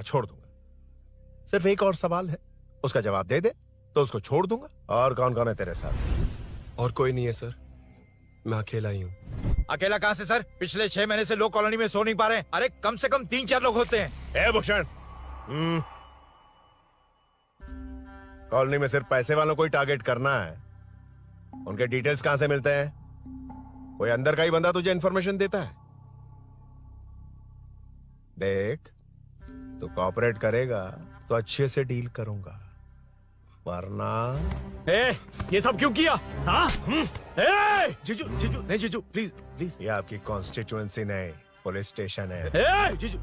E: सिर्फ एक और सवाल है, उसका जवाब दे दे तो उसको छोड़ दूंगा। और कौन कौन है तेरे साथ?
D: और कोई नहीं है सर, मैं अकेला ही हूँ।
S: अकेला कहाँ से सर? पिछले 6 महीने से लोग कॉलोनी में सो नहीं पा रहे हैं। अरे कम से कम 3-4 लोग होते हैं।
E: ए भूषण, कॉलोनी में सिर्फ पैसे वालों को ही टारगेट करना है। उनके डिटेल्स कहां से मिलते हैं? कोई अंदर का ही बंदा तुझे इंफॉर्मेशन देता है? देख, तू कोऑपरेट करेगा तो अच्छे से डील करूंगा, वरना
S: ये सब क्यों किया? हाँ? जीजू नहीं जीजू, प्लीज।
E: ये आपकी कॉन्स्टिट्यूएंसी नहीं, पुलिस स्टेशन है।
S: जीजू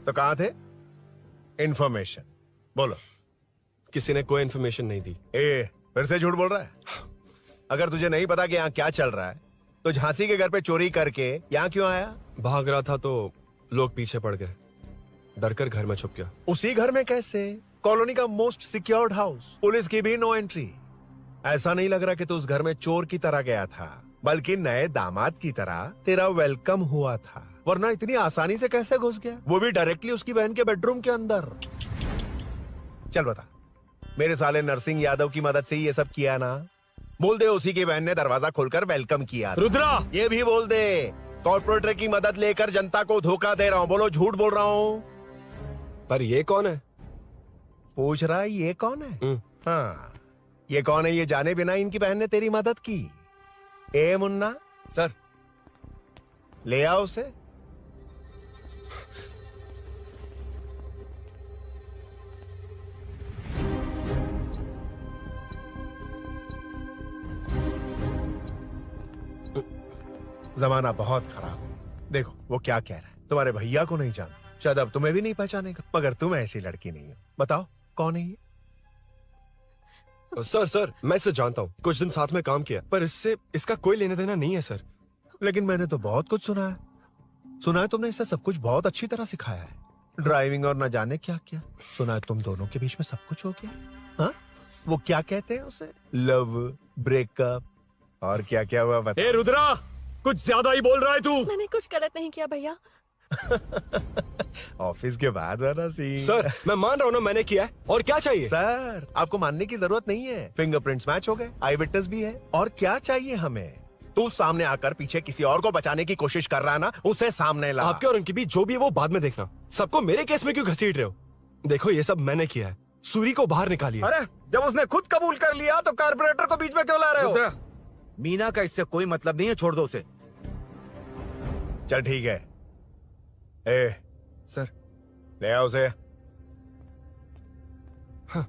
E: तो कहां थे? इंफॉर्मेशन बोलो।
D: किसी ने कोई इंफॉर्मेशन नहीं दी।
E: फिर से झूठ बोल रहा है? अगर तुझे नहीं पता कि यहाँ क्या चल रहा है तो झांसी के घर पे चोरी करके यहाँ क्यों आया?
D: भाग रहा था तो लोग पीछे पड़ गए, डरकर घर में छुप गया।
E: उसी घर में कैसे? कॉलोनी का मोस्ट सिक्योर्ड हाउस, पुलिस की भी नो एंट्री। ऐसा नहीं लग रहा कि तू उस घर में चोर की तरह गया था, बल्कि नए दामाद की तरह तेरा वेलकम हुआ था। वरना इतनी आसानी से कैसे घुस गया, वो भी डायरेक्टली उसकी बहन के बेडरूम के अंदर? चल बता, मेरे साले नरसिंह यादव की मदद से ही ये सब किया ना? बोल दे उसी की बहन ने दरवाजा खोलकर वेलकम किया।
S: रुद्रा,
E: ये भी बोल दे कॉर्पोरेटर की मदद लेकर जनता को धोखा दे रहा हूँ। बोलो झूठ बोल रहा हूँ।
D: पर ये कौन है?
E: पूछ रहा है ये कौन है? हाँ, ये कौन है ये जाने बिना इनकी बहन ने तेरी मदद की। ए मुन्ना
M: सर,
E: ले आओ उसे। जमाना बहुत खराब है। देखो वो क्या कह रहा है, तुम्हारे भैया को नहीं जानता, शायद अब तुम्हें भी नहीं पहचानेगा, मगर तुम ऐसी लड़की नहीं हो। बताओ कौन है ये?
D: सर मैं इसे जानता हूँ, कुछ दिन साथ में काम किया, पर इससे इसका कोई लेना देना नहीं है सर।
E: लेकिन मैंने तो बहुत कुछ सुना है तुमने इसे सब कुछ बहुत अच्छी तरह सिखाया है, ड्राइविंग और न जाने क्या क्या। सुना है तुम दोनों के बीच में सब कुछ हो गया। हाँ, वो क्या कहते हैं उसे, लव, ब्रेकअप और क्या क्या हुआ बता।
S: रुद्रा, कुछ ज्यादा ही बोल रहा है तू।
H: मैंने कुछ गलत नहीं किया भैया।
E: ऑफिस के बाद वाला सीन।
D: सर मैं मान रहा हूँ ना मैंने किया है, और क्या चाहिए?
E: सर आपको मानने की जरूरत नहीं है, फिंगरप्रिंट्स मैच हो गए, आई विटनेस भी है, और क्या चाहिए हमें? तू सामने आकर पीछे किसी और को बचाने की कोशिश कर रहा है ना, उसे सामने ला।
D: आपके और उनके बीच जो भी है वो बाद में देखना, सबको मेरे केस में क्यों घसीट रहे हो? देखो ये सब मैंने किया है, सूरी को बाहर निकालिए।
S: अरे जब उसने खुद कबूल कर लिया तो कारपोरेटर को बीच में क्यों ला रहे हो? मीना का इससे कोई मतलब नहीं है, छोड़ दो उसे।
E: चल ठीक है। ए
M: सर,
E: ले आओ उसे।
D: हाँ।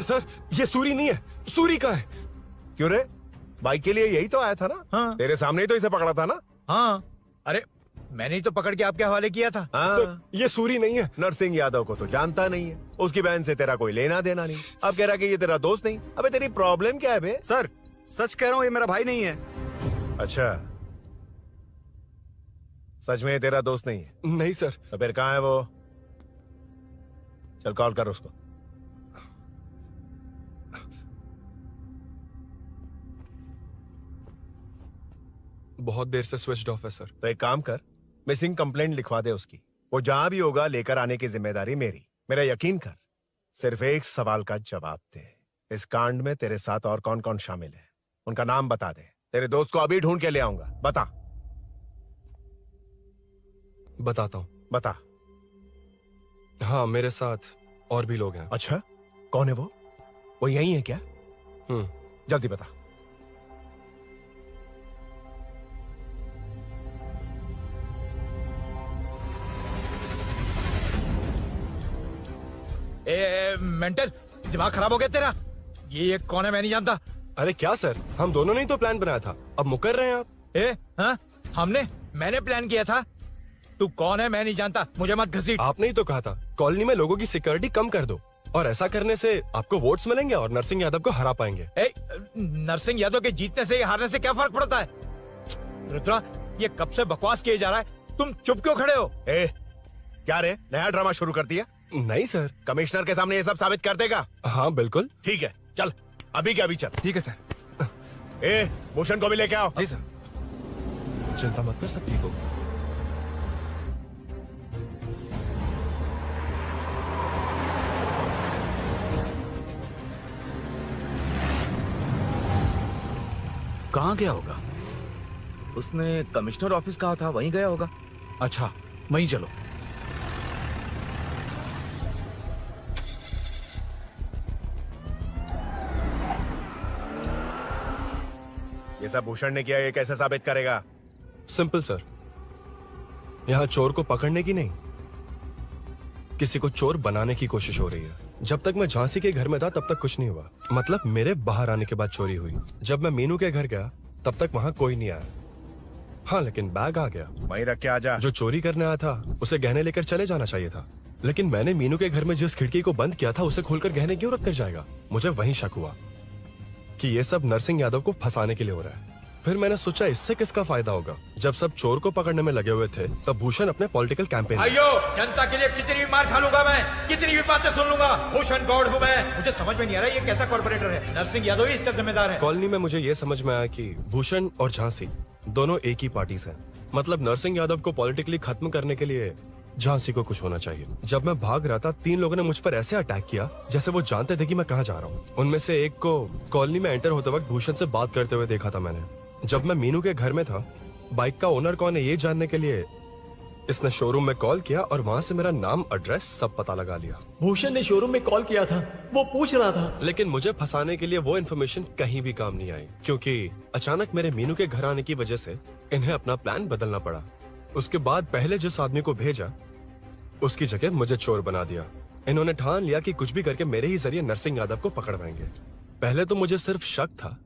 D: सर ये सूरी नहीं है, सूरी का है।
E: क्यों रे, बाइक के लिए यही तो आया था ना?
S: हाँ।
E: तेरे सामने ही तो इसे पकड़ा था ना?
S: हाँ, अरे मैंने ही तो पकड़ के आपके हवाले किया था।
E: हाँ।
D: सर ये सूरी नहीं है।
E: नरसिंह यादव को तो जानता नहीं है, उसकी बहन से तेरा कोई लेना देना नहीं, अब कह रहा कि ये तेरा दोस्त नहीं। अबे तेरी प्रॉब्लम क्या है बे?
A: सर सच कह रहा हूँ, ये मेरा भाई नहीं है।
E: अच्छा, सच में ये तेरा दोस्त नहीं है?
D: नहीं सर।
E: तो फिर कहाँ है वो? चल कॉल कर उसको।
D: बहुत देर से स्विच ऑफ है सर।
E: तो एक काम कर, मिसिंग कंप्लेंट लिखवा दे उसकी, वो जहां भी होगा लेकर आने की जिम्मेदारी मेरी। मेरा यकीन कर, सिर्फ एक सवाल का जवाब दे, इस कांड में तेरे साथ और कौन कौन शामिल है, उनका नाम बता दे। तेरे दोस्त को अभी ढूंढ के ले आऊंगा। बता।
D: बताता हूँ।
E: बता।
D: हाँ, मेरे साथ और भी लोग हैं।
E: अच्छा, कौन है वो? वो यही है क्या? जल्दी बता।
S: मेंटल, दिमाग खराब हो गया तेरा? ये कौन है मैं नहीं जानता।
D: अरे क्या सर, हम दोनों ने ही तो प्लान बनाया था, अब मुकर रहे हैं आप।
S: हाँ? मैंने प्लान किया था। तू कौन है मैं नहीं जानता, मुझे मत घसीट।
D: आपने ही तो कहा था कॉलोनी में लोगों की सिक्योरिटी कम कर दो, और ऐसा करने से आपको वोट्स मिलेंगे और नरसिंह यादव को हरा पाएंगे।
S: नरसिंह यादव के जीतने से या हारने से क्या फर्क पड़ता है? रुद्रा, ये कब से बकवास किए जा रहा है, तुम चुप क्यों खड़े हो?
E: क्या रे, नया ड्रामा शुरू कर दिया?
D: नहीं सर।
E: कमिश्नर के सामने ये सब साबित कर देगा?
D: हाँ बिल्कुल।
E: ठीक है, चल अभी के अभी चल।
M: ठीक है सर।
E: भूषण को भी लेके आओ।
M: जी सर।
D: चिंता मत कर, सब ठीक हो।
M: कहाँ गया होगा?
J: उसने कमिश्नर ऑफिस कहा था, वहीं गया होगा।
M: अच्छा, वहीं चलो।
E: ये सब भूषण ने किया, ये कैसे साबित करेगा?
D: सिंपल सर, यहाँ चोर को पकड़ने की नहीं, किसी को चोर बनाने की कोशिश हो रही है। जब तक मैं झांसी के घर में था तब तक कुछ नहीं हुआ, मतलब मेरे बाहर आने के बाद चोरी हुई। जब मैं मीनू के घर गया तब तक वहाँ कोई नहीं आया। हाँ, लेकिन बैग आ गया।
E: वहीं रख के आ जा।
D: जो चोरी करने आया था उसे गहने लेकर चले जाना चाहिए था, लेकिन मैंने मीनू के घर में जिस खिड़की को बंद किया था उसे खोलकर गहने क्यों रख कर जाएगा? मुझे वहीं शक हुआ कि ये सब नरसिंह यादव को फंसाने के लिए हो रहा है। फिर मैंने सोचा इससे किसका फायदा होगा। जब सब चोर को पकड़ने में लगे हुए थे तब भूषण अपने पॉलिटिकल कैंपेन।
S: अयो, जनता के लिए कितनी भी मार खा लूंगा मैं, कितनी भी बातें सुन लूंगा, भूषण गौड़ हूँ मैं। मुझे समझ में नहीं आ रहा ये कैसा कॉर्पोरेटर है। नरसिंह यादव ही इसका जिम्मेदार है।
D: कॉलोनी में मुझे ये समझ में आया कि भूषण और झांसी दोनों एक ही पार्टी से, मतलब नरसिंह यादव को पॉलिटिकली खत्म करने के लिए झांसी को कुछ होना चाहिए। जब मैं भाग रहा था 3 लोगों ने मुझ पर ऐसे अटैक किया जैसे वो जानते थे कि मैं कहाँ जा रहा हूँ। उनमें से एक को कॉलोनी में एंटर होते वक्त भूषण से बात करते हुए देखा था मैंने। जब मैं मीनू के घर में था, बाइक का ओनर कौन है ये जानने के लिए इसने शोरूम में कॉल किया और वहाँ से मेरा नाम, एड्रेस सब पता लगा लिया।
B: भूषण ने शोरूम में कॉल किया था, वो पूछ रहा था।
D: लेकिन मुझे फंसाने के लिए वो इन्फॉर्मेशन कहीं भी काम नहीं आई, क्योंकि अचानक मेरे मीनू के घर आने की वजह से इन्हें अपना प्लान बदलना पड़ा। उसके बाद पहले जिस आदमी को भेजा उसकी जगह मुझे चोर बना दिया। इन्होंने ठान लिया कि कुछ भी करके मेरे ही जरिए नरसिंह यादव को पकड़वाएंगे। पहले तो मुझे सिर्फ शक था,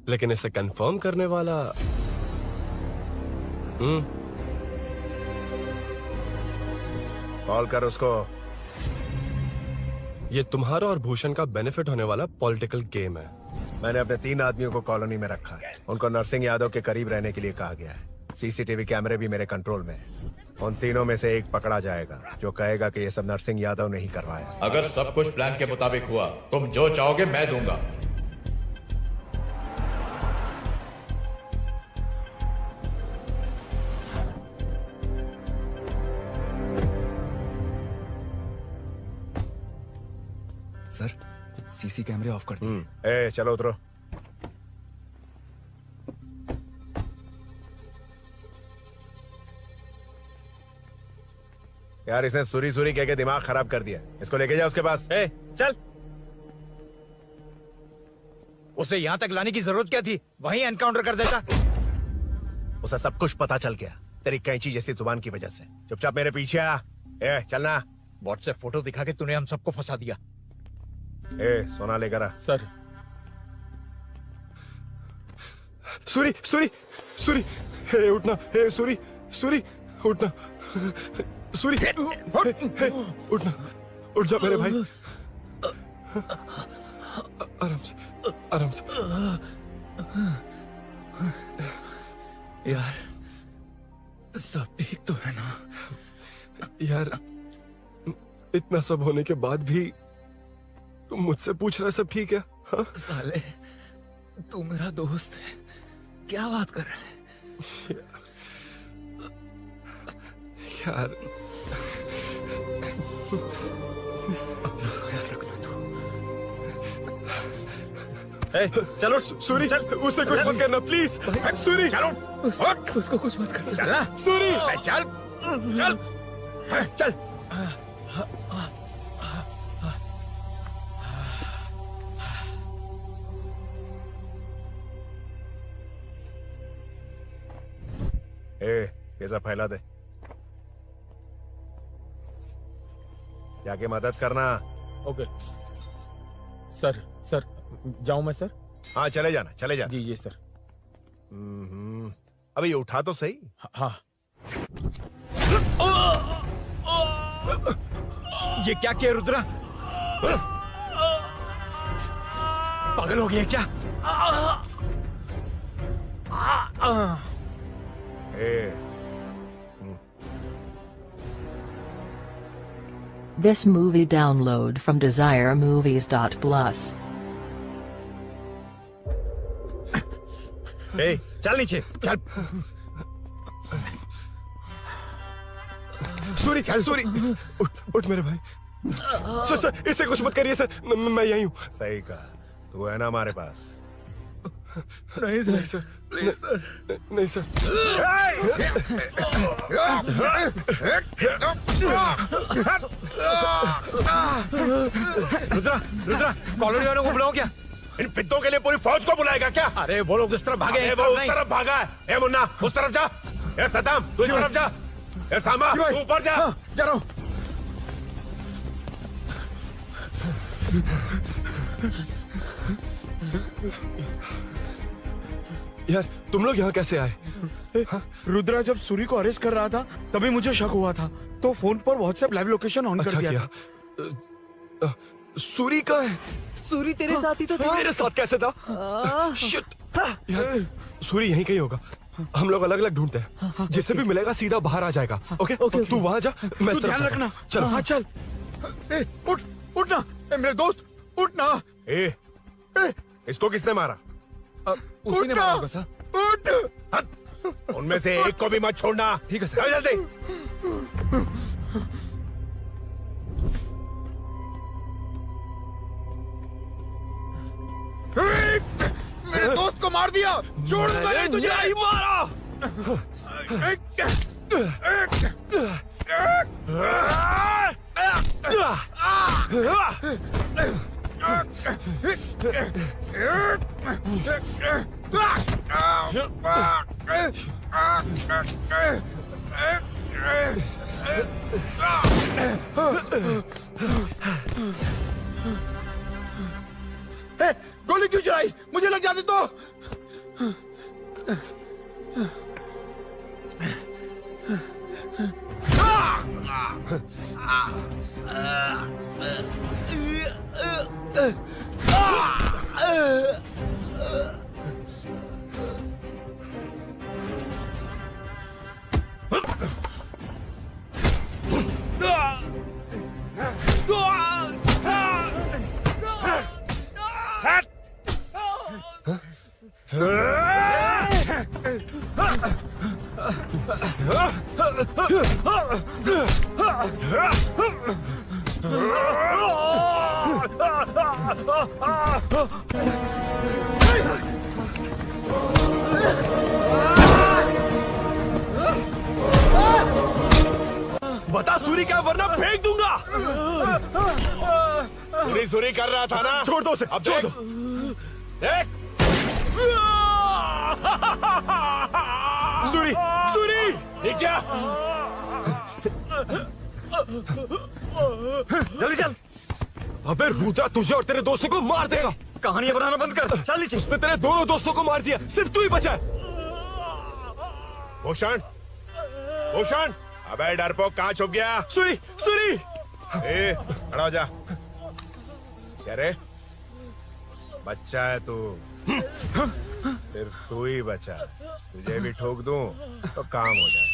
D: लेकिन इसे कंफर्म करने वाला
E: कॉल कर उसको।
D: ये तुम्हारा और भूषण का बेनिफिट होने वाला पॉलिटिकल गेम है।
E: मैंने अपने 3 आदमियों को कॉलोनी में रखा है। उनको नरसिंह यादव के करीब रहने के लिए कहा गया है। सीसीटीवी कैमरे भी मेरे कंट्रोल में है। उन तीनों में से एक पकड़ा जाएगा जो कहेगा कि ये सब नरसिंह यादव ने ही करवाया।
S: अगर सब कुछ प्लान के मुताबिक हुआ, तुम जो चाहोगे मैं दूंगा।
M: सर, सीसी कैमरे ऑफ कर दिए।
E: चलो उतरो। यार इसने सुरी सुरी कह के दिमाग खराब कर दिया। इसको लेके जाओ उसके पास।
S: चल। उसे यहाँ तक लाने की जरूरत क्या थी? वहीं एनकाउंटर कर देता।
E: उसे सब कुछ पता चल गया तेरी कैंची जैसी जुबान की वजह से। चुपचाप मेरे पीछे आ। चलना।
S: व्हाट्सएप फोटो दिखा के तूने हम सबको फंसा दिया।
E: सोना लेकर आ।
S: सर।
D: सूरी सूरी सूरी, उठना। सूरी सूरी, उठना। सूरी, उठना। उठ जा मेरे भाई। आराम से, आराम से।
M: यार सब ठीक तो है ना?
D: यार इतना सब होने के बाद भी तुम मुझसे पूछ रहे सब ठीक है? हाँ?
M: साले तू मेरा दोस्त है, क्या बात कर रहा है?
D: यार
S: चलो
D: सूरी, चल उसे कुछ मत करना प्लीज। सूरी
S: चलो,
M: उसको कुछ मत करना।
S: चल
E: सूरी, चल चल चल। ये सब फैला दे। जाके मदद करना।
K: Okay sir. जाऊं मैं सर?
E: हाँ चले जाना, चले जाना।
K: जी सर।
E: अबे ये उठा तो सही।
K: हाँ।
R: ये क्या किया रुद्रा? पागल हो गया क्या?
P: This movie download from desiremovies.plus.
R: चल नीचे चल।
D: सूरी, सूरी, उठ मेरे भाई। सर इसे कुछ मत करिए सर, मैं यहीं हूँ।
E: सही कहा, तू है ना हमारे पास?
D: नहीं सर, प्लीज सर, नहीं सर।
R: रुद्रा, रुद्रा, कॉलोनी वालों को बुलाओ क्या?
E: इन पिद्दों के लिए पूरी फौज को बुलाएगा क्या?
R: अरे वो लोग उस तरफ भागे हैं।
E: वो उस तरफ भागा है। ए मुन्ना, उस तरफ जा। ए सदाम, तू इस तरफ जा। ए सामा, तू ऊपर जा।
N: जा रहा हूं।
D: यार तुम लोग यहाँ कैसे आए?
R: रुद्रा जब सूरी को अरेस्ट कर रहा था तभी मुझे शक हुआ था, तो फोन पर व्हाट्सएप लाइव लोकेशन ऑन कर दिया।
D: सूरी का है?
C: सूरी तेरे साथ ही तो था।
D: मेरे साथ कैसे था? शिट। यार सूरी यहीं कहीं होगा, हम लोग अलग अलग ढूंढते हैं, जिसे भी मिलेगा सीधा बाहर आ जाएगा। ओके तू वहां जा, मैं इस तरफ
R: ध्यान रखना।
D: चल।
R: हाँ चल।
N: उठ, उठना मेरे दोस्त, उठना।
E: इसको किसने मारा?
M: उसी ने मारा होगा सर।
N: उठ।
E: उनमें से एक को भी मत छोड़ना।
M: ठीक है सर।
E: जल्दी।
N: मेरे दोस्त को मार दिया, छोड़ूंगा नहीं तुझे।
D: नहीं मारा।
N: गोली क्यों चलाई? मुझे लग जाती तो।
D: बता सूरी क्या, वरना फेंक दूंगा।
E: सूरी कर रहा था ना?
D: छोड़ दो उसे,
E: अब
D: छोड़ दो।
E: देख।
D: सूरी, सूरी,
E: देख जा।
R: जल्दी चल।
D: अबे रुद्रा तुझे और तेरे दोस्तों को मार देगा।
R: कहानियां बनाना बंद कर। चल नीचे।
D: उसने तेरे दोनों दोस्तों को मार दिया, सिर्फ तू ही बचा है।
E: भूषण, भूषण, अबे डरपोक कहाँ छुप गया?
D: सूरी, सूरी।
E: खड़ा हो जा। क्या रे? बच्चा है तू, सिर्फ तू ही बचा। तुझे भी ठोक दूं तो काम हो जाए।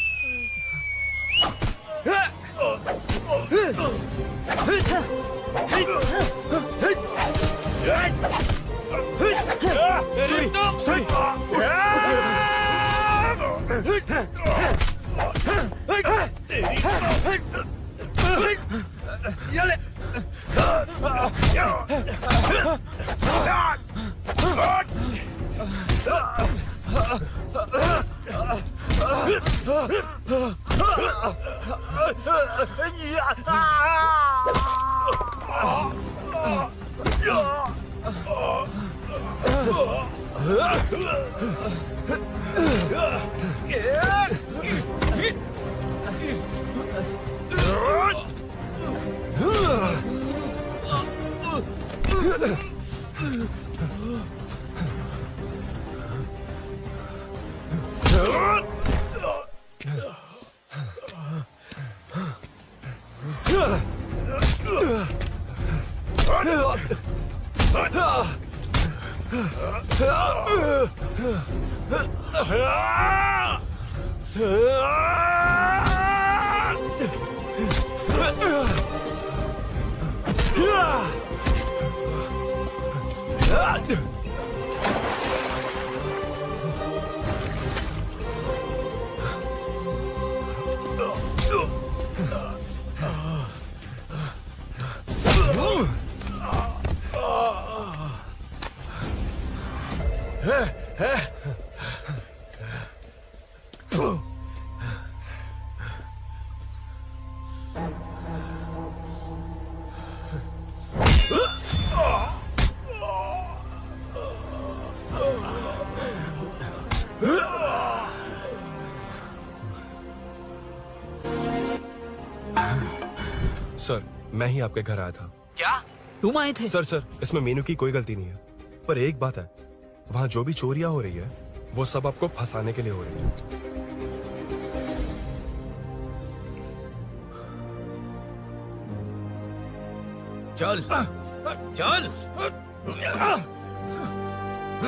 D: सर, मैं ही आपके घर आया था।
C: क्या तुम आए थे?
D: सर इसमें मीनू की कोई गलती नहीं है, पर एक बात है, वहाँ जो भी चोरियां हो रही है वो सब आपको फंसाने के लिए हो रही है।
J: चल चल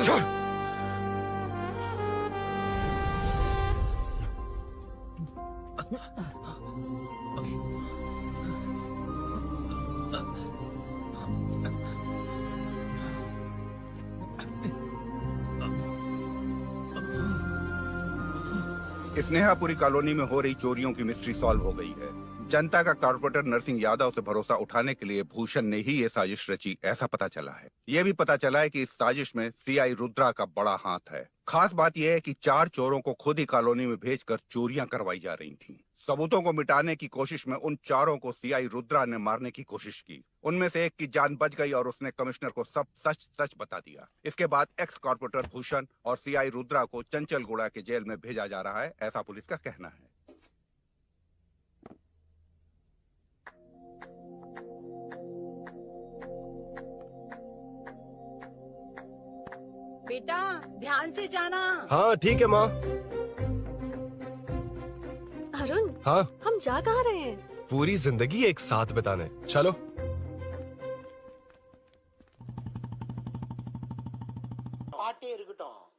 J: चल।
G: स्नेहापुरी कॉलोनी में हो रही चोरियों की मिस्ट्री सॉल्व हो गई है। जनता का कॉर्पोरेटर नरसिंह यादव से भरोसा उठाने के लिए भूषण ने ही ये साजिश रची, ऐसा पता चला है। ये भी पता चला है कि इस साजिश में सीआई रुद्रा का बड़ा हाथ है। खास बात यह है कि 4 चोरों को खुद ही कॉलोनी में भेजकर चोरियां करवाई जा रही थीं। सबूतों को मिटाने की कोशिश में उन 4 को सीआई रुद्रा ने मारने की कोशिश की। उनमें से एक की जान बच गई और उसने कमिश्नर को सब सच सच बता दिया। इसके बाद एक्स कॉर्पोरेटर भूषण और सीआई रुद्रा को चंचलगुड़ा के जेल में भेजा जा रहा है, ऐसा पुलिस का कहना है।
L: बेटा ध्यान से जाना।
D: हाँ ठीक है माँ।
H: अरुण,
D: हाँ
H: हम जा कहाँ रहे हैं?
D: पूरी जिंदगी एक साथ बिताने, चलो।
N: பாட்டே இருக்கட்டும்.